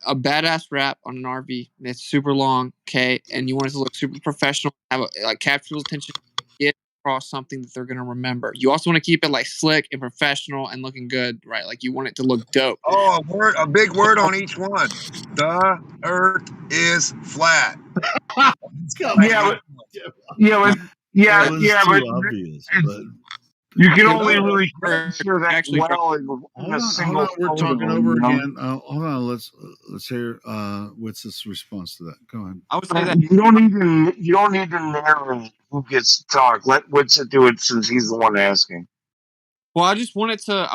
a badass wrap on an RV that's super long, okay, and you want it to look super professional, capture the attention, get across something that they're gonna remember. You also want to keep it like slick and professional and looking good, right? Like you want it to look dope. Oh, a big word on each one. The Earth is flat. Yeah, That was too but obvious. But you can Can only I- really capture that well in hold a on, hold single on. We're photo, talking over you know? again. Hold on. Let's hear what's this response to that. Go ahead. I would say that You don't need to narrate who gets to talk. Let Witsit do it since he's the one asking. Well, I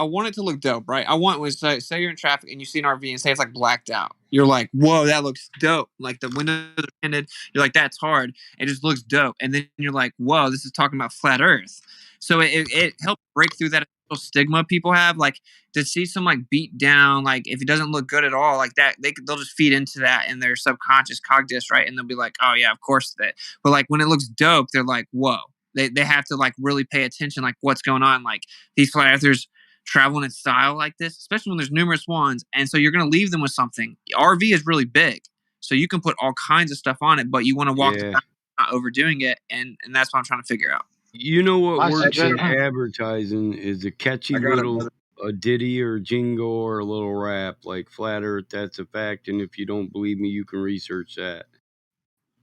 want it to look dope, right? I want when say you're in traffic and you see an RV and say it's like blacked out. You're like, whoa, that looks dope. Like the windows are tinted. You're like, that's hard. It just looks dope. And then you're like, whoa, this is talking about flat Earth. So it helps break through that stigma people have. Like to see some like beat down, like if it doesn't look good at all, like that, they'll just feed into that in their subconscious cognitus, right? And they'll be like, oh yeah, of course that. But like when it looks dope, they're like, whoa. They have to like really pay attention, like what's going on. Like these flat earthers traveling in style like this, especially when there's numerous ones. And so you're going to leave them with something. RV is really big, so you can put all kinds of stuff on it, but you want to walk the path, not overdoing it. And that's what I'm trying to figure out. You know what My works in suggestion- advertising is a catchy little a ditty or jingle or a little rap like "Flat Earth, that's a fact," and if you don't believe me, you can research that.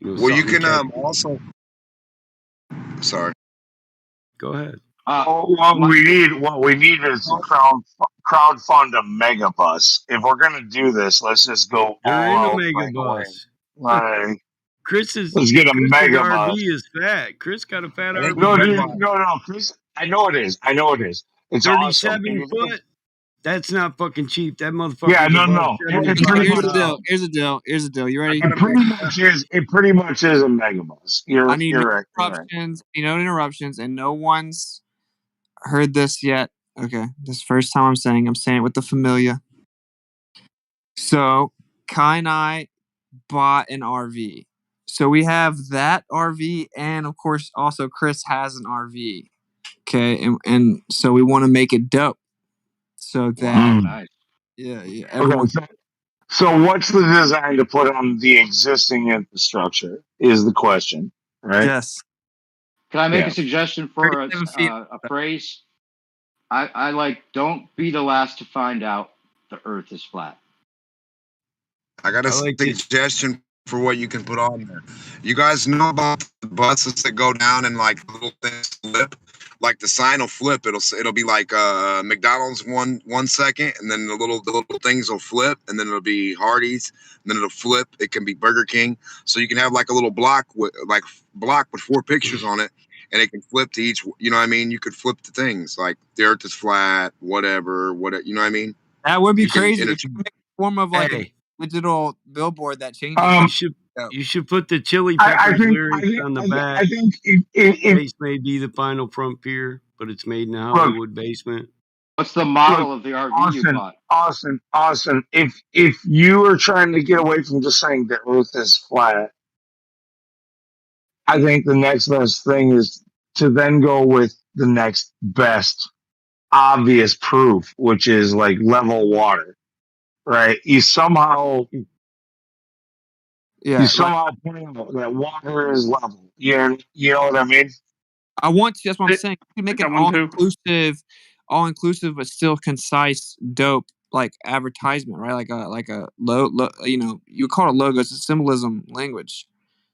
You know, Well, you something can catchy. also. Sorry. Go ahead. What we need is to crowdfund a megabus. If we're gonna do this, let's just go There all ain't a out mega right away. bus. Like, Chris's let's get a RV megabus. is fat. Chris got a fat RV. No, dude, no, Chris. I know it is. It's awesome. 37 foot. That's not fucking cheap. That motherfucker. Yeah, no. Here's the deal. You ready? It pretty much is a megabus. I need no You're right. interruptions. No interruptions, and no one's heard this yet. Okay, this is the first time I'm saying it with the familia. So Kai and I bought an RV. So we have that RV, and of course, also Chris has an RV. Okay, and so we want to make it dope. So that nice. Yeah, everyone. Okay, so what's the design to put on the existing infrastructure? Is the question, right? Yes. Can I make a suggestion for a phrase? I like, don't be the last to find out the Earth is flat. I got a suggestion for what you can put on there. You guys know about the buses that go down and like little things flip? Like the sign will flip. It'll be like McDonald's 1 second, and then the little things will flip, and then it'll be Hardee's, and then it'll flip. It can be Burger King. So you can have like a little block with 4 pictures on it, and it can flip to each. You know what I mean? You could flip the things like the Earth is flat, whatever. You know what I mean? That would be You can- crazy. and If you make a form of like a digital billboard that changes. You should put the Chili Peppers lyrics on the back. I think Space may be the final frontier, but it's made in a Hollywood basement. What's the model of the RV you bought? Austin, if you are trying to get away from just saying the Earth is flat, I think the next best thing is to then go with the next best obvious proof, which is like level water, right? You somehow point out that water is level. You know what I mean? I want to. That's what I'm saying. You can make it all inclusive, but still concise, dope, like advertisement, right? Like a low, you call it logo. It's a symbolism language.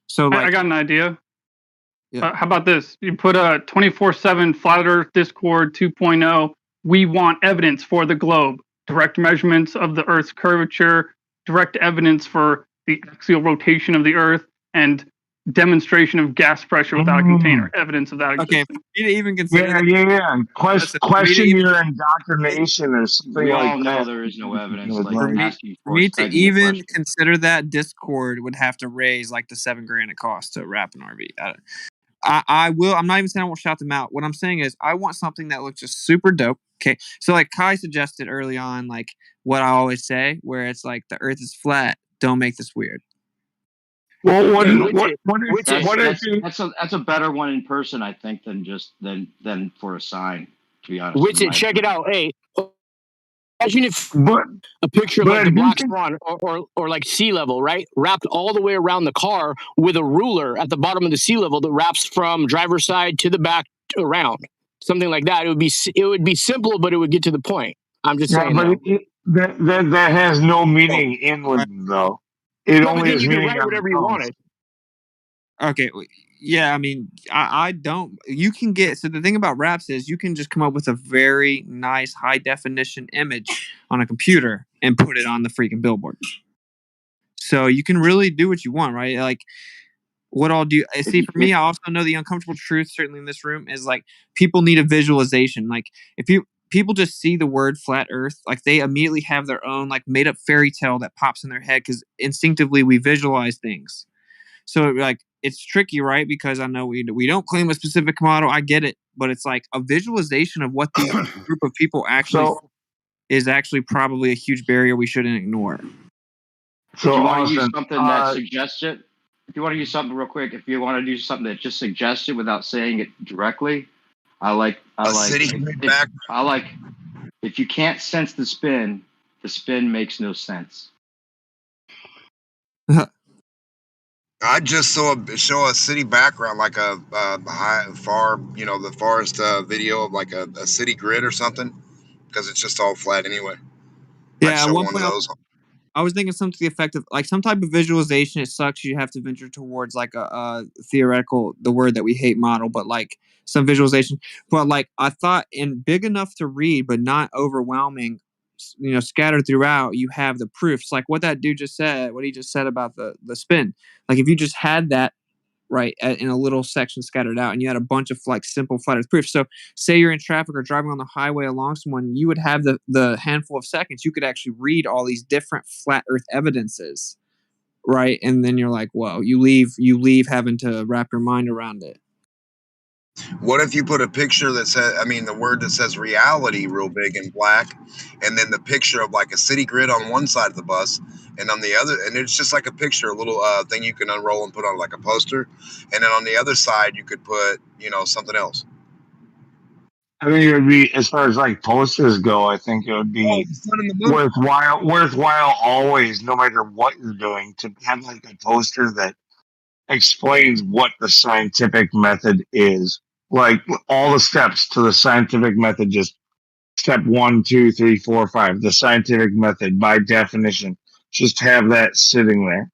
So I got an idea. Yeah. How about this? You put a 24/7 Flat Earth Discord 2.0. We want evidence for the globe. Direct measurements of the Earth's curvature. Direct evidence for the axial rotation of the Earth, and demonstration of gas pressure without a container. Evidence of that existence. Okay, you didn't even consider. Yeah. Question your indoctrination or something We like all that. know there is no evidence. Like For asking for me to begging the even question. consider that, Discord would have to raise like the $7,000 it costs to wrap an RV. I will. I'm not even saying I won't shout them out. What I'm saying is I want something that looks just super dope. Okay, so like Kai suggested early on, like what I always say, where it's like the Earth is flat. Don't make this weird. Well, that's a better one in person, I think, than for a sign. To be honest, Witsit, check it out. Hey, Imagine if a picture of like the Black Swan or like sea level, right? Wrapped all the way around the car with a ruler at the bottom of the sea level that wraps from driver's side to the back around. Something like that. It would be simple, but it would get to the point. I'm just saying but that has no meaning inward though. It no, but only then has you can meaning write on whatever the you cones. wanted. Okay, yeah, I mean, I don't. You can get, so the thing about wraps is you can just come up with a very nice high definition image on a computer and put it on the freaking billboard. So you can really do what you want, right? Like, what I'll do, see, for me, I also know the uncomfortable truth, certainly in this room, is like people need a visualization. Like, if people just see the word flat earth, like they immediately have their own like made up fairy tale that pops in their head because instinctively we visualize things. So like it's tricky, right? Because I know we don't claim a specific model. I get it, but it's like a visualization of what these group of people actually is actually probably a huge barrier we shouldn't ignore. If you want to use something that suggests it, if you want to use something real quick, if you want to do something that just suggests it without saying it directly, I like if you can't sense the spin makes no sense. I just show a city background, like a the farthest video of like a city grid or something, because it's just all flat anyway. Yeah, I'd show one of those. I was thinking something to the effect of like some type of visualization. It sucks you have to venture towards like a theoretical, the word that we hate, model, but like some visualization. But like I thought, in big enough to read, but not overwhelming, scattered throughout, you have the proofs. Like what that dude just said, what he just said about the spin. Like if you just had that right in a little section scattered out and you had a bunch of like simple flat earth proofs. So say you're in traffic or driving on the highway along someone, you would have the handful of seconds you could actually read all these different flat earth evidences, right? And then you're like, whoa, you leave having to wrap your mind around it. What if you put a picture that says, the word that says reality real big in black, and then the picture of like a city grid on one side of the bus, and on the other, and it's just like a picture, a little thing you can unroll and put on like a poster, and then on the other side you could put, something else. I think it would be, as far as like posters go, I think it would be worthwhile always, no matter what you're doing, to have like a poster that explains what the scientific method is. Like all the steps to the scientific method, just step 1, 2, 3, 4, 5, the scientific method by definition. Just have that sitting there.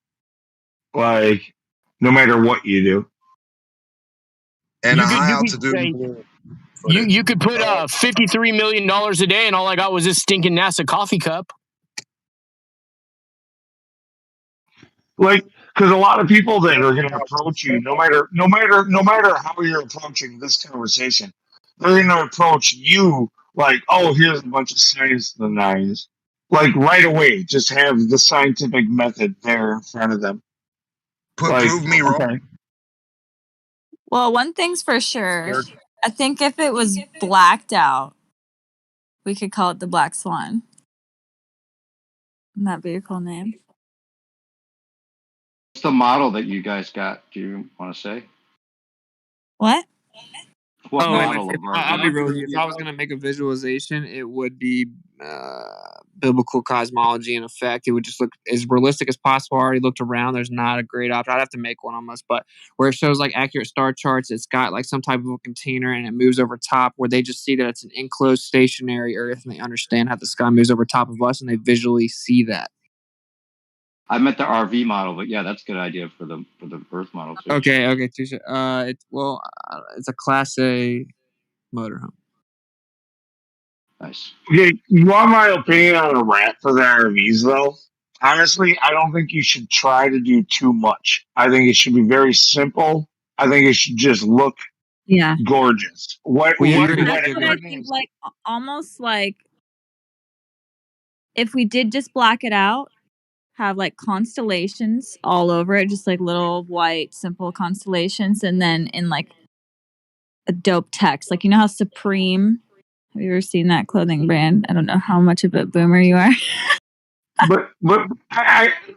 Like, no matter what you do. And you could put $53 million a day, and all I got was this stinking NASA coffee cup. Like, because a lot of people that are going to approach you, no matter how you're approaching this conversation, they're going to approach you like, oh, here's a bunch of science deniers. Like right away, just have the scientific method there in front of them. Prove me wrong. Well, one thing's for sure. I think if it was blacked out, we could call it the Black Swan. Wouldn't that be a cool name? What's the model that you guys got? Do you want to say? What? What I'll be RV? real with you. If I was going to make a visualization, it would be biblical cosmology in effect. It would just look as realistic as possible. I already looked around. There's not a great option. I'd have to make one almost, but where it shows like accurate star charts, it's got like some type of a container and it moves over top where they just see that it's an enclosed stationary Earth and they understand how the sky moves over top of us and they visually see that. I meant the RV model, but yeah, that's a good idea for the Earth model too. Okay, touche. It's a Class A motorhome. Nice. Okay, you want my opinion on a wrap for the RVs, though? Honestly, I don't think you should try to do too much. I think it should be very simple. I think it should just look gorgeous. That's what I think, like almost like if we did just black it out, have like constellations all over it, just like little white simple constellations, and then in like a dope text, like how Supreme, have you ever seen that clothing brand? I don't know how much of a boomer you are. but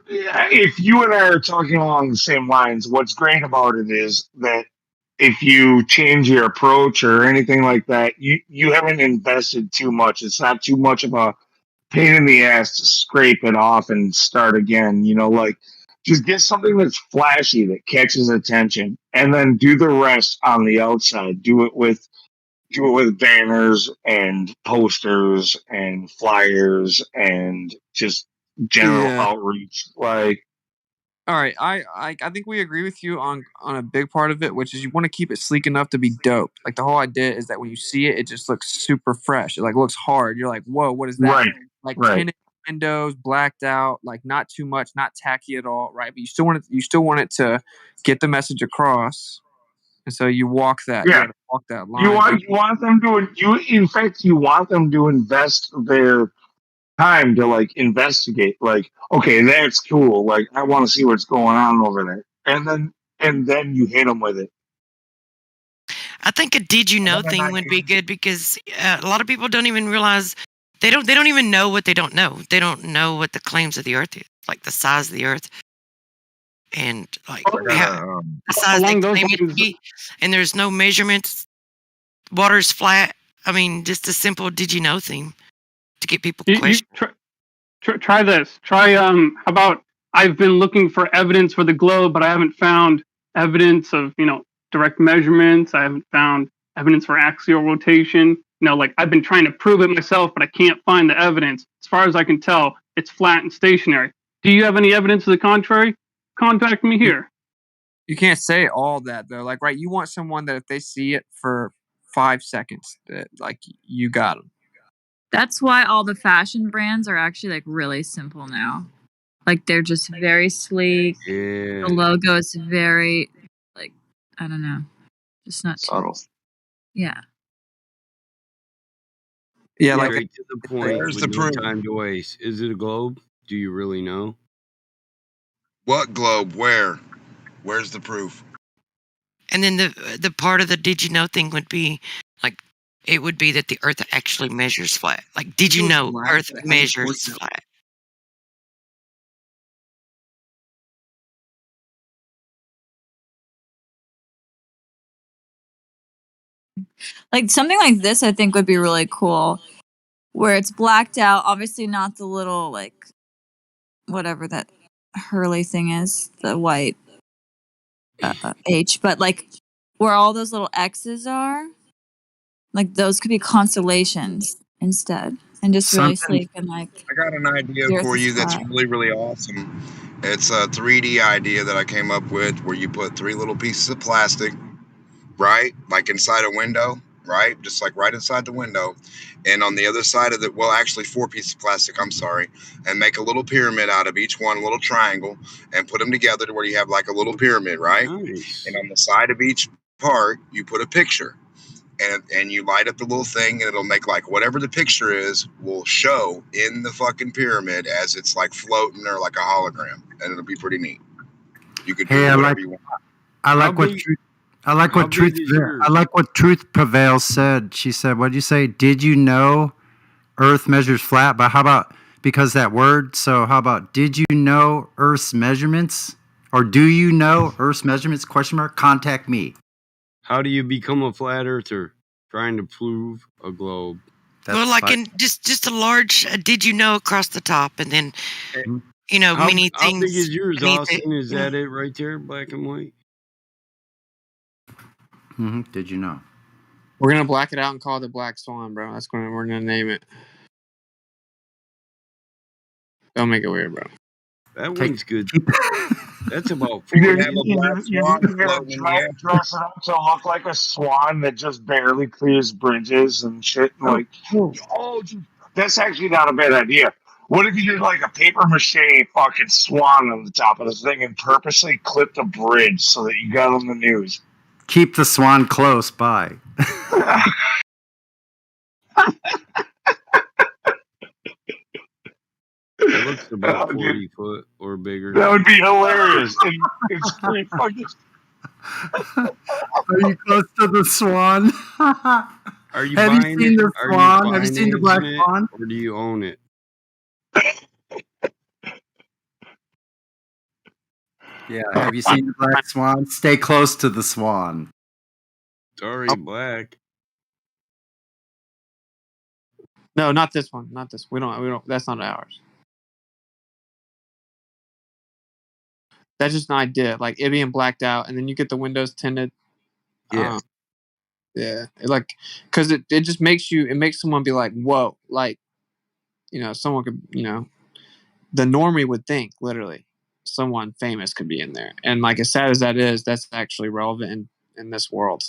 if you and I are talking along the same lines, what's great about it is that if you change your approach or anything like that, you haven't invested too much. It's not too much of a pain in the ass to scrape it off and start again. Like just get something that's flashy that catches attention, and then do the rest on the outside. Do it with banners and posters and flyers and just general Yeah. outreach. Like, All right, I think we agree with you on a big part of it, which is you want to keep it sleek enough to be dope. Like the whole idea is that when you see it, it just looks super fresh. It like looks hard. You're like, whoa, what is that? right, Like right. tinted windows, blacked out, like not too much, not tacky at all, right? But you still want it to get the message across, and so you walk that. You Yeah. got to walk that You line. want them to in fact you want them to invest their time to like investigate. Like, okay, that's cool. Like, I want to see what's going on over there, and then you hit them with it. I think a did you know thing would be good because a lot of people don't even realize they don't even know what they don't know. They don't know what the claims of the earth is, like the size of the earth and like the size they Along those claim it to lines, be, and there's no measurements. Water's flat. I mean, just a simple did you know thing to get people you questioning. try this. Try how about I've been looking for evidence for the globe, but I haven't found evidence of direct measurements. I haven't found evidence for axial rotation. Like I've been trying to prove it myself, but I can't find the evidence. As far as I can tell, it's flat and stationary. Do you have any evidence to the contrary? Contact me here. You can't say all that though. Like, right? You want someone that if they see it for 5 seconds, that like you got them. That's why all the fashion brands are actually like really simple now. Like they're just very sleek. Yeah. The logo is very like I don't know, just not subtle. Yeah. Yeah, like Straight to the point Where's with the no proof? time to waste. Is it a globe? Do you really know? What globe? Where? Where's the proof? And then the part of the did you know thing would be like it would be that the earth actually measures flat. Like did you know earth measures flat? Like something like this I think would be really cool. Where it's blacked out, obviously not the little like whatever that Hurley thing is, the white H, but like where all those little X's are, like those could be constellations instead, and just really sleek and like. I got an idea the Earth for is you that's flat. really, really awesome. It's a 3D idea that I came up with where you put 3 little pieces of plastic, right? Like inside a window, right? Just like right inside the window. And on the other side of well, actually 4 pieces of plastic, I'm sorry. And make a little pyramid out of each one, a little triangle, and put them together to where you have like a little pyramid, right? Nice. And on the side of each part, you put a picture. And you light up the little thing and it'll make like whatever the picture is will show in the fucking pyramid as it's like floating or like a hologram, and it'll be pretty neat. You could do Hey, whatever you want. I like what Truth Prevails said. She said, "What did you say? Did you know Earth measures flat?" But how about because that word? So how about did you know Earth's measurements, or do you know Earth's measurements? Question mark. Contact me. How do you become a flat earther? Trying to prove a globe. Well, like in just a large did you know across the top, and then How, many how things. big is yours, beneath Austin? it. Is that it right there, black and white? Did you know? We're gonna black it out and call it the Black Swan, bro. We're gonna name it. Don't make it weird, bro. That one's good. That's about You're 40. gonna dress it up to look like a swan that just barely clears bridges and shit. Like, that's actually not a bad idea. What if you did like a paper mache fucking swan on the top of the thing and purposely clipped a bridge so that you got on the news? Keep the swan close by. It looks about 40 foot or bigger. That would be hilarious. It's pretty fucking. Are you close to the swan? Are you Have buying you seen it? the Are swan? you Have you seen the black financing it, swan? or do you own it? Yeah. Have you seen the black swan? Stay close to the swan. It's already black. No, not this one. Not this. We don't. That's not ours. That's just an idea. Like it being blacked out, and then you get the windows tinted. Yeah. Yeah. Because it just makes someone be like, whoa, like, someone could, the normie would think literally someone famous could be in there. And like, as sad as that is, that's actually relevant in this world.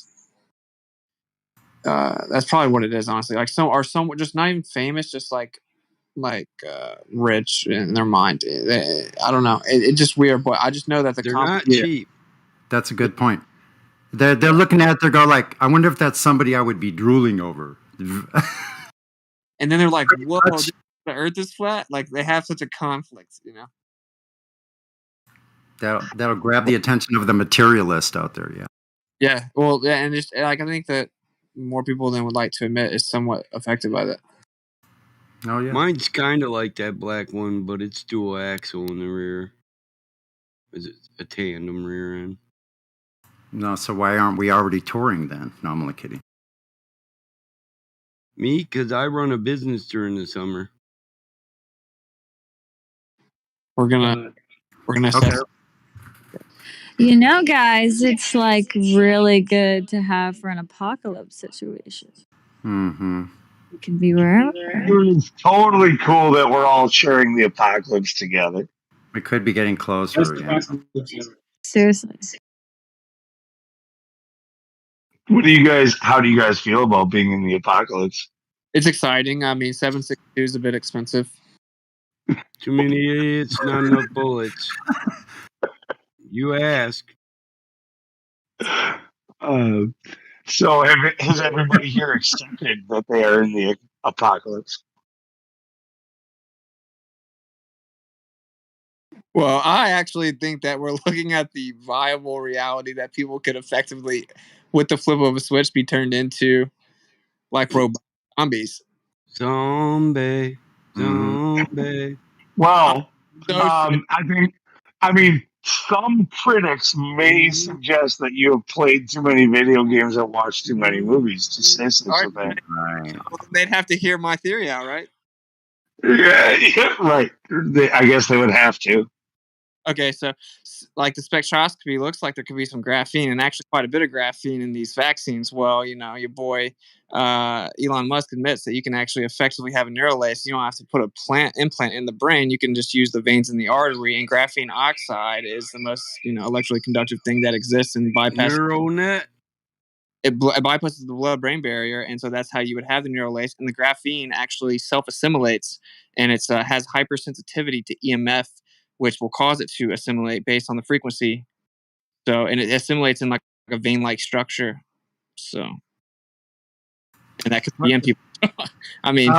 That's probably what it is, honestly. Like someone just not even famous, just like rich in their mind. I don't know. It's just weird, but I just know that they're not cheap. That's a good point. They're looking at it, they go like, I wonder if that's somebody I would be drooling over. And then they're like, whoa, the earth is flat? Like they have such a conflict, That'll grab the attention of the materialist out there, yeah. Yeah, well, yeah, and just like I think that more people than would like to admit is somewhat affected by that. Oh yeah. Mine's kind of like that black one, but it's dual axle in the rear. Is it a tandem rear end? No, so why aren't we already touring then? No, I'm only kidding. Me, because I run a business during the summer. We're gonna okay. Guys, it's like really good to have for an apocalypse situation. Mm-hmm. It can be wherever. It's totally cool that we're all sharing the apocalypse together. We could be getting closer. Yeah. Seriously. How do you guys feel about being in the apocalypse? It's exciting. I mean, 7.62 is a bit expensive. Too many idiots, not enough bullets. You ask. So has everybody here accepted that they are in the apocalypse? Well, I actually think that we're looking at the viable reality that people could effectively, with the flip of a switch, be turned into like robot zombies. Zombie. Well, I mean, some critics may suggest that you have played too many video games and watched too many movies to say such a thing. Right. Well, they'd have to hear my theory out, right? Yeah, right. I guess they would have to. Okay, so like the spectroscopy looks like there could be some graphene, and actually quite a bit of graphene in these vaccines. Well, your boy Elon Musk admits that you can actually effectively have a neural lace. You don't have to put a implant in the brain. You can just use the veins in the artery, and graphene oxide is the most electrically conductive thing that exists and bypasses. Neural net. It bypasses the blood-brain barrier, and so that's how you would have the neural lace. And the graphene actually self-assimilates, and it has hypersensitivity to EMF, which will cause it to assimilate based on the frequency. So, and it assimilates in like a vein-like structure. So, and that could be in people. I mean,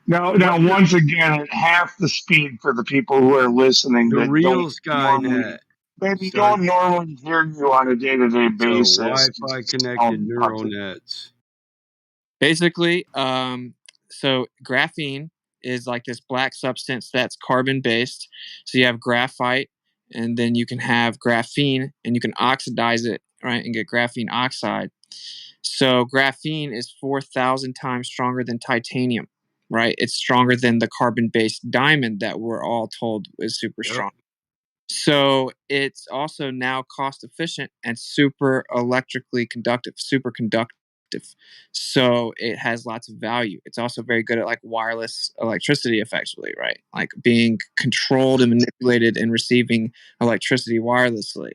Now, once again, at half the speed for the people who are listening. The that real don't Skynet. Maybe don't normally hear you on a day-to-day basis. Wi-Fi connected neural nets. Basically, so graphene is like this black substance that's carbon based. So you have graphite, and then you can have graphene, and you can oxidize it, right, and get graphene oxide. So graphene is 4,000 times stronger than titanium, right? It's stronger than the carbon based diamond that we're all told is super strong. So it's also now cost efficient and super electrically conductive, super conductive. So it has lots of value. It's also very good at like wireless electricity effectively, right? Like being controlled and manipulated and receiving electricity wirelessly.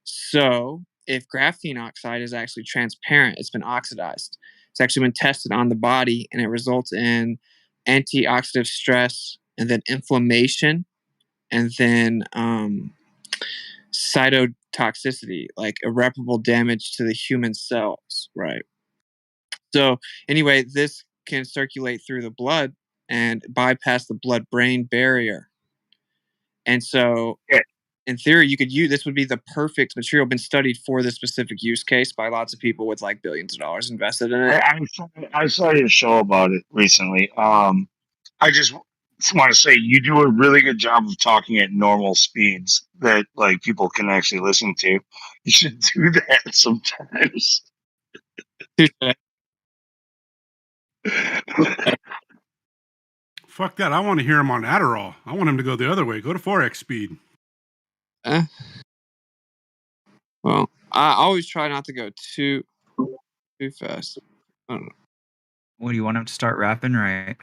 So if graphene oxide is actually transparent, it's been oxidized. It's actually been tested on the body, and it results in antioxidant stress and then inflammation and then cytotoxicity, like irreparable damage to the human cells, right? So anyway, this can circulate through the blood and bypass the blood-brain barrier. And so in theory, you could use this would be the perfect material, been studied for this specific use case by lots of people with like billions of dollars invested in it. I saw your show about it recently. I just want to say you do a really good job of talking at normal speeds that like people can actually listen to. You should do that sometimes. Fuck that. I want to hear him on Adderall. I want him to go the other way. Go to 4x speed. Well, I always try not to go too fast. I don't know. What do you want him to start rapping, right?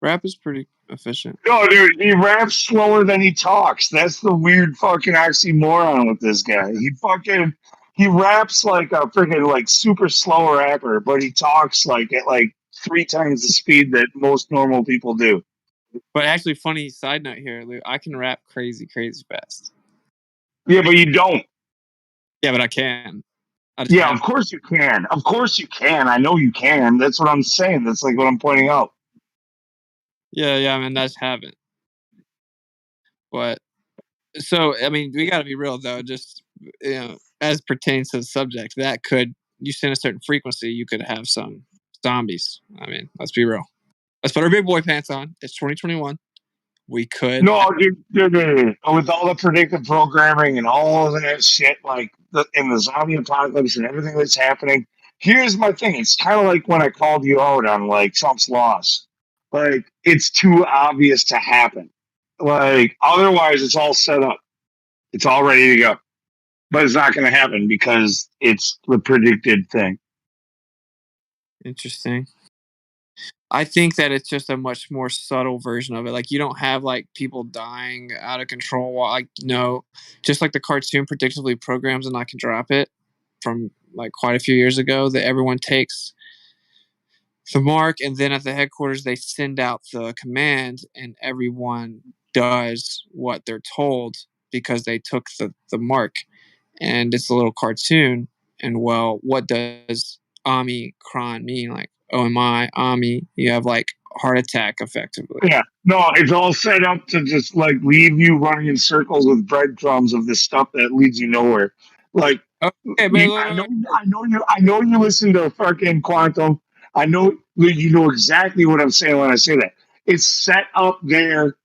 Rap is pretty efficient. No, dude, he raps slower than he talks. That's the weird fucking oxymoron with this guy. He raps like a freaking like super slow rapper, but he talks like at like 3 times the speed that most normal people do. But actually, funny side note here, Lou, I can rap crazy fast. Yeah, but you don't. Yeah, but I can. Yeah, of course you can. Of course you can. I know you can. That's what I'm saying. That's like what I'm pointing out. Yeah, I mean, that's haven't. But so, I mean, we got to be real though. Just as pertains to the subject, that could you send a certain frequency, you could have some zombies. I mean, let's be real. Let's put our big boy pants on. It's 2021. We could. No, dude, with all the predictive programming and all of that shit, like in the zombie apocalypse and everything that's happening. Here's my thing. It's kind of like when I called you out on like Trump's loss. Like it's too obvious to happen. Like otherwise, it's all set up. It's all ready to go, but it's not going to happen because it's the predicted thing. Interesting. I think that it's just a much more subtle version of it. Like you don't have like people dying out of control. Like no, just like the cartoon predictably programs, and I can drop it from like quite a few years ago. That everyone takes the mark, and then at the headquarters they send out the command, and everyone does what they're told because they took the mark. And it's a little cartoon. And well, what does Omicron mean? Like Ami, you have like heart attack effectively. Yeah, no, it's all set up to just like leave you running in circles with breadcrumbs of this stuff that leads you nowhere. Like, okay, I know you listen to fucking Quantum. I know you know exactly what I'm saying when I say that. It's set up there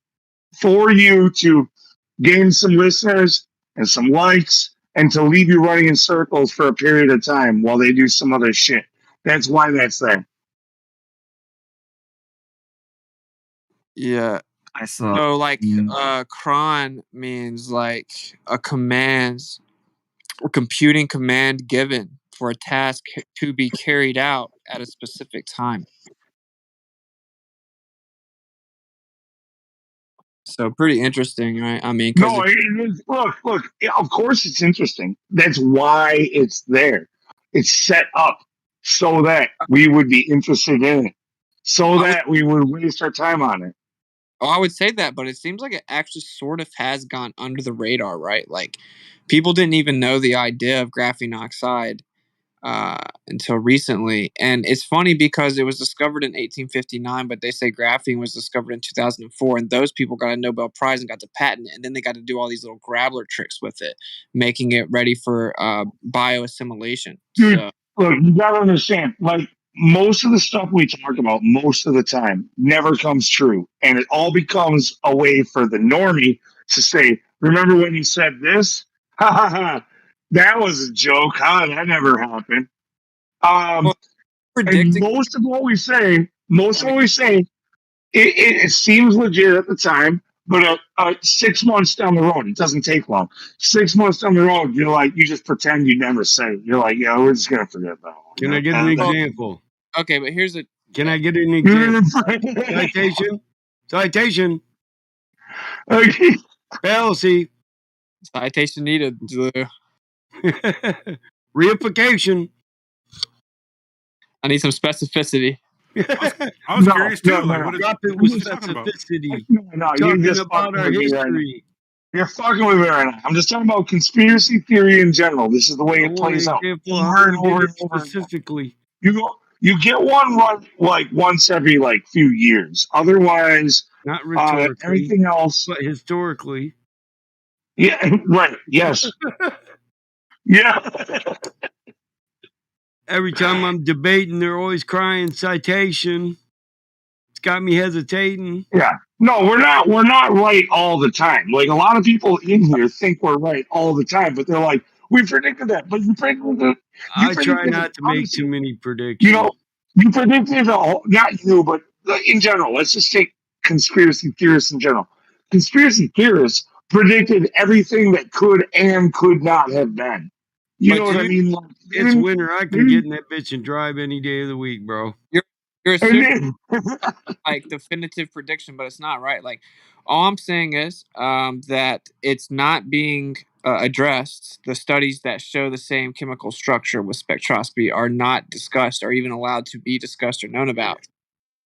for you to gain some listeners and some likes and to leave you running in circles for a period of time while they do some other shit. That's why that's there. Yeah. I saw. So like cron means like a command or computing command given for a task to be carried out at a specific time. So pretty interesting, right? I mean, no, it is. Look. Of course, it's interesting. That's why it's there. It's set up so that we would be interested in it, so that we would waste our time on it. Oh, I would say that, but it seems like it actually sort of has gone under the radar, right? Like people didn't even know the idea of graphene oxide until recently. And it's funny because it was discovered in 1859, but they say graphene was discovered in 2004. And those people got a Nobel Prize and got to patent it. And then they got to do all these little grabbler tricks with it, making it ready for bioassimilation. Dude, look, you got to understand, like, most of the stuff we talk about most of the time never comes true. And it all becomes a way for the normie to say, remember when you said this? Ha ha ha. That was a joke. Huh? That never happened. And most of what we say, it seems legit at the time, but 6 months down the road, it doesn't take long. 6 months down the road, you're like, you just pretend you never say it. You're like, yeah, we're just going to forget that one. Can I get an example? Okay, but here's a... Can I get an example? Citation. Okay. Fallacy. Citation needed. Reification. I need some specificity. I was curious too. Drop it with specificity. No, you're just about our history. You're fucking with me right now. I'm just talking about conspiracy theory in general. This is the way it plays out. Over and over and over. Specifically. You get one run like once every like few years. Otherwise, not rhetorically, everything else, but historically. Yeah, right. Yes. Yeah. Every time I'm debating, they're always crying citation. It's got me hesitating. Yeah. No, we're not right all the time. Like a lot of people in here think we're right all the time, but they're like, we predicted that, but you predicted it. I try not to make too many predictions. You predicted not you, but in general. Let's just take conspiracy theorists in general. Conspiracy theorists predicted everything that could and could not have been. You know what I mean? Like, It's winter. I can get in that bitch and drive any day of the week, bro. You're assuming like definitive prediction, but it's not right. Like all I'm saying is that it's not being addressed. The studies that show the same chemical structure with spectroscopy are not discussed or even allowed to be discussed or known about.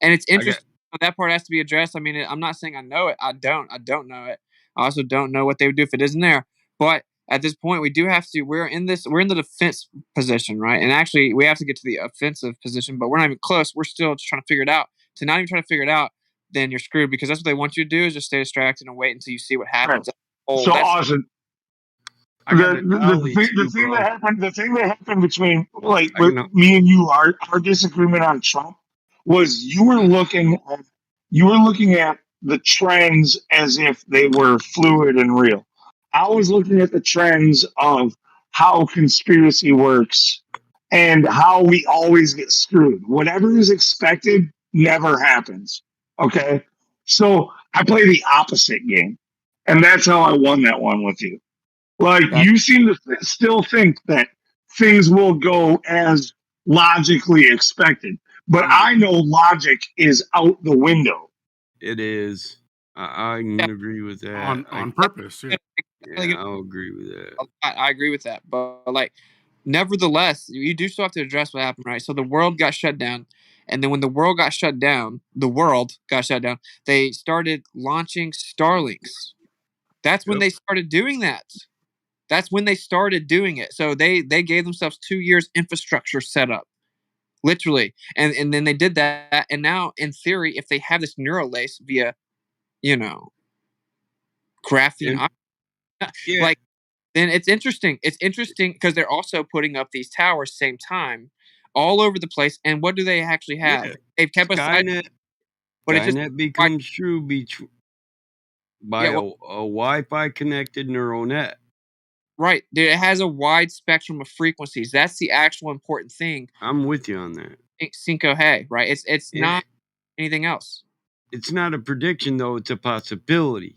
And it's interesting that part has to be addressed. I mean, I'm not saying I know it. I don't know it. I also don't know what they would do if it isn't there. But at this point, we do have to. We're in the defense position, right? And actually, we have to get to the offensive position, but we're not even close. We're still just trying to figure it out. To not even try to figure it out, then you're screwed because that's what they want you to do is just stay distracted and wait until you see what happens. So awesome. The thing that happened between with me and you, our disagreement on Trump was you were looking at the trends as if they were fluid and real. I was looking at the trends of how conspiracy works and how we always get screwed. Whatever is expected never happens. Okay? So I play the opposite game. And that's how I won that one with you. Like, you seem to still think that things will go as logically expected. But I know logic is out the window. It is. I can agree with that. On purpose. Yeah. Yeah, I'll agree with that. I agree with that. But like, nevertheless, you do still have to address what happened, right? So the world got shut down. And then when the world got shut down, they started launching Starlinks. That's when they started doing that. That's when they started doing it. So they gave themselves 2 years infrastructure set up. Literally. And then they did that. And now, in theory, if they have this neural lace via, graphene, like, then it's interesting. It's interesting because they're also putting up these towers same time all over the place. And what do they actually have? Yeah. They've kept aside, but it just Skynet becomes true by a Wi-Fi connected neural net. Right. It has a wide spectrum of frequencies. That's the actual important thing. I'm with you on that. Cinco Hey, right? It's not anything else. It's not a prediction though, it's a possibility.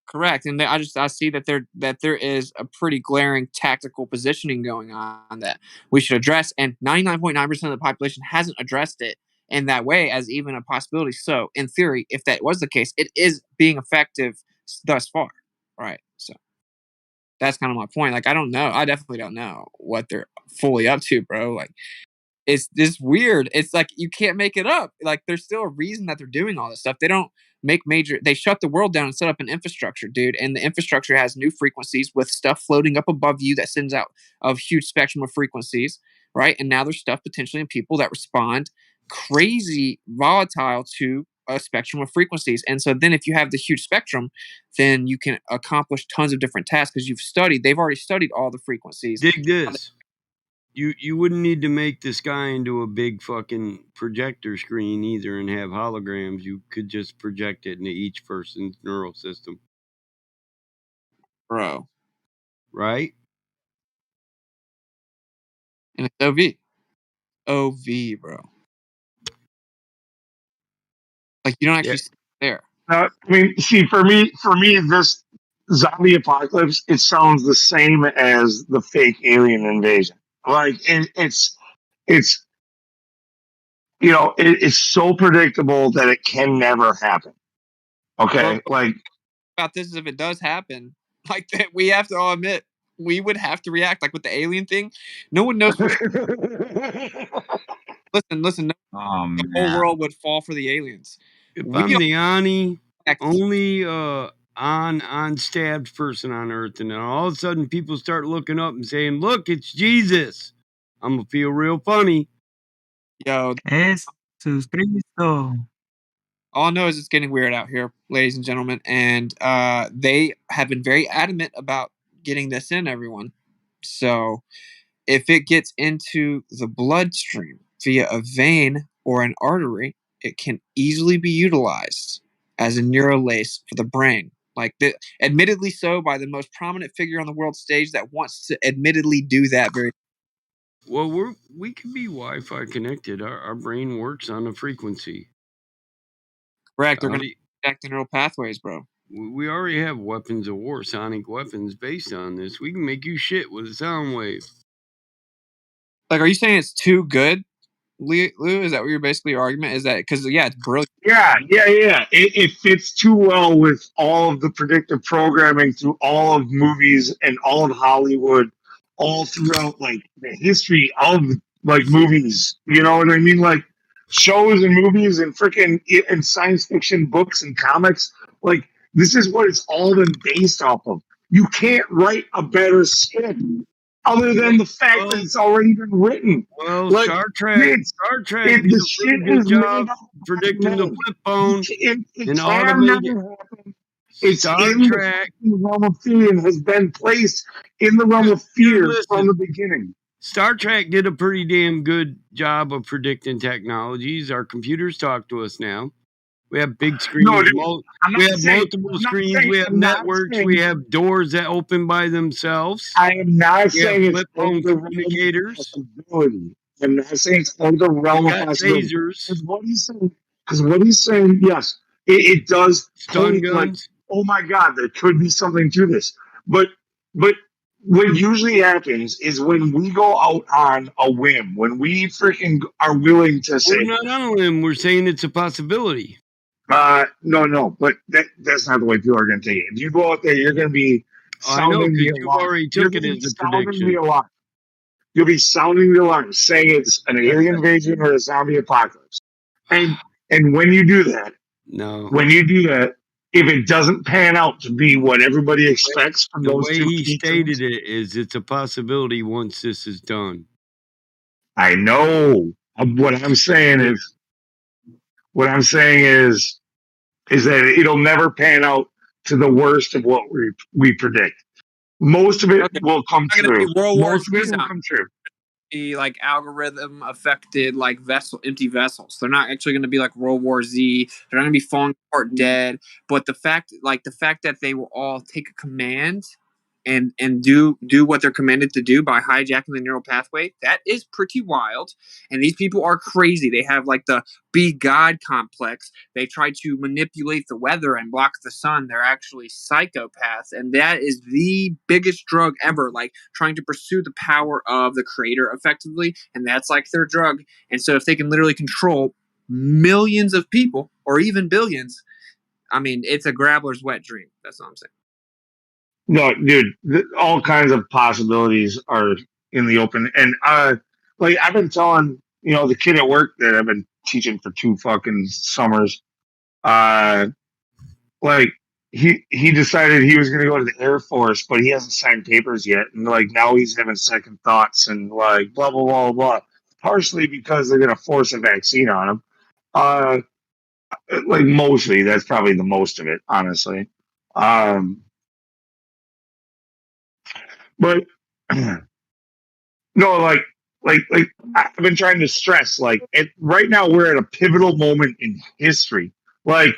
Correct. And I see that there is a pretty glaring tactical positioning going on that we should address, and 99.9% of the population hasn't addressed it in that way as even a possibility. So, in theory, if that was the case, it is being effective thus far. Right. So that's kind of my point. Like, I don't know. I definitely don't know what they're fully up to, bro. Like, it's just weird. It's like you can't make it up. Like, there's still a reason that they're doing all this stuff. They don't they shut the world down and set up an infrastructure, dude. And the infrastructure has new frequencies with stuff floating up above you that sends out a huge spectrum of frequencies, right? And now there's stuff potentially in people that respond crazy volatile to a spectrum of frequencies. And so then if you have the huge spectrum, then you can accomplish tons of different tasks because they've already studied all the frequencies. Dig this. You wouldn't need to make the sky into a big fucking projector screen either and have holograms. You could just project it into each person's neural system. Bro. Right? And it's OV. OV, bro. Like, you don't actually see it there. I mean, see, for me, this zombie apocalypse, it sounds the same as the fake alien invasion. Like, it's it's so predictable that it can never happen. Okay, like about this is if it does happen, like that, we have to all admit we would have to react. Like with the alien thing, no one knows. Listen. The whole world would fall for the aliens. If I'm the only unstabbed person on Earth, and then all of a sudden people start looking up and saying, "Look, it's Jesus," I'm gonna feel real funny. Yo, Jesus Cristo. All I know is it's getting weird out here, ladies and gentlemen, and they have been very adamant about getting this in everyone. So if it gets into the bloodstream via a vein or an artery, it can easily be utilized as a neural lace for the brain. Like, admittedly so by the most prominent figure on the world stage that wants to admittedly do that very. Well, we can be Wi-Fi connected. Our brain works on a frequency. Correct. They're going to connect the neural pathways, bro. We already have weapons of war, sonic weapons based on this. We can make you shit with a sound wave. Like, are you saying it's too good, Lou? Is that what your argument is? That because it's brilliant. Yeah. It fits too well with all of the predictive programming through all of movies and all of Hollywood, all throughout like the history of like movies. You know what I mean? Like shows and movies and freaking and science fiction books and comics. Like this is what it's all been based off of. You can't write a better script other than the fact that it's already been written. Well, Like, Star Trek did the a pretty shit good is job made up predicting the flip phone it and can automated. never happen. It's Star in Trek. the realm of fear and has been placed in the realm of fear from the beginning. Star Trek did a pretty damn good job of predicting technologies. Our computers talk to us now. We have big screens. No, dude, we have multiple screens. We have networks. We have doors that open by themselves. I am not we saying have it's flip phone communicators. I'm not saying it's out of the realm of possibility. Because what he's saying, yes, it does stun point like, guns. oh my God, there could be something to this. But what usually happens is when we go out on a whim, when we freaking are willing to say, we're not on a limb. We're saying it's a possibility. No, but that's not the way people are going to take it. If you go out there, you're going to be sounding the you've alarm. already took it as a prediction. The alarm. You'll be sounding the alarm, saying it's an alien invasion or a zombie apocalypse. And when you do that, if it doesn't pan out to be what everybody expects from the those way two he key stated terms, it is, it's a possibility once this is done. I know. What I'm saying is that it'll never pan out to the worst of what we predict. Most of it will come true. Most of it will come true. Be like algorithm affected, like empty vessels. They're not actually going to be like World War Z. They're not going to be falling apart dead. But the fact that they will all take a command and do what they're commanded to do by hijacking the neural pathway, that is pretty wild. And these people are crazy. They have like the be God complex. They try to manipulate the weather and block the sun. They're actually psychopaths. And that is the biggest drug ever, like trying to pursue the power of the creator effectively. And that's like their drug. And so if they can literally control millions of people or even billions, I mean, it's a grabbler's wet dream. That's all I'm saying. No, dude, all kinds of possibilities are in the open. And like I've been telling, the kid at work that I've been teaching for 2 fucking summers, like he decided he was going to go to the Air Force, but he hasn't signed papers yet, and like now he's having second thoughts and like blah blah blah blah. Partially because they're going to force a vaccine on him. Like mostly, that's probably the most of it, honestly. But no, like I've been trying to stress, like right now we're at a pivotal moment in history. Like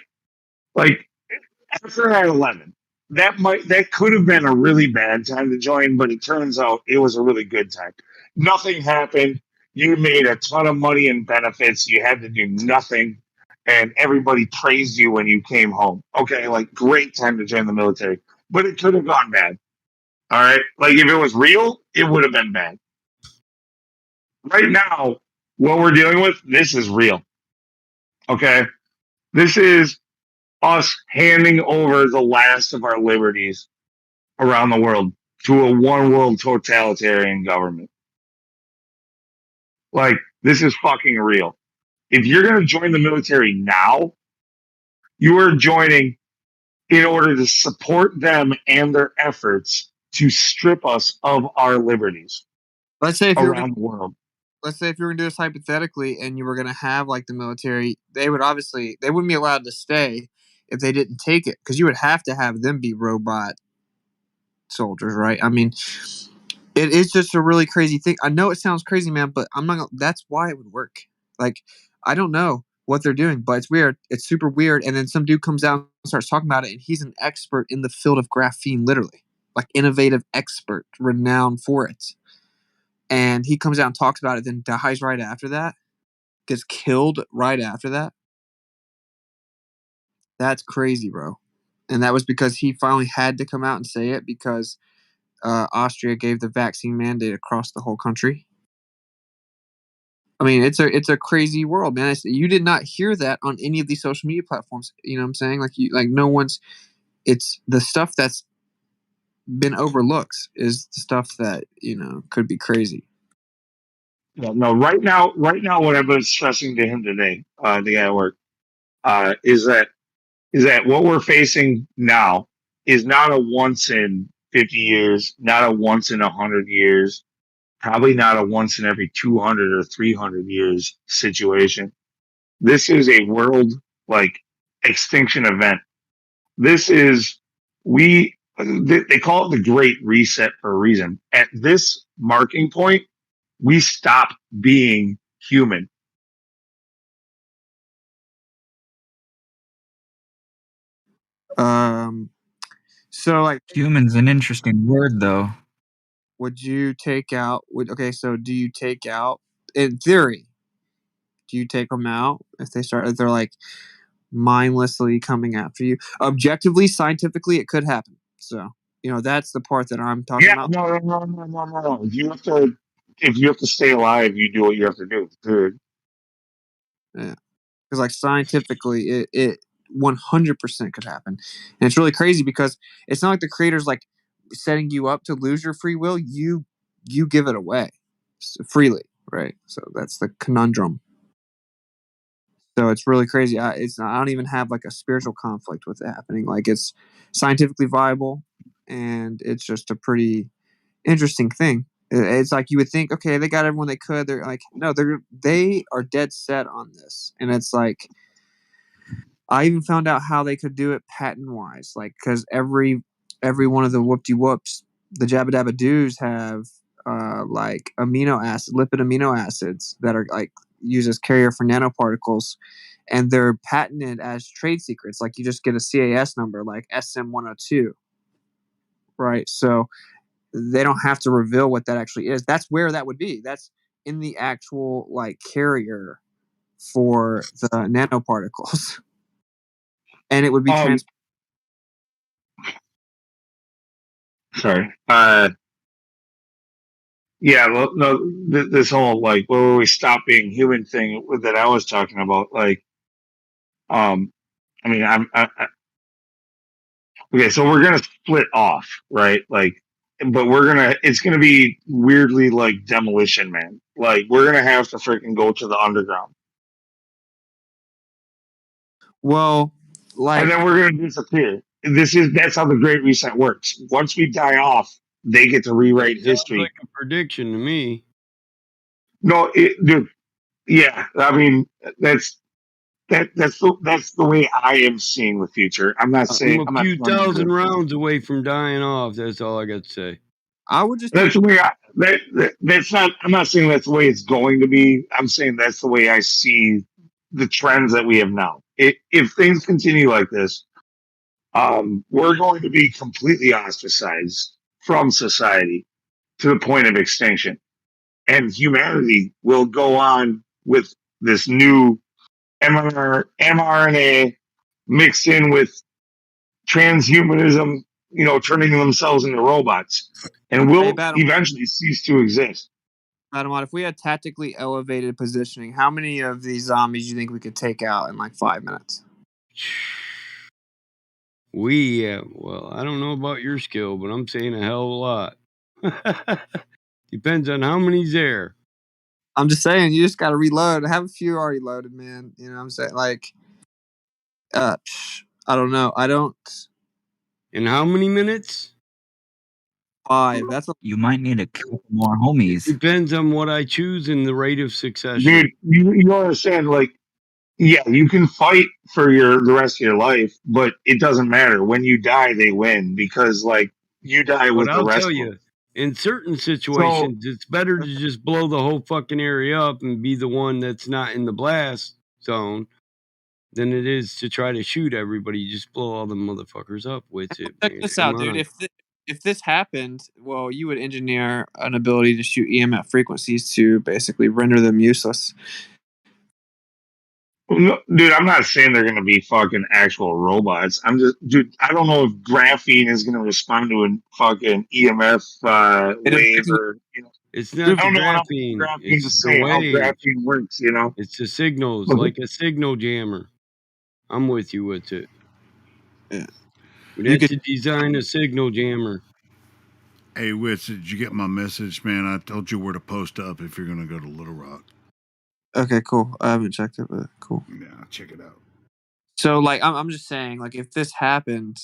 after 9/11, that could have been a really bad time to join, but it turns out it was a really good time. Nothing happened. You made a ton of money in benefits. You had to do nothing, and everybody praised you when you came home. Okay, like great time to join the military, but it could have gone bad. All right, like if it was real, it would have been bad. Right now, what we're dealing with, this is real. Okay, this is us handing over the last of our liberties around the world to a one world totalitarian government. Like, this is fucking real. If you're going to join the military now, you are joining in order to support them and their efforts to strip us of our liberties. Let's say if around the world. Let's say if you were going to do this hypothetically and you were going to have like the military, they wouldn't be allowed to stay if they didn't take it, because you would have to have them be robot soldiers, right? I mean, it is just a really crazy thing. I know it sounds crazy, man, but that's why it would work. Like, I don't know what they're doing, but it's weird. It's super weird. And then some dude comes out and starts talking about it, and he's an expert in the field of graphene, literally, like innovative expert, renowned for it. and he comes out and talks about it, then dies right after that, gets killed right after that. That's crazy, bro. And that was because he finally had to come out and say it because Austria gave the vaccine mandate across the whole country. I mean, it's a crazy world, man. You did not hear that on any of these social media platforms. You know what I'm saying? Like no one's. It's the stuff that's been overlooked is the stuff that could be crazy. No, right now, what I've been stressing to him today, the guy at work, is that what we're facing now is not a once in 50 years, not a once in 100 years, probably not a once in every 200 or 300 years situation. This is a world extinction event. This is they call it the Great Reset for a reason. At this marking point, we stop being human. So like human's an interesting word though. Would you take out? So do you take out? In theory, do you take them out if they're like mindlessly coming after you? Objectively, scientifically, it could happen. So that's the part that I'm talking about. No. If you have to stay alive, you do what you have to do. Dude. Yeah, because like scientifically, it 100% could happen, and it's really crazy because it's not like the creator's like setting you up to lose your free will. You give it away freely, right? So that's the conundrum. So it's really crazy. I don't even have like a spiritual conflict with it happening. Like it's scientifically viable, and it's just a pretty interesting thing. It's like you would think, okay, they got everyone they could. They're like, no, they are dead set on this, and it's like I even found out how they could do it patent wise, like because every one of the whoop-de-whoops, the jabba-dabba-doos have like lipid amino acids that are like used as carrier for nanoparticles, and they're patented as trade secrets. Like you just get a CAS number, like SM102, right? So they don't have to reveal what that actually is. That's where that would be. That's in the actual like carrier for the nanoparticles, and it would be trans. Sorry. Yeah. Well, no. This whole where we stop being human thing that I was talking about, I mean, okay. So we're gonna split off, right? But it's gonna be weirdly like Demolition Man. Like we're gonna have to freaking go to the underground. Well, and then we're gonna disappear. That's how the Great Reset works. Once we die off, they get to rewrite history. Like a prediction to me. No, dude. Yeah, I mean that's the way I am seeing the future. I'm not saying I'm a few thousand rounds away from dying off. That's all I got to say. I would just. That's the way that's not. I'm not saying that's the way it's going to be. I'm saying that's the way I see the trends that we have now. If things continue like this, we're going to be completely ostracized from society to the point of extinction. And humanity will go on with this new mRNA mixed in with transhumanism, turning themselves into robots, and will eventually cease to exist. Madamot, if we had tactically elevated positioning, how many of these zombies do you think we could take out in like 5 minutes? Well, I don't know about your skill, but I'm saying a hell of a lot. Depends on how many's there. I'm just saying, you just got to reload. I have a few already loaded, man. You know what I'm saying? Like, I don't know. I don't. In how many minutes? 5. You might need a couple more homies. It depends on what I choose in the rate of succession. Dude, you understand, yeah, you can fight for the rest of your life, but it doesn't matter. When you die, they win because you die with the rest of them. In certain situations, it's better to just blow the whole fucking area up and be the one that's not in the blast zone than it is to try to shoot everybody. You just blow all the motherfuckers up with it. Check this out, dude. if this happened, well, you would engineer an ability to shoot EMF frequencies to basically render them useless. No, dude, I'm not saying they're going to be fucking actual robots. I'm just, dude, I don't know if graphene is going to respond to a fucking EMF wave or, you know, It's I not the don't know enough graphene, about graphene to it's the say how wave. graphene works, you know? It's the signals, But- like a signal jammer. I'm with you with it. Yeah. We'd have to design a signal jammer. Hey, Witz, did you get my message, man? I told you where to post up if you're going to go to Little Rock. Okay, cool. I haven't checked it, but cool. Yeah, check it out. So, like, I'm just saying, like, if this happened,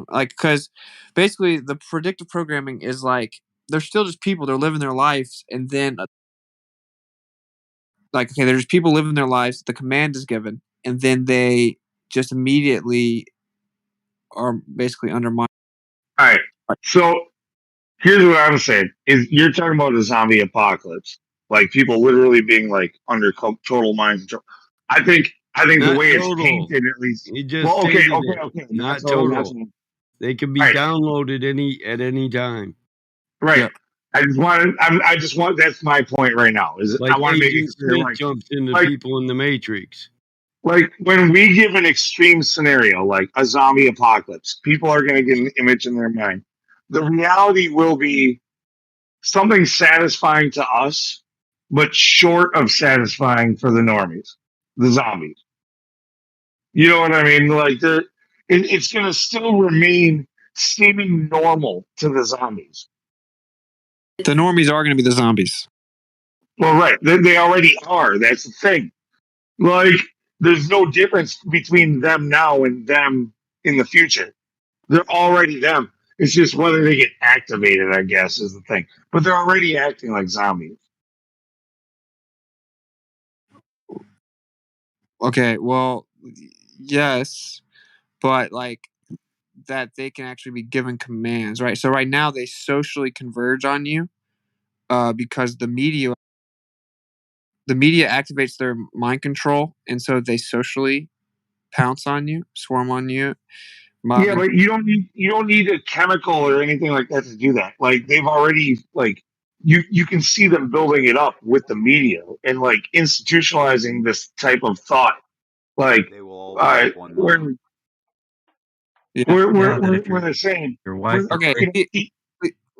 like, because basically the predictive programming is like they're still just people. They're living their lives, and then, like, okay, there's people living their lives. The command is given, and then they just immediately are basically undermined. All right. So here's what I'm saying: is you're talking about a zombie apocalypse, like people literally being like under total mind control. I think the Not way it's total. painted, at least. He just Well, okay, stated okay. it. Not total. total. They can be Right. downloaded at any time. Right. Yep. I just want. That's my point right now. Is Like I want to make it Agent clear, Smith jumps into like people in the Matrix. like when we give an extreme scenario, like a zombie apocalypse, people are going to get an image in their mind. The reality will be something satisfying to us, but short of satisfying for the normies, the zombies. You know what I mean? Like it's going to still remain seeming normal to the zombies. The normies are going to be the zombies. Well, right. They already are. That's the thing. Like, there's no difference between them now and them in the future. They're already them. It's just whether they get activated, I guess, is the thing. But they're already acting like zombies. Okay, well, yes, but like that they can actually be given commands, right? So right now they socially converge on you, because the media activates their mind control, and so they socially pounce on you, swarm on you. Yeah, but you don't need a chemical or anything like that to do that. Like they've already like you can see them building it up with the media and like institutionalizing this type of thought. Like They will all have one mind. we're the same. Your wife. Okay,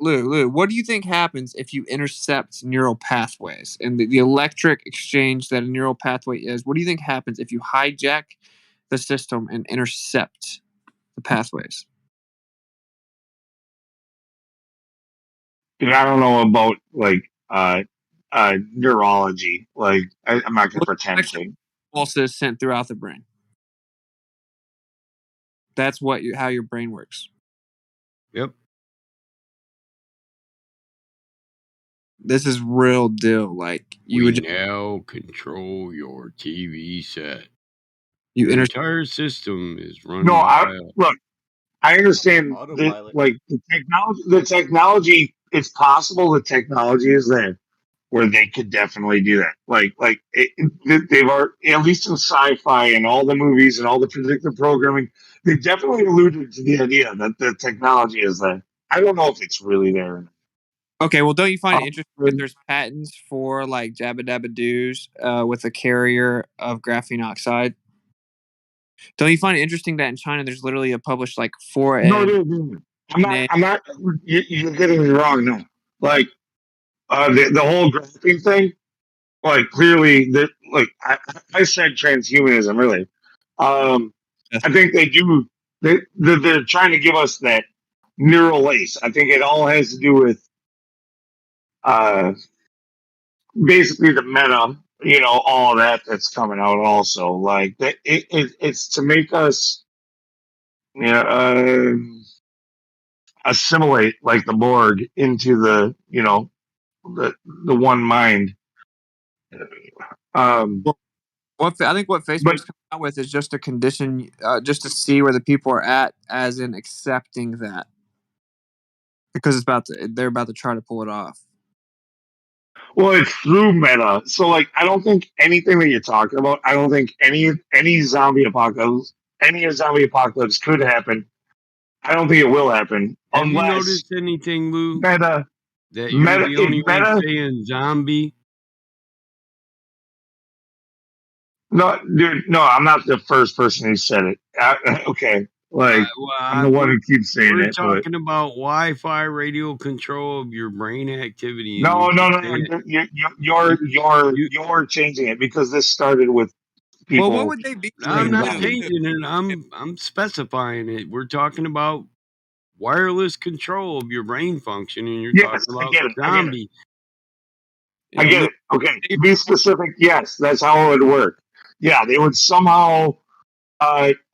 Lou, what do you think happens if you intercept neural pathways and the electric exchange that a neural pathway is? What do you think happens if you hijack the system and intercept the pathways? Dude, I don't know about like neurology. Like I'm not gonna pretend to. Pulses sent throughout the brain. That's how your brain works. Yep. This is real deal. Like you We would now control your TV set. You Your inter- entire system is running. No, by look. I understand that, like the technology. The technology. It's possible the technology is there where they could definitely do that. They've at least in sci-fi and all the movies and all the predictive programming, they definitely alluded to the idea that the technology is there. I don't know if it's really there. Okay, well, don't you find it interesting that there's patents for like Jabba Dabba Doos with a carrier of graphene oxide? Don't you find it interesting that in China there's literally a published like 4N? No, I'm not. You're getting me wrong. No, like the whole graphene thing. Like clearly, that like I said transhumanism. Really, I think they do. They're trying to give us that neural lace. I think it all has to do with basically the meta. You know, all that that's coming out. Also, like that, it's to make us, assimilate like the Borg into the the one mind. I think what Facebook's coming out with is just a condition, just to see where the people are at, as in accepting that, because they're about to try to pull it off. Well, it's through meta. So, like, I don't think anything that you're talking about. I don't think any zombie apocalypse could happen I don't think it will happen Have you unless noticed anything, Lou? Meta, That you're the if only one Meta. saying zombie? No, dude, no, I'm not the first person who said it. Okay, like I'm the one who keeps saying We're it, but talking about Wi-Fi radio control of your brain activity, and you no, keep saying you're changing it because this started with Well, what people would they be I'm saying not specifically? zombie. changing it. I'm specifying it. We're talking about wireless control of your brain function, and you're talking Yes, I about get it. I get it. zombie. I get it. Okay, to be specific, yes, that's how it would work. Yeah, they would somehow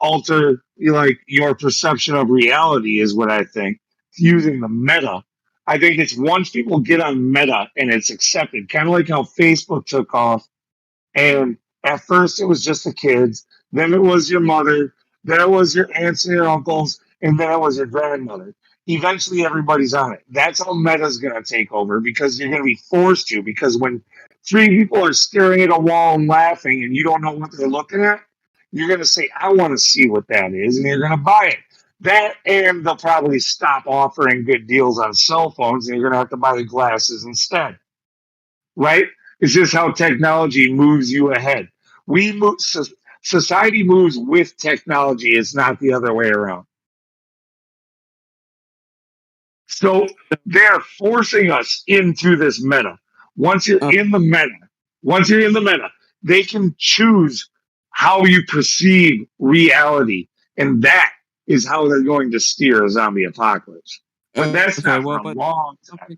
alter like your perception of reality is what I think using the meta. I think it's once people get on meta and it's accepted, kind of like how Facebook took off. And at first it was just the kids, then it was your mother, then it was your aunts and your uncles, and then it was your grandmother. Eventually everybody's on it. That's how meta's gonna take over because you're gonna be forced to, because when three people are staring at a wall and laughing and you don't know what they're looking at, you're gonna say, I want to see what that is, and you're gonna buy it. That and they'll probably stop offering good deals on cell phones and you're gonna have to buy the glasses instead, right? It's just how technology moves you ahead. We move, society moves with technology. It's not the other way around. So they're forcing us into this meta. Once you're in the meta, they can choose how you perceive reality, and that is how they're going to steer a zombie apocalypse. But that's Okay, not for well, a but long time.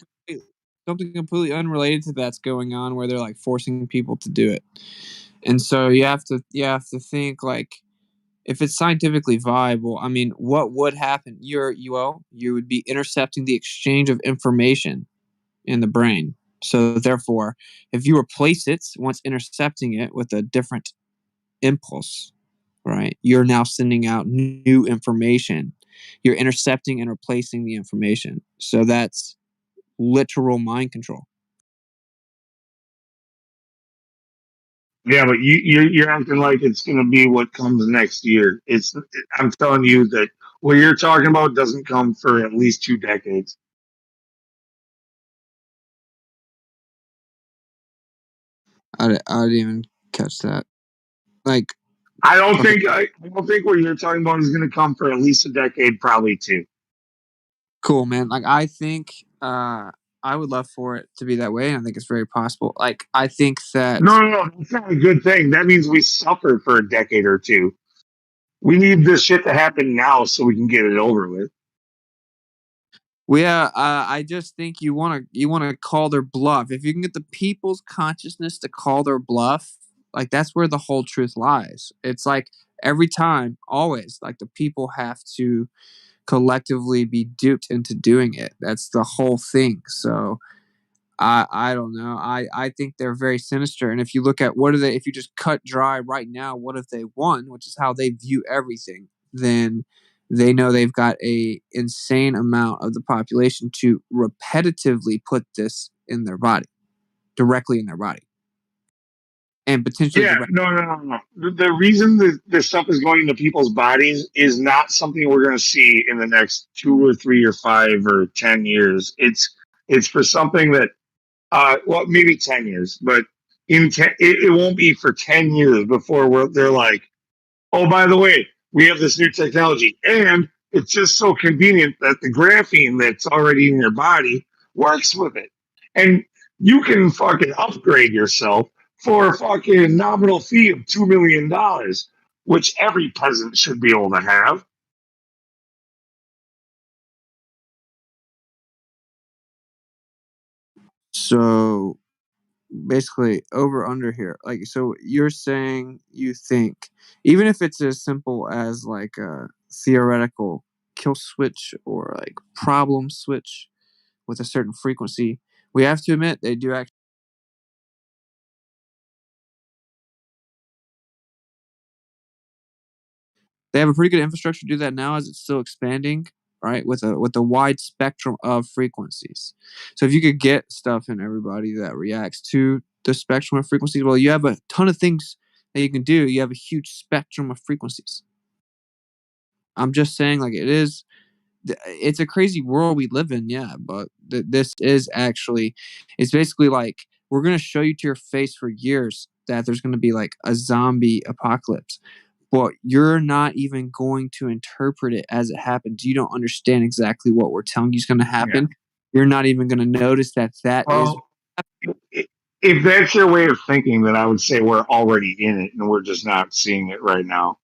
something completely unrelated to that's going on where they're like forcing people to do it. And so you have to think like if it's scientifically viable, I mean, what would happen? You would be intercepting the exchange of information in the brain. So therefore, if you replace it once intercepting it with a different impulse, right? You're now sending out new information. You're intercepting and replacing the information. So that's literal mind control. Yeah, but you're acting like it's going to be what comes next year. I'm telling you that what you're talking about doesn't come for at least 2 decades. I didn't even catch that. Like, I don't okay, think what you're talking about is going to come for at least a decade, probably 2. cool, man. Like, I think I would love for it to be that way, and I think it's very possible. Like, I think that No, that's not a good thing. That means we suffer for a decade or 2. We need this shit to happen now so we can get it over with. well, yeah, I just think you want to call their bluff. If you can get the people's consciousness to call their bluff, like that's where the whole truth lies. It's like every time, always, like the people have to collectively be duped into doing it. That's the whole thing. So I don't know. I think they're very sinister. And if you look at if you just cut dry right now, what if they won, which is how they view everything, then they know they've got a insane amount of the population to repetitively put this in their body, directly in their body. And potentially Yeah, no. The reason this stuff is going into people's bodies is not something we're going to see in the next 2 or 3 or 5 or 10 years. It's for something that, well, maybe 10 years, but it won't be for 10 years before they're like, oh, by the way, we have this new technology, and it's just so convenient that the graphene that's already in your body works with it, and you can fucking upgrade yourself for a fucking nominal fee of $2 million, which every peasant should be able to have. So basically over under here, like, so you're saying you think even if it's as simple as like a theoretical kill switch or like problem switch with a certain frequency, we have to admit they do actually they have a pretty good infrastructure to do that now as it's still expanding, right? With a wide spectrum of frequencies. So if you could get stuff in everybody that reacts to the spectrum of frequencies, well, you have a ton of things that you can do. You have a huge spectrum of frequencies. I'm just saying, like, it is it's a crazy world we live in, yeah. But this is actually, it's basically like we're gonna show you to your face for years that there's gonna be like a zombie apocalypse, but you're not even going to interpret it as it happens. You don't understand exactly what we're telling you is going to happen. You're not even going to notice that is. Well, if that's your way of thinking, then I would say we're already in it and we're just not seeing it right now.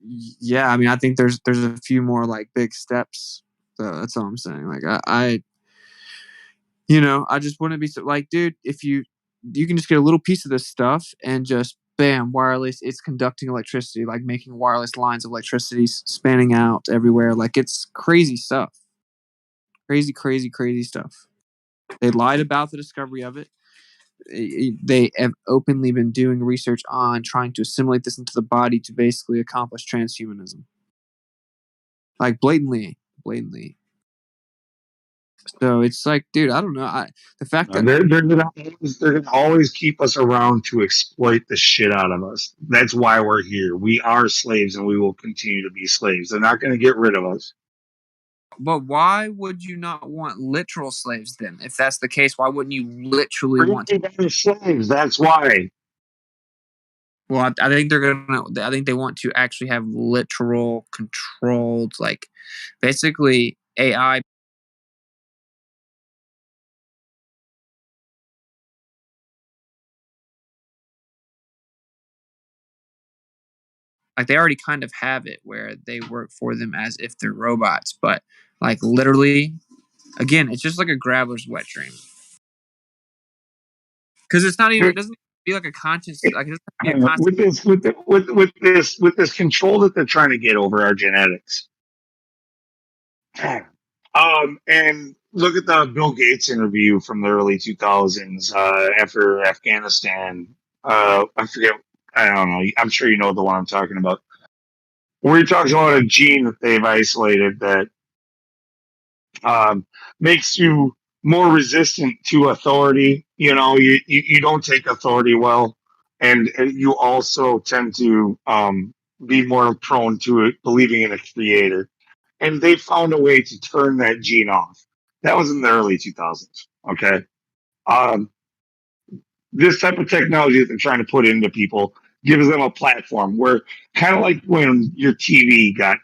Yeah, I mean, I think there's a few more like big steps. So that's all I'm saying. Like I I just wouldn't be so like, dude, if you can just get a little piece of this stuff and just bam, wireless, it's conducting electricity, like making wireless lines of electricity spanning out everywhere. Like it's crazy stuff. Crazy, crazy, crazy stuff. They lied about the discovery of it. They have openly been doing research on trying to assimilate this into the body to basically accomplish transhumanism. Like blatantly. So it's like, dude, I don't know. The fact that they're gonna always keep us around to exploit the shit out of us. That's why we're here. We are slaves, and we will continue to be slaves. They're not going to get rid of us. But why would you not want literal slaves then? If that's the case, why wouldn't you literally want to slaves? That's why. Well, I think I think they want to actually have literal controlled, like basically AI. Like they already kind of have it where they work for them as if they're robots, but like literally, again, it's just like a grabbler's wet dream. Because it's not even, it doesn't feel like a conscious, like it doesn't be a conscious. With this control that they're trying to get over our genetics. And look at the Bill Gates interview from the early 2000s after Afghanistan. I forget. I don't know. I'm sure you know the one I'm talking about. Where he talks about a gene that they've isolated that makes you more resistant to authority. You don't take authority well, and you also tend to be more prone to it, believing in a creator. And they found a way to turn that gene off. That was in the early 2000s. Okay. This type of technology that they're trying to put into people gives them a platform where, kind of like when your TV got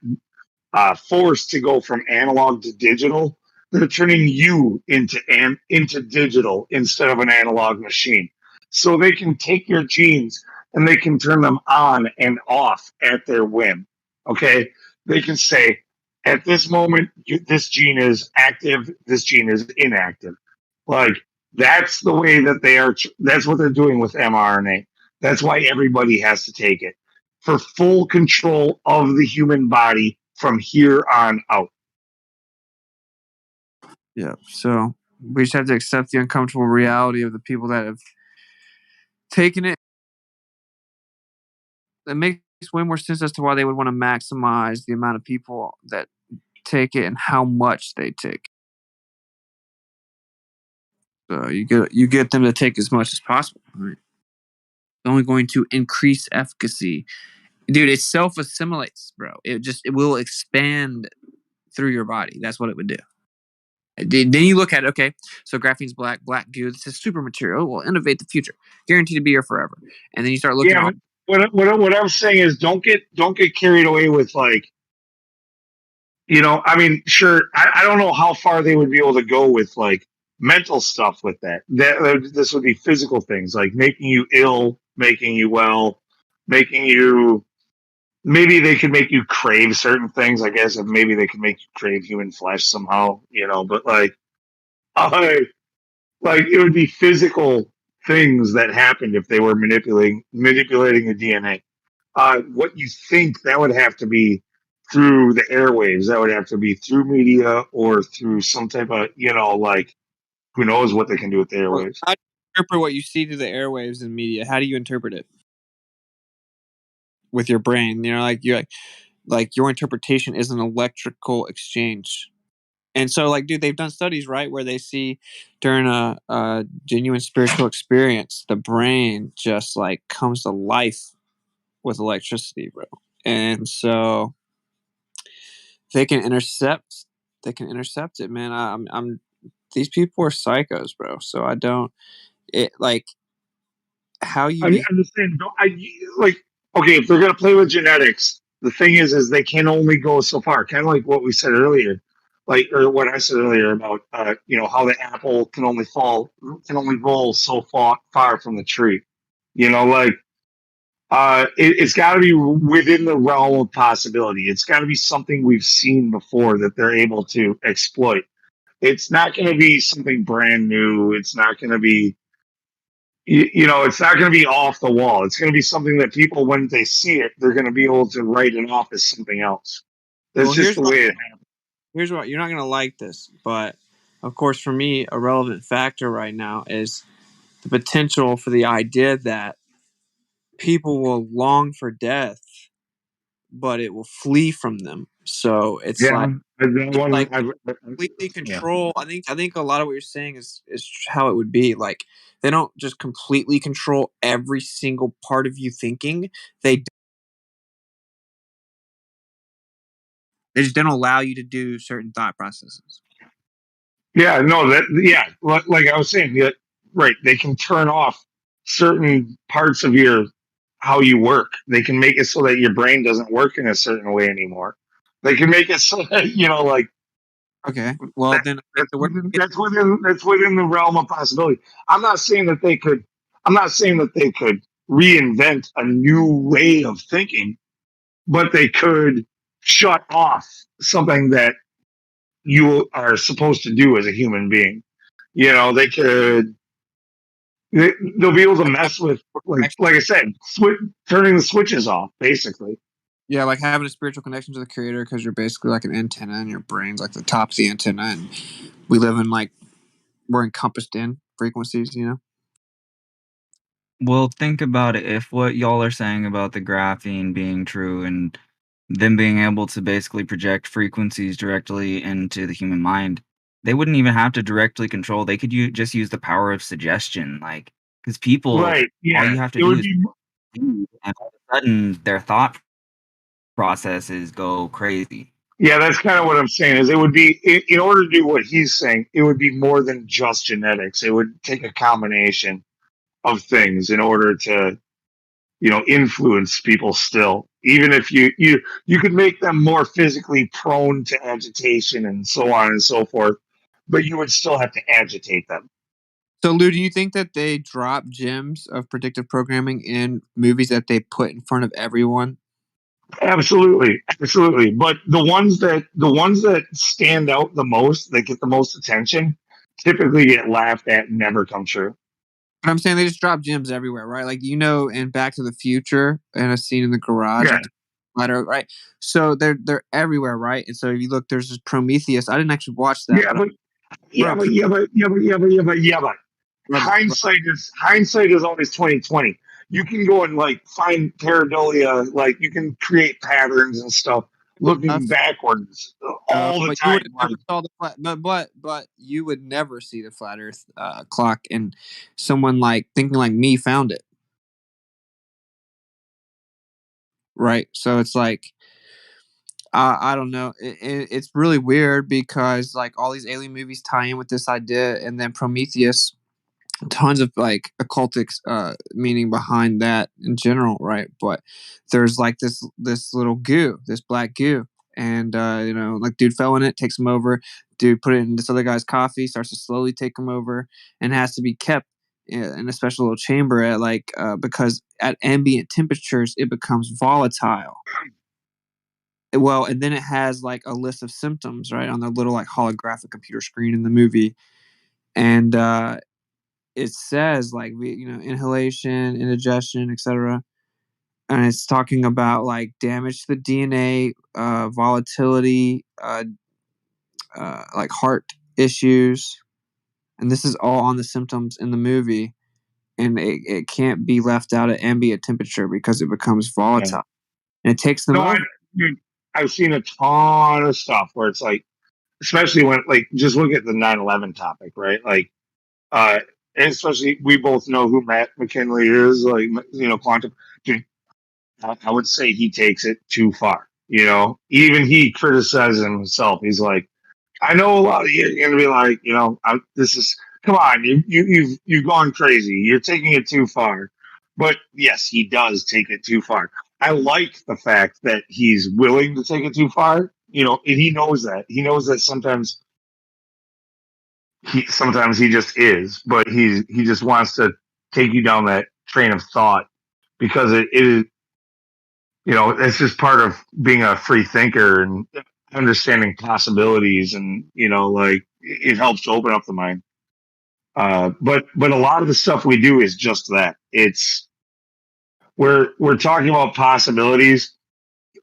forced to go from analog to digital, they're turning you into digital instead of an analog machine. So they can take your genes and they can turn them on and off at their whim. Okay, they can say at this moment this gene is active, this gene is inactive. Like that's the way that they are. That's what they're doing with mRNA. That's why everybody has to take it for full control of the human body from here on out. Yeah. So we just have to accept the uncomfortable reality of the people that have taken it. It makes way more sense as to why they would want to maximize the amount of people that take it and how much they take. So you get them to take as much as possible. Right? It's only going to increase efficacy. Dude, it self-assimilates, bro. It will expand through your body. That's what it would do. Then you look at it, okay, so graphene's black goo. This is super material. It will innovate the future. Guaranteed to be here forever. And then you start looking at what I'm saying is don't get carried away with like, I mean, sure, I don't know how far they would be able to go with like mental stuff with that. This would be physical things like making you ill, making you well, making you. Maybe they could make you crave certain things. I guess if maybe they could make you crave human flesh somehow, But like it would be physical things that happened if they were manipulating the DNA. What you think that would have to be through the airwaves? That would have to be through media or through some type of like who knows what they can do with the airwaves. How do you interpret what you see through the airwaves and media? How do you interpret it with your brain? Like your interpretation is an electrical exchange. And so, like, dude, they've done studies, right, where they see during a genuine spiritual experience, the brain just like comes to life with electricity, bro. And so, they can intercept. They can intercept it, man. I'm. These people are psychos, bro. So I don't. It like how you be. I'm just saying. Like okay, if they're gonna play with genetics, the thing is they can only go so far. Kind of like what we said earlier, like or what I said earlier about how the apple can only roll so far from the tree. Like it's got to be within the realm of possibility. It's got to be something we've seen before that they're able to exploit. It's not going to be something brand new. It's not going to be, it's not going to be off the wall. It's going to be something that people, when they see it, they're going to be able to write it off as something else. That's Well, just the way it happens. here's what you're not gonna like this, but of course, for me, a relevant factor right now is the potential for the idea that people will long for death, but it will flee from them. So it's Yeah, like completely control. I think a lot of what you're saying is how it would be. Like they don't just completely control every single part of you thinking. They just don't allow you to do certain thought processes. Yeah, no, like I was saying, right. They can turn off certain parts of how you work. They can make it so that your brain doesn't work in a certain way anymore. They can make it so that like okay. Well, then that's within the realm of possibility. I'm not saying that they could. I'm not saying that they could reinvent a new way of thinking, but they could shut off something that you are supposed to do as a human being. They could. They'll be able to mess with, like I said, turning the switches off, basically. Yeah, like having a spiritual connection to the creator because you're basically like an antenna and your brain's like the top of the antenna, and we live in we're encompassed in frequencies. Well, think about it. If what y'all are saying about the graphene being true and them being able to basically project frequencies directly into the human mind, they wouldn't even have to directly control. They could just use the power of suggestion, because people, Right? Yeah, all you have to it do would is, be. and all of a sudden, their thought processes go crazy. Yeah, that's kind of what I'm saying. Is it would be in order to do what he's saying, it would be more than just genetics. It would take a combination of things in order to influence people still, even if you could make them more physically prone to agitation and so on and so forth, but you would still have to agitate them. So, Lou, do you think that they drop gems of predictive programming in movies that they put in front of everyone? Absolutely, but the ones that stand out the most, that get the most attention, typically get laughed at and never come true. But I'm saying they just drop gems everywhere, right? Like in Back to the Future, and a scene in the garage, Yeah. with the ladder, right? So they're everywhere, right? And so if you look, there's this Prometheus. I didn't actually watch that, but Hindsight is always 2020. You can go and find pareidolia, you can create patterns and stuff looking backwards all the but you time. would never saw the flat, but you would never see the flat Earth clock, and someone thinking like me found it, right? So it's I don't know. It's really weird because all these alien movies tie in with this idea, and then Prometheus, tons of occultic meaning behind that in general, right? But there's this little goo, this black goo, and dude fell in it, takes him over. Dude put it in this other guy's coffee, starts to slowly take him over, and has to be kept in a special little chamber at because at ambient temperatures it becomes volatile. Well, and then it has a list of symptoms, right, on the little holographic computer screen in the movie, and it says inhalation, indigestion, etc. And it's talking about damage to the DNA, volatility, heart issues, and this is all on the symptoms in the movie. And it can't be left out at ambient temperature because it becomes volatile, and it takes them over. I've seen a ton of stuff where it's especially when just look at the 9/11 topic, right? And especially we both know who Matt McKinley is, quantum. Dude, I would say he takes it too far. Even he criticizes himself. He's like, I know a lot of you are going to be like, come on, you've gone crazy. You're taking it too far. But yes, he does take it too far. I like the fact that he's willing to take it too far, and he knows that. He knows that sometimes he just is, but he just wants to take you down that train of thought because it is, it's just part of being a free thinker and understanding possibilities, and it helps to open up the mind. But a lot of the stuff we do is just that. We're talking about possibilities,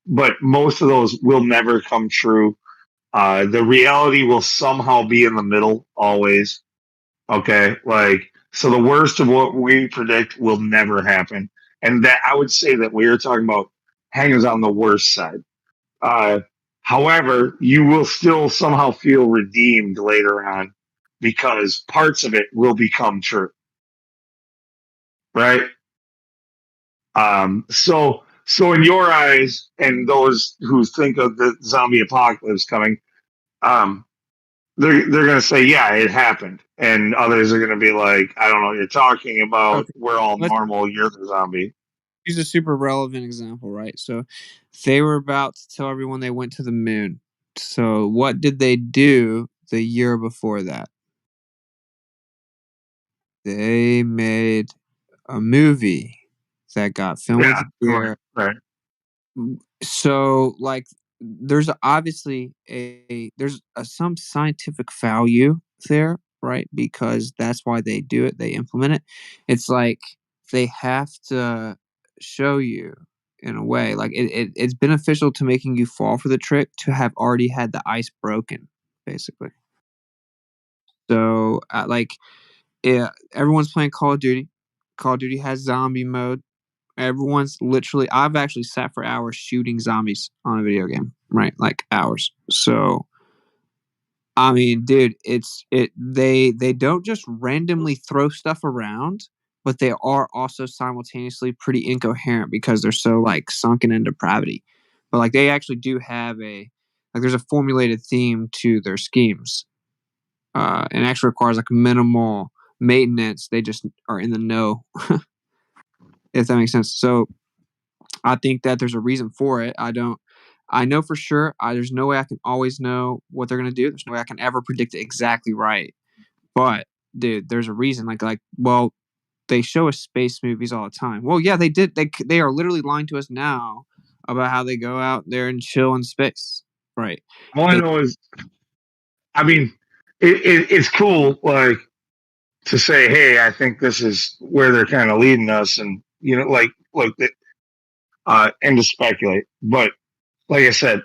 but most of those will never come true. The reality will somehow be in the middle always. Okay, so the worst of what we predict will never happen, and that I would say that we are talking about hangs on the worst side. However, you will still somehow feel redeemed later on because parts of it will become true, right? So in your eyes and those who think of the zombie apocalypse coming, they're going to say, yeah, it happened. And others are going to be like, I don't know what you're talking about. Okay, We're all let's normal. You're the zombie. use a super relevant example, right? So they were about to tell everyone they went to the moon. So what did they do the year before that? They made a movie that got filmed Yeah, with gear. right. So there's obviously there's some scientific value there, right? Because that's why they do it. They implement it. It's like they have to show you in a way like it's beneficial to making you fall for the trick to have already had the ice broken, basically. So yeah, everyone's playing Call of Duty. Call of Duty has zombie mode. Everyone's literally I've actually sat for hours shooting zombies on a video game, right? Like hours. So I mean, dude, they don't just randomly throw stuff around, but they are also simultaneously pretty incoherent because they're so sunken in depravity. But they actually do have there's a formulated theme to their schemes. And actually requires minimal maintenance. They just are in the know. If that makes sense. So I think that there's a reason for it. I know for sure. There's no way I can always know what they're gonna do. There's no way I can ever predict it exactly right. But dude, there's a reason. Well, they show us space movies all the time. Well, yeah, they did. They are literally lying to us now about how they go out there and chill in space. Right. All I know is, I mean, it's cool, to say, hey, I think this is where they're kind of leading us, and and to speculate. But like I said,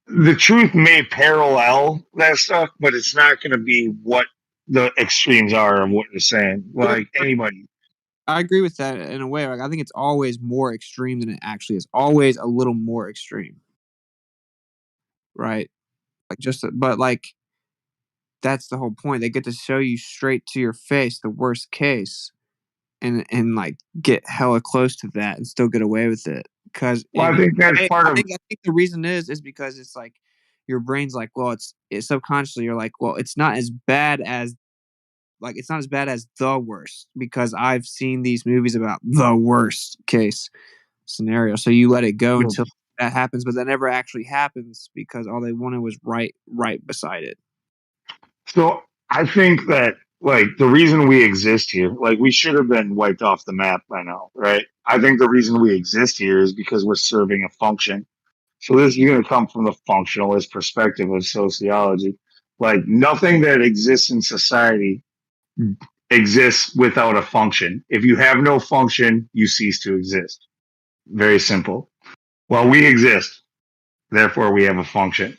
the truth may parallel that stuff, but it's not going to be what the extremes are of what you're saying. Anybody. I agree with that in a way. I think it's always more extreme than it actually is. Always a little more extreme. Right? That's the whole point. They get to show you straight to your face the worst case and get hella close to that and still get away with it. Because I think that's part of. I think the reason is because it's your brain's well, it's subconsciously you're well, it's not as bad as it's not as bad as the worst because I've seen these movies about the worst case scenario. So you let it go until that happens, but that never actually happens because all they wanted was right beside it. So I think that the reason we exist here, we should have been wiped off the map by now, right? I think the reason we exist here is because we're serving a function. So this is going to come from the functionalist perspective of sociology. Nothing that exists in society exists without a function. If you have no function, you cease to exist. Very simple. Well, we exist, therefore we have a function.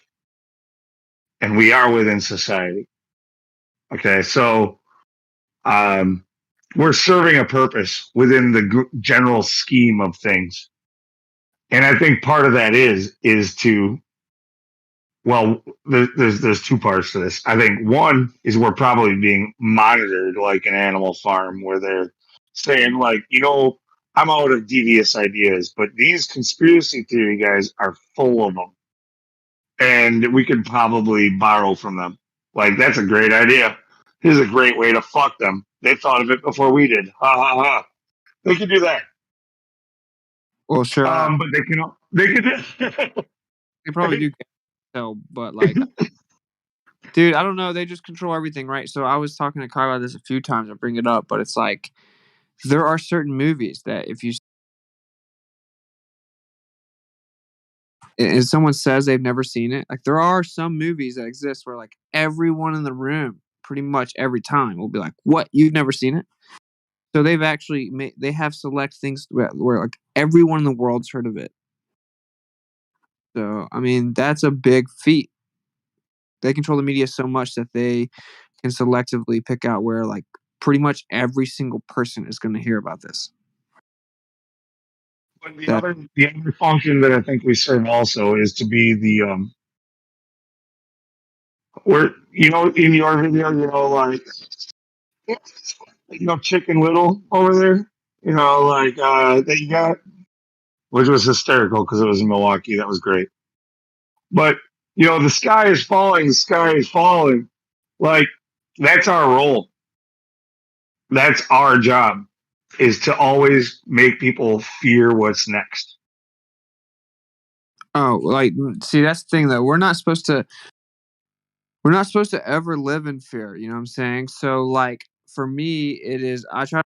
And we are within society. Okay, so we're serving a purpose within the general scheme of things. And I think part of that is to, well, there's two parts to this. I think one is we're probably being monitored like an animal farm where they're saying I'm out of devious ideas, but these conspiracy theory guys are full of them, and we could probably borrow from them. Like, that's a great idea. Here's a great way to fuck them. They thought of it before we did. Ha ha ha. They could do that. Well, sure. But they could. They probably do tell, but like, dude, I don't know. They just control everything, right? So I was talking to Kai about this a few times. I bring it up, but it's like there are certain movies that if you and someone says they've never seen it, like there are some movies that exist where like everyone in the room, pretty much every time, will be like, "What? You've never seen it?" So they've actually they have select things where like everyone in the world's heard of it. So I mean, that's a big feat. They control the media so much that they can selectively pick out where like pretty much every single person is going to hear about this. But the other function that I think we serve also is to be the where, you know, in your video, you know, like, you know, Chicken Little over there, you know, like that you got, which was hysterical because it was in Milwaukee. That was great. But you know, the sky is falling. The sky is falling. Like, that's our role. That's our job, is to always make people fear what's next. Oh, like, see, that's the thing though. We're not supposed to ever live in fear. You know what I'm saying? So like for me, it is, I try,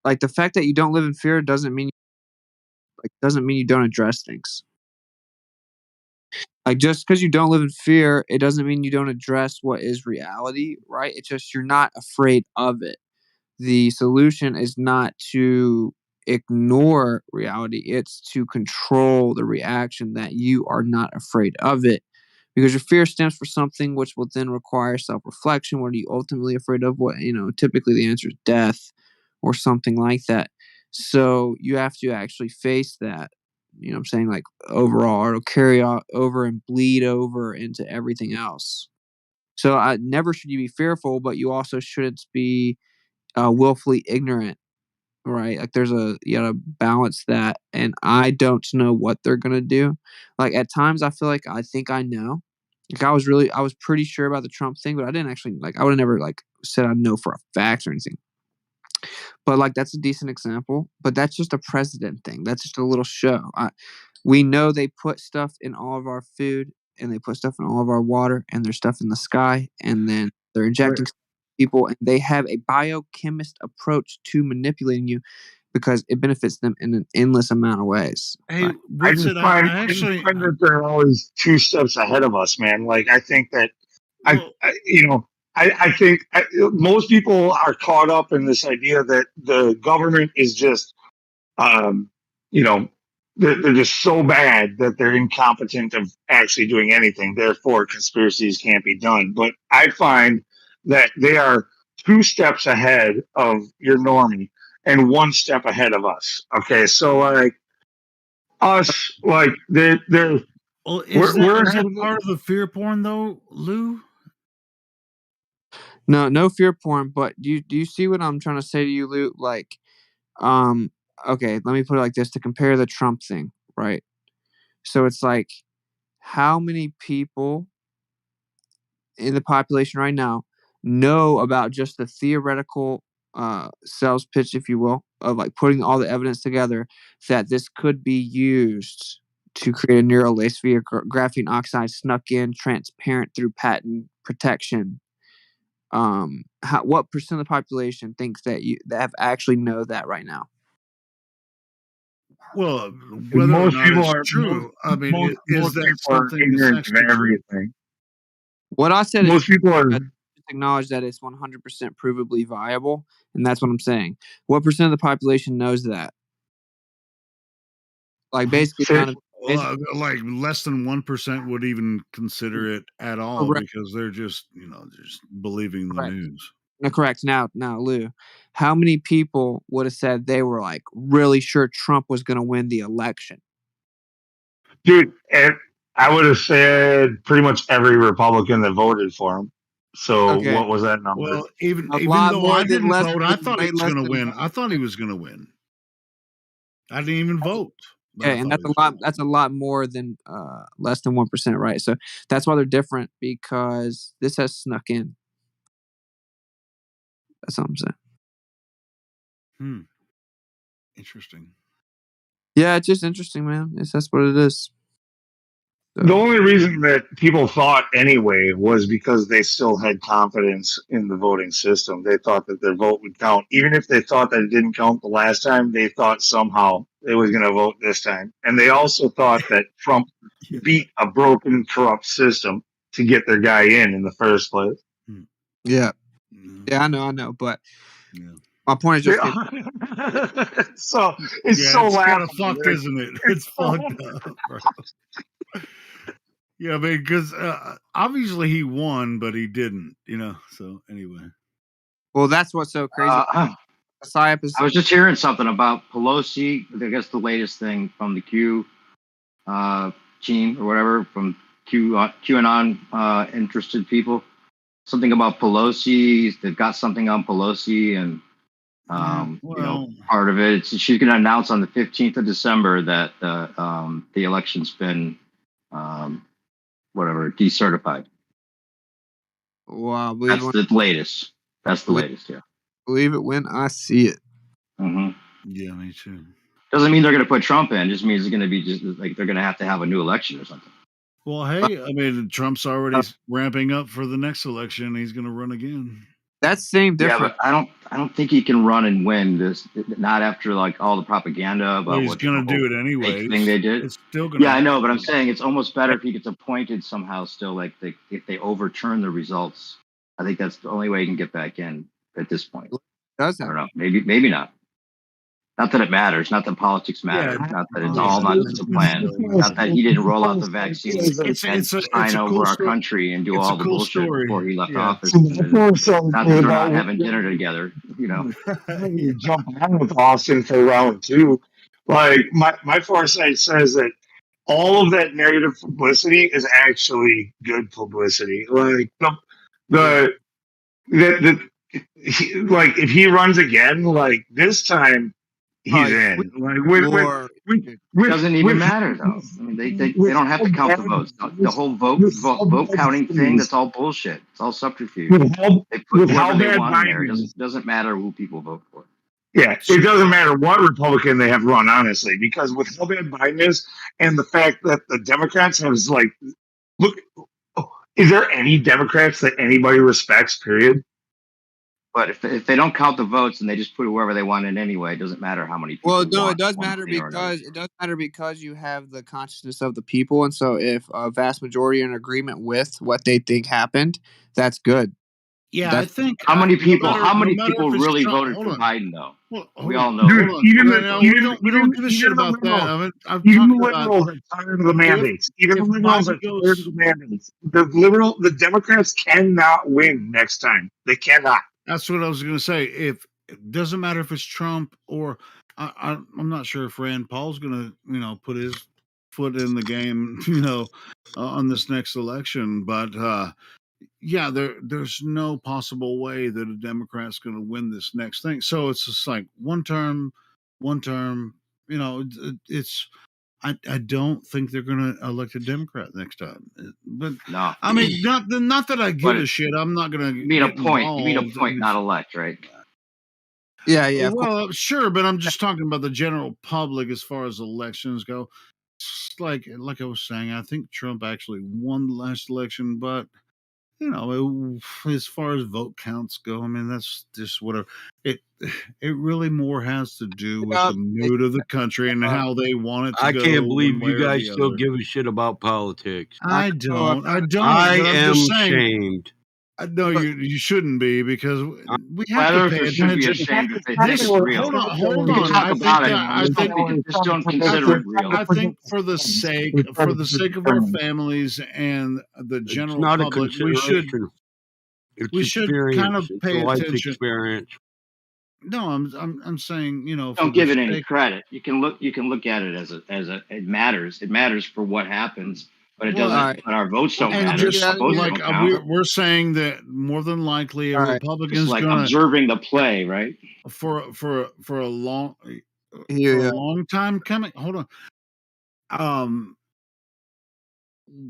like the fact that you don't live in fear doesn't mean you don't address things. Like just because you don't live in fear, it doesn't mean you don't address what is reality, right? It's just you're not afraid of it. The solution is not to ignore reality, it's to control the reaction that you are not afraid of it. Because your fear stems from something which will then require self-reflection. What are you ultimately afraid of? What, you know, typically the answer is death or something like that. So you have to actually face that. You know what I'm saying? Like overall, or it'll carry over and bleed over into everything else. So never should you be fearful, but you also shouldn't be willfully ignorant, right? Like you gotta balance that. And I don't know what they're gonna do. Like at times I feel like I think I know. Like I was pretty sure about the Trump thing, but I didn't actually, like, I would have never like said I know for a fact or anything. But like that's a decent example. But that's just a president thing. That's just a little show. We know they put stuff in all of our food and they put stuff in all of our water and there's stuff in the sky and then they're injecting people and they have a biochemist approach to manipulating you because it benefits them in an endless amount of ways. Hey, I just find that they're always 2 steps ahead of us, man. Like, I think that I think most people are caught up in this idea that the government is just, you know, they're just so bad that they're incompetent of actually doing anything. Therefore, conspiracies can't be done. But I find that they are 2 steps ahead of your normie and 1 step ahead of us. Okay, so like us, like they're well, is that part of the fear porn though, Lou? No fear porn, but do you see what I'm trying to say to you, Lou? Like, okay, let me put it like this to compare the Trump thing, right? So it's like, how many people in the population right now know about just the theoretical sales pitch, if you will, of like putting all the evidence together that this could be used to create a neural lace via graphene oxide snuck in, transparent through patent protection. What percent of the population thinks that have actually know that right now? Well, whether or not it's true, I mean, is that people are something ignorant of essentially true? everything. What I said Most people are acknowledge that it's 100% provably viable, and that's what I'm saying. What percent of the population knows that? Like basically, like less than 1% would even consider it at all because they're just, just believing the news. No, correct. Now, Lou, how many people would have said they were like really sure Trump was going to win the election? Dude, I would have said pretty much every Republican that voted for him. So Okay. what was that number? Well, even A even lot though more I than didn't less vote, I than thought he way was less going to than win. I thought he was going to win. I didn't even vote, but I okay, and thought that's he a was. lot. That's a lot more than less than 1%, right? So that's why they're different because this has snuck in. That's what I'm saying. Interesting. Yeah, it's just interesting, man. That's what it is. The only reason that people thought anyway was because they still had confidence in the voting system. They thought that their vote would count. Even if they thought that it didn't count the last time, they thought somehow they was going to vote this time. And they also thought that Trump beat a broken, corrupt system to get their guy in the first place. Yeah. Yeah, I know. But my point is just so it's Yeah, so it's kind of laughable. fucked, isn't it? It's fucked up, bro. Yeah, because obviously he won, but he didn't. So anyway. well, that's what's so crazy. I was just hearing something about Pelosi. I guess the latest thing from the Q team or whatever from QAnon interested people. Something about Pelosi. They've got something on Pelosi, and part of it. She's going to announce on the 15th of December that the election's been decertified. Wow, That's the latest. That's the latest. Yeah. Believe it when I see it. Yeah, me too. Doesn't mean they're going to put Trump in. Just means it's going to be just like they're going to have a new election or something. Well, hey, I mean, Trump's already ramping up for the next election. He's going to run again. That's same difference. Yeah, but I don't think he can run and win this. Not after like all the propaganda about Well, he's going to do it anyway. thing they did. It's still going to. Yeah, I know, but I'm saying it's almost better if he gets appointed somehow. Still, like if they overturn the results, I think that's the only way he can get back in at this point. I don't know. Maybe not. Not that it matters. Not that politics matter. Not that it's all not just a plan. Not that he didn't roll out the vaccine and sign over our country and do all the bullshit before he left office. Not that they're not having dinner together. You jump on with Austin for round two. Like my foresight says that all of that negative publicity is actually good publicity. Like like if he runs again, like this time he's in. Like It doesn't even matter though. I mean, they don't have to count the votes. The whole vote counting thing, that's all bullshit. It's all subterfuge. They put whoever they want in there. It doesn't matter who people vote for. Yeah, it doesn't matter what Republican they have run, honestly, because with how bad Biden is and the fact that the Democrats have is there any Democrats that anybody respects, period? But if they don't count the votes and they just put whoever they want in anyway, it doesn't matter how many people. Well, no, want it does one matter thing or another. because you have the consciousness of the people, and so if a vast majority are in agreement with what they think happened, that's good. Yeah, I think how many people really Trump, voted for Biden though? Well, we all know. Dude, we don't give a shit about that. Even the liberals are tired of the mandates. Even the liberals are tired of the mandates. The Democrats cannot win next time. They cannot. That's what I was going to say. If it doesn't matter if it's Trump or I'm not sure if Rand Paul's going to put his foot in the game on this next election, but yeah, there's no possible way that a Democrat's going to win this next thing. So it's just like one term. It's I don't think they're going to elect a Democrat next time. But no, I mean, not that I give a shit. I'm not going to. You mean a point, not elect, right? Yeah. Well, sure, but I'm just talking about the general public as far as elections go. It's like I was saying, I think Trump actually won the last election, but as far as vote counts go, I mean, that's just whatever. It really more has to do with the mood of the country and how they want it to I go. can't believe one you way or guys the still other. give a shit about politics. I don't. I but am I'm just saying, shamed. No, you shouldn't be because we have to pay should be attention. ashamed if they think it's real. Hold on. You can talk about it. Just don't consider it real. I think for the sake of our families and the general It's not public, a we should kind of It's pay a life attention. experience. No, I'm saying Don't give it any credit. You can look at it as it matters. It matters for what happens but it Well, doesn't. But our votes don't and matter. just Our votes like don't count. we're saying that more than likely a All right. Just Republican's like gonna observing the play, right? for a long Here, time coming. Hold on.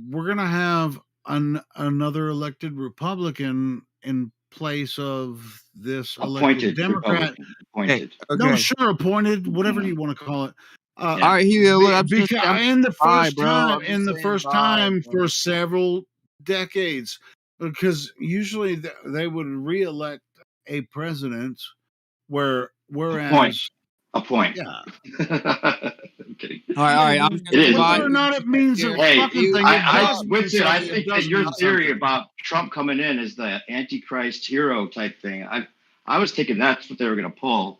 We're gonna have another elected Republican in place of this elected Appointed Democrat. Republican. Hey, Appointed. No, okay. sure, appointed, whatever you want to call it. All right, Hugo. Look, I'm just Because saying, in the bye, first bro. time, I'm just saying bye. for several decades, because usually they would reelect a president, whereas Appoint. yeah. I'm kidding. All right. I'm It is. Whether or not it means a Hey, fucking thing, it does mean Winston, I something. It think that does your mean theory something. about Trump coming in as the Antichrist hero type thing, I was thinking that's what they were going to pull,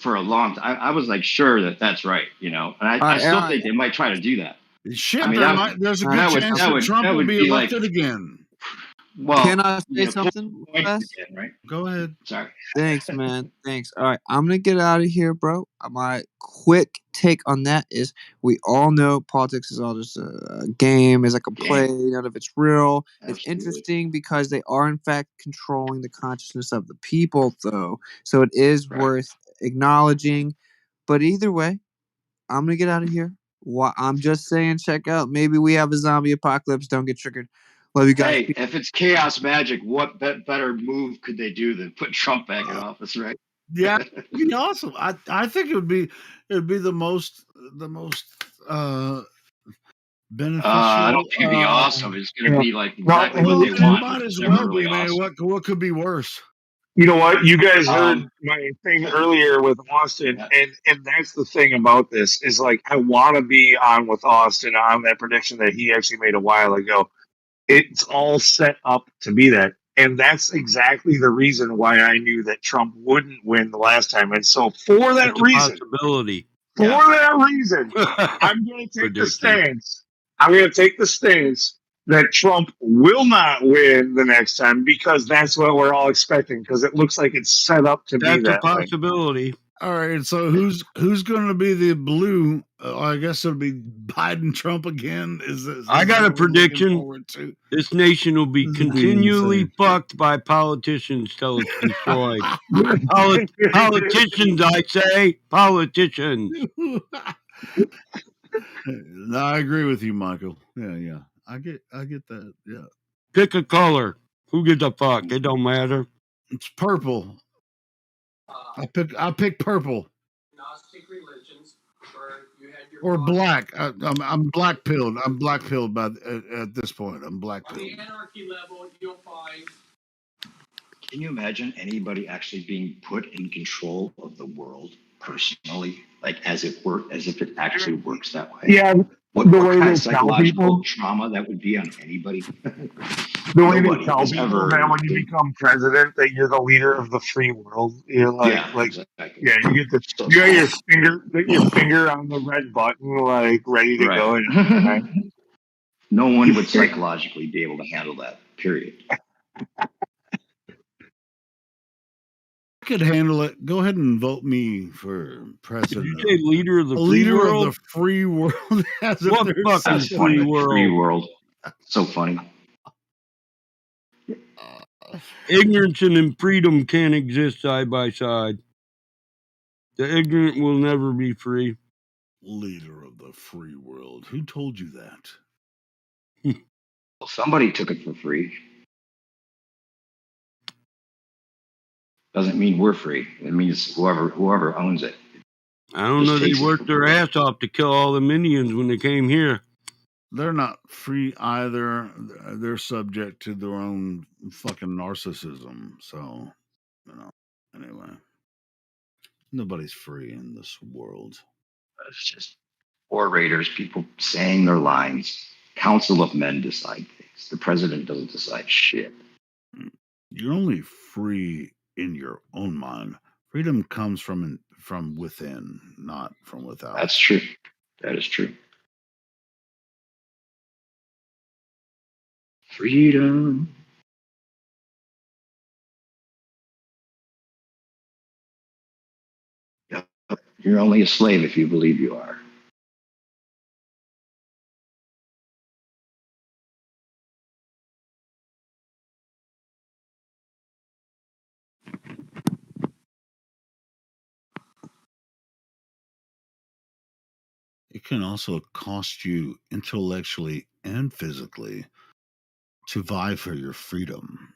for a long time. I was like sure that that's right, and I still think they might try to do that. Shit, I mean, there's a good chance that Trump will be like, elected again. well, Can I say something? again, right? Go ahead. Sorry. Thanks, man. Thanks. All right, I'm gonna get out of here, bro. My quick take on that is we all know politics is all just a game, is like a play, none of it's real. It's interesting because they are in fact controlling the consciousness of the people, though. So it is worth acknowledging. But either way, I'm gonna get out of here. I'm just saying, check out. Maybe we have a zombie apocalypse. Don't get triggered. Love you guys. Hey, if it's chaos magic, what better move could they do than put Trump back in office, right? Yeah, it'd be awesome. I think it would be the most beneficial. I don't think it'd be awesome. It's going to be like exactly what they It want. might as Never well really be, man. awesome. What could be worse? You know what? You guys heard my thing earlier with Austin, and that's the thing about this is like I want to be on with Austin on that prediction that he actually made a while ago. It's all set up to be that, and that's exactly the reason why I knew that Trump wouldn't win the last time. And so, for that It's a reason, possibility. I'm going to take the stance. I'm going to take the stance that Trump will not win the next time because that's what we're all expecting. Because it looks like it's set up to be That's a that way. possibility. All right, so who's going to be the blue? I guess it'll be Biden, Trump again. I got a prediction. This nation will be continually fucked by politicians till it's destroyed. Politicians, I say, politicians. No, I agree with you, Michael. Yeah. I get that. Yeah. Pick a color. Who gives a fuck? It don't matter. It's purple. I pick purple. Or black. I'm black pilled. I'm black pilled at this point. I'm black pilled. Anarchy level, you'll find. Can you imagine anybody actually being put in control of the world personally, like as if it actually works that way? Yeah, What way kind they of tell psychological people, trauma that would be on anybody? the way they Nobody tell has people ever. that when you become president, that you're the leader of the free world. You're Exactly. yeah, you get you got your finger on the red button, like ready to go. And, No one would psychologically be able to handle that. Period. Could handle it. Go ahead and vote me for president. Did you say leader of the free world? Of the free world. What fucking free world? Free world. So funny. Ignorance and freedom can't exist side by side. The ignorant will never be free. Leader of the free world. Who told you that? Well, somebody took it for free. Doesn't mean we're free. It means whoever owns it. I don't know. They worked their ass off to kill all the minions when they came here. They're not free either. They're subject to their own fucking narcissism. So, anyway, nobody's free in this world. It's just orators, people saying their lines. Council of men decide things. The president doesn't decide shit. You're only free in your own mind. Freedom comes from within, not from without. That's true. That is true. Freedom. Yep. You're only a slave if you believe you are. it can also cost you intellectually and physically to vie for your freedom.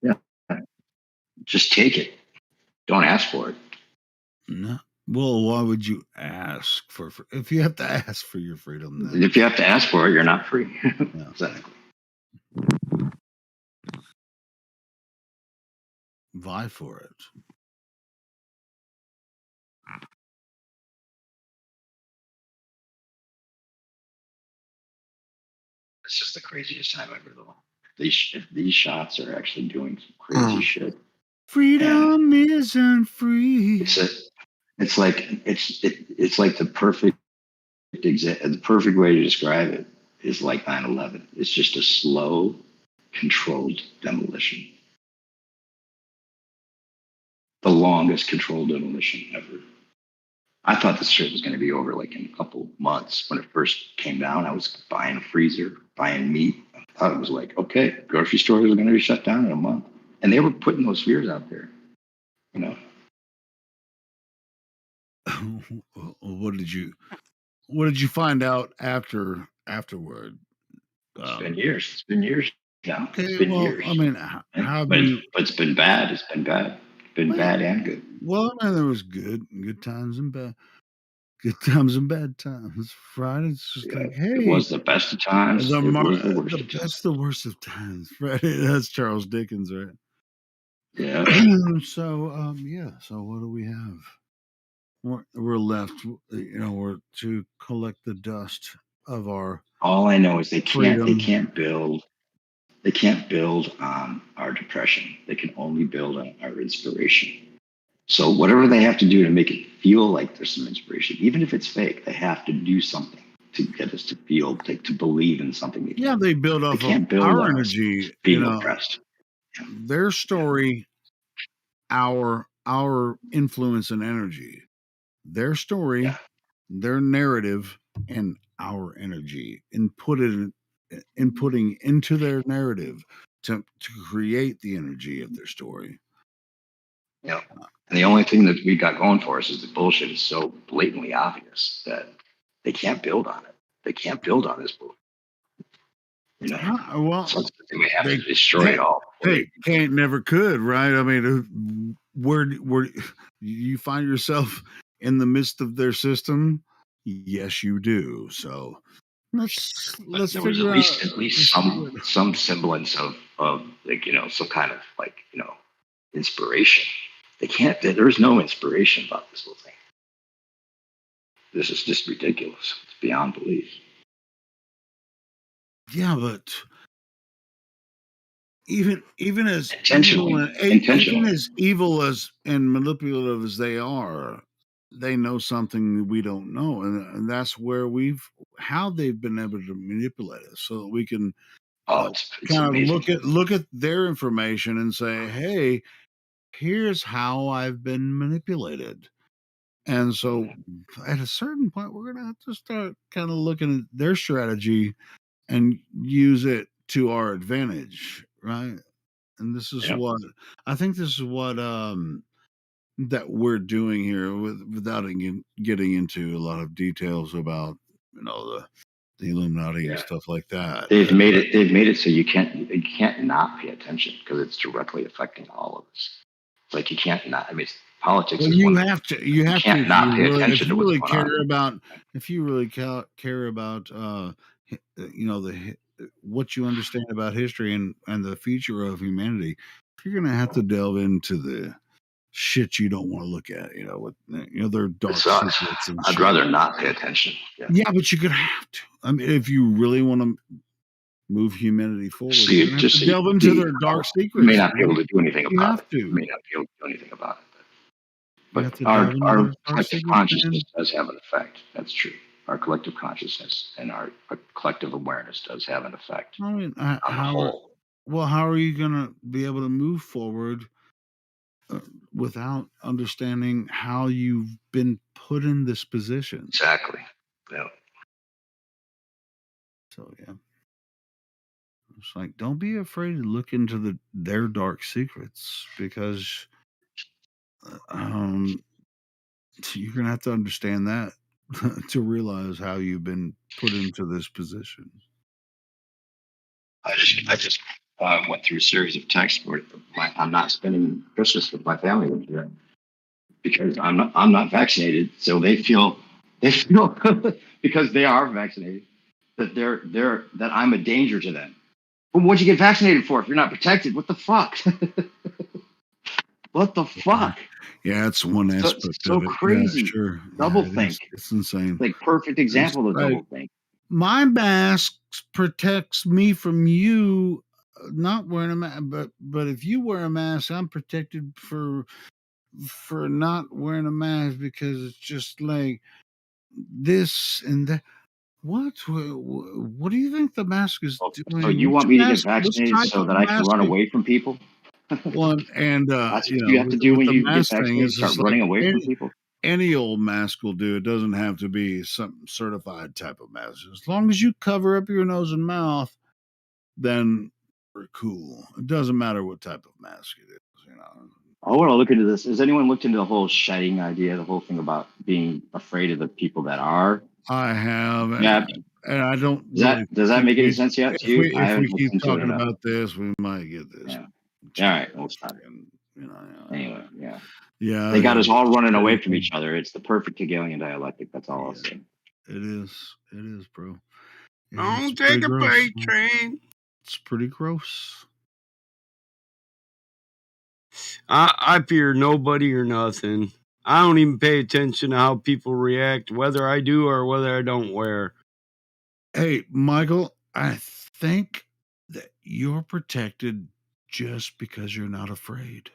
Yeah. Just take it. Don't ask for it. No. Well, why would you ask for if you have to ask for your freedom? Then If you have to ask for it, you're not free. yeah. Exactly. Vie for it. It's just the craziest time ever, though. These shots are actually doing some crazy shit. Freedom isn't free. It's like the perfect the perfect way to describe it is like 9/11. It's just a slow, controlled demolition. The longest controlled demolition ever. I thought this shit was going to be over like in a couple months. When it first came down, I was buying a freezer, buying meat. I thought it was like, okay, grocery stores are going to be shut down in a month. And they were putting those fears out there, you know. What did you find out afterward? It's been years. It's been years now. Okay, It's been well, years. I mean, how But do you? it's been bad. It's been bad. It's been bad and good. Well, I mean, there was good times and good times and bad times. Friday, it's just like, hey, It was the best of times. It was the worst of times. That's the worst of times, Friday. That's Charles Dickens, right? Yeah. So, yeah. So, what do we have? We're left, we're to collect the dust of our. All I know is they freedom. can't build on our depression. They can only build on our inspiration. So whatever they have to do to make it feel like there's some inspiration, even if it's fake, they have to do something to get us to feel, to believe in something. They build off of our energy, being oppressed. Their story, our influence and energy. Their story, their narrative, and our energy inputting into their narrative to create the energy of their story. Yeah. And the only thing that we got going for us is the bullshit is so blatantly obvious that they can't build on it. They can't build on this bullshit. You know, well, so they have to destroy it all. Hey, can't never could, right? I mean, where you find yourself in the midst of their system? Yes, you do. So let's there was figure at least some semblance of like, you know, some kind of like, you know, inspiration. They can't. There's no inspiration about this whole thing. This is just ridiculous. It's beyond belief. Yeah, but even as Intentionally. even as evil as and manipulative as they are, they know something we don't know, and that's where how they've been able to manipulate us, so that we can it's kind of amazing. look at their information and say, hey, here's how I've been manipulated. And so at a certain point, we're going to have to start kind of looking at their strategy and use it to our advantage, right? And this is what I think this is what that we're doing here without getting into a lot of details about, the Illuminati and stuff like that. They've made it so you can't not pay attention because it's directly affecting all of us. It's like you can't not. I mean, politics. Well, is you one have to. You have can't to. not pay attention If to you what's really going care on. about. If you really care about, what you understand about history and the future of humanity, you're gonna have to delve into the shit you don't want to look at. With their dark secrets and I'd shit. rather not pay attention. Yeah, but you're gonna have to. I mean, if you really want to move humanity forward, So you're gonna have to delve into their dark secrets. You may not be able to do anything You about have it. to. You may not be able to do anything about it. You have But to delve into our their dark collective secrets, consciousness man. does have an effect. That's true. Our collective consciousness and our collective awareness does have an effect I mean, on the whole. how are you gonna be able to move forward without understanding how you've been put in this position? Exactly. Yeah. So yeah, it's like, don't be afraid to look into their dark secrets, because You're gonna have to understand that to realize how you've been put into this position. I just went through a series of texts where I'm not spending Christmas with my family this year because I'm not vaccinated. So they feel because they are vaccinated that that I'm a danger to them. Well, what'd you get vaccinated for if you're not protected? What the fuck? What the fuck? Yeah, it's one aspect So of it. crazy. Yeah, sure. Double Yeah, think. it's insane. Like perfect example of double think. My mask protects me from you not wearing a mask, but if you wear a mask, I'm protected for not wearing a mask because it's just like this and that. What do you think the mask is doing? So you Which want me to get mask? Which vaccinated type so of that I can mask? run away from people? One and That's you what know, you have to do with when the you get mask thing vaccinated. Start is like running away from people. any old mask will do. It doesn't have to be some certified type of mask. As long as you cover up your nose and mouth, then we're cool. It doesn't matter what type of mask it is. You know. I want to look into this. Has anyone looked into the whole shedding idea? The whole thing about being afraid of the people that are. I have, Yeah. and I don't Does really. does that think make any sense yet to you? I if we haven't looked keep into it talking enough. about this, we might get this. Yeah. All right. We'll stop. Anyway, yeah. Yeah, They got it us all is. running away from each other. It's the perfect Hegelian dialectic. That's all I'll say. It is. It is, bro. Don't It's pretty take a gross. freight train. It's pretty gross. I fear nobody or nothing. I don't even pay attention to how people react, whether I do or whether I don't wear. Hey, Michael, I think that you're protected just because you're not afraid.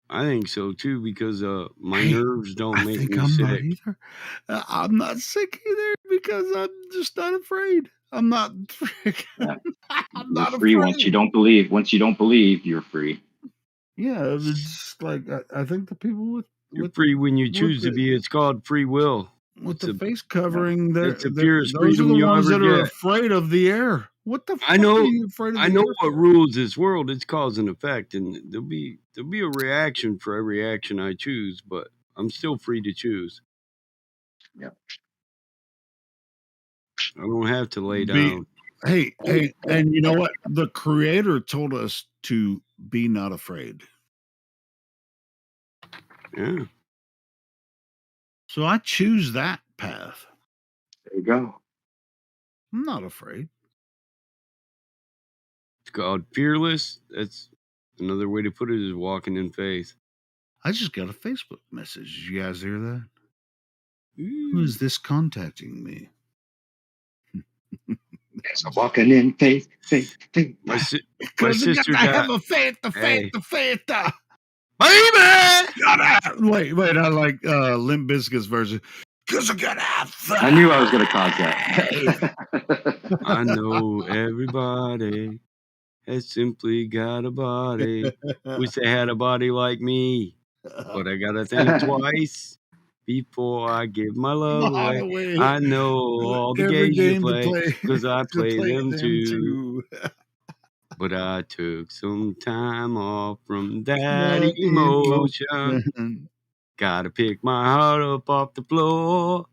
I think so too, because my nerves don't I make think me I'm not sick. either. I'm not sick either because I'm just not afraid. I'm not. Yeah. I'm You're not free once afraid. you don't believe. Once you don't believe, you're free. Yeah, it's like I think the people You're free when you choose to be. It's called free will. with It's the a face covering, it's the purest those are freedom the you'll ones ever that are get. afraid of the air. What the I fuck are know. you afraid of I the know air what for? rules this world. It's cause and effect, and there'll be a reaction for every action I choose. But I'm still free to choose. Yeah. I don't have to lay down. Hey, and you know what? The creator told us to be not afraid. Yeah. So I choose that path. There you go. I'm not afraid. It's called fearless. That's another way to put it is walking in faith. I just got a Facebook message. Did you guys hear that? Who is this contacting me? So walking in faith. My Because you got sister to died. have a faith, Hey. Baby! Wait, I like Limp Bizkit's version. Because I got to have faith. I knew I was going to cause that. I know everybody has simply got a body. Wish they had a body like me. But I gotta think twice before I give my love away. I know all the Every games you game to play, play, 'cause I to play them too. too. But I took some time off from that That emotion. emotion. Gotta pick my heart up off the floor.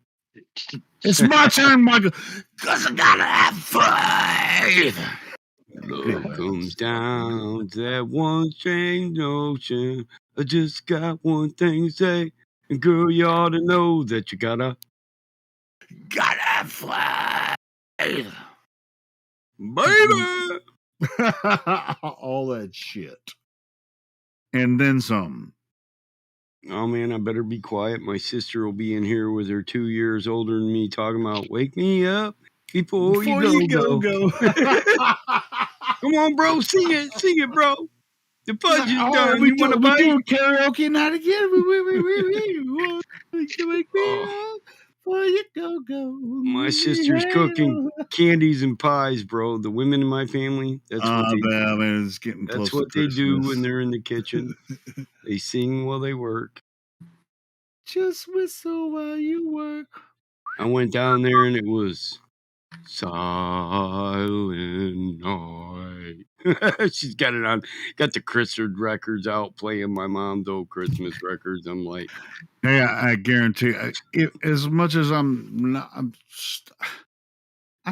It's my turn, Michael. Because I gotta have faith. Love comes down to that one strange notion. I just got one thing to say. And girl, you ought to know that you gotta have faith. Baby! All that shit. And then some. Oh man, I better be quiet. My sister will be in here with her 2 years older than me talking about wake me up before you go. Come on, bro, sing it, bro. The fudge is done. You want to bite? We do karaoke night again. Wake me up before you go. My sister's cooking candies and pies, bro. The women in my family, that's what they do. Man, it's getting That's close what to they do when Christmas. they're in the kitchen. They sing while they work. Just whistle while you work. I went down there and it was silent night. She's got it on. Got the Christmas records out, playing my mom's old Christmas records. I'm like, Yeah, I guarantee. As much as I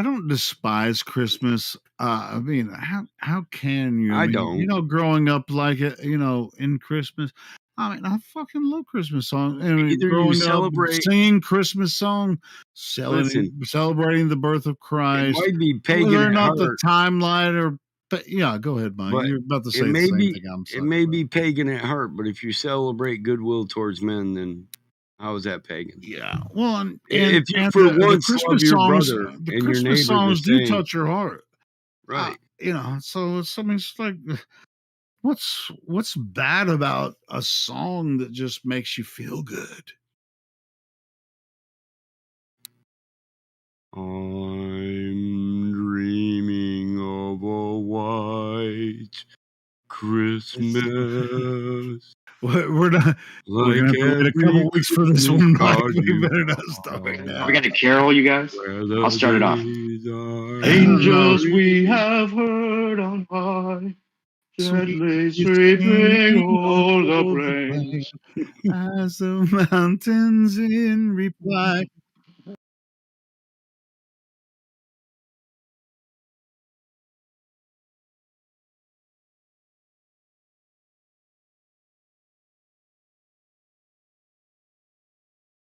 don't despise Christmas. I mean, how can you? I mean, don't. growing up like it, in Christmas. I mean, I fucking love Christmas songs. I mean, Either you growing up celebrate. singing Christmas song, Listen, celebrating the birth of it Christ, might be pagan whether or at not the heart, timeline or. But yeah, go ahead, Mike. but You're about to it say the may same be thing I'm it saying. may be pagan at heart. But if you celebrate goodwill towards men, then how is that pagan? Yeah. Well, and If you and for the once love Christmas your songs, brother and your neighbor the do same, touch your heart. right? So it's something. It's like, what's bad about a song that just makes you feel good? I'm dreaming of a white Christmas. We're not. We're Like gonna have to wait a every couple weeks for this Christmas one, Mike. card We you better not start brought, now. Are we gonna carol, you guys? where I'll the start it off. days are Angels we green. have heard on high, gently Sweetly sweeping singing all the all the plains. way as the mountains in reply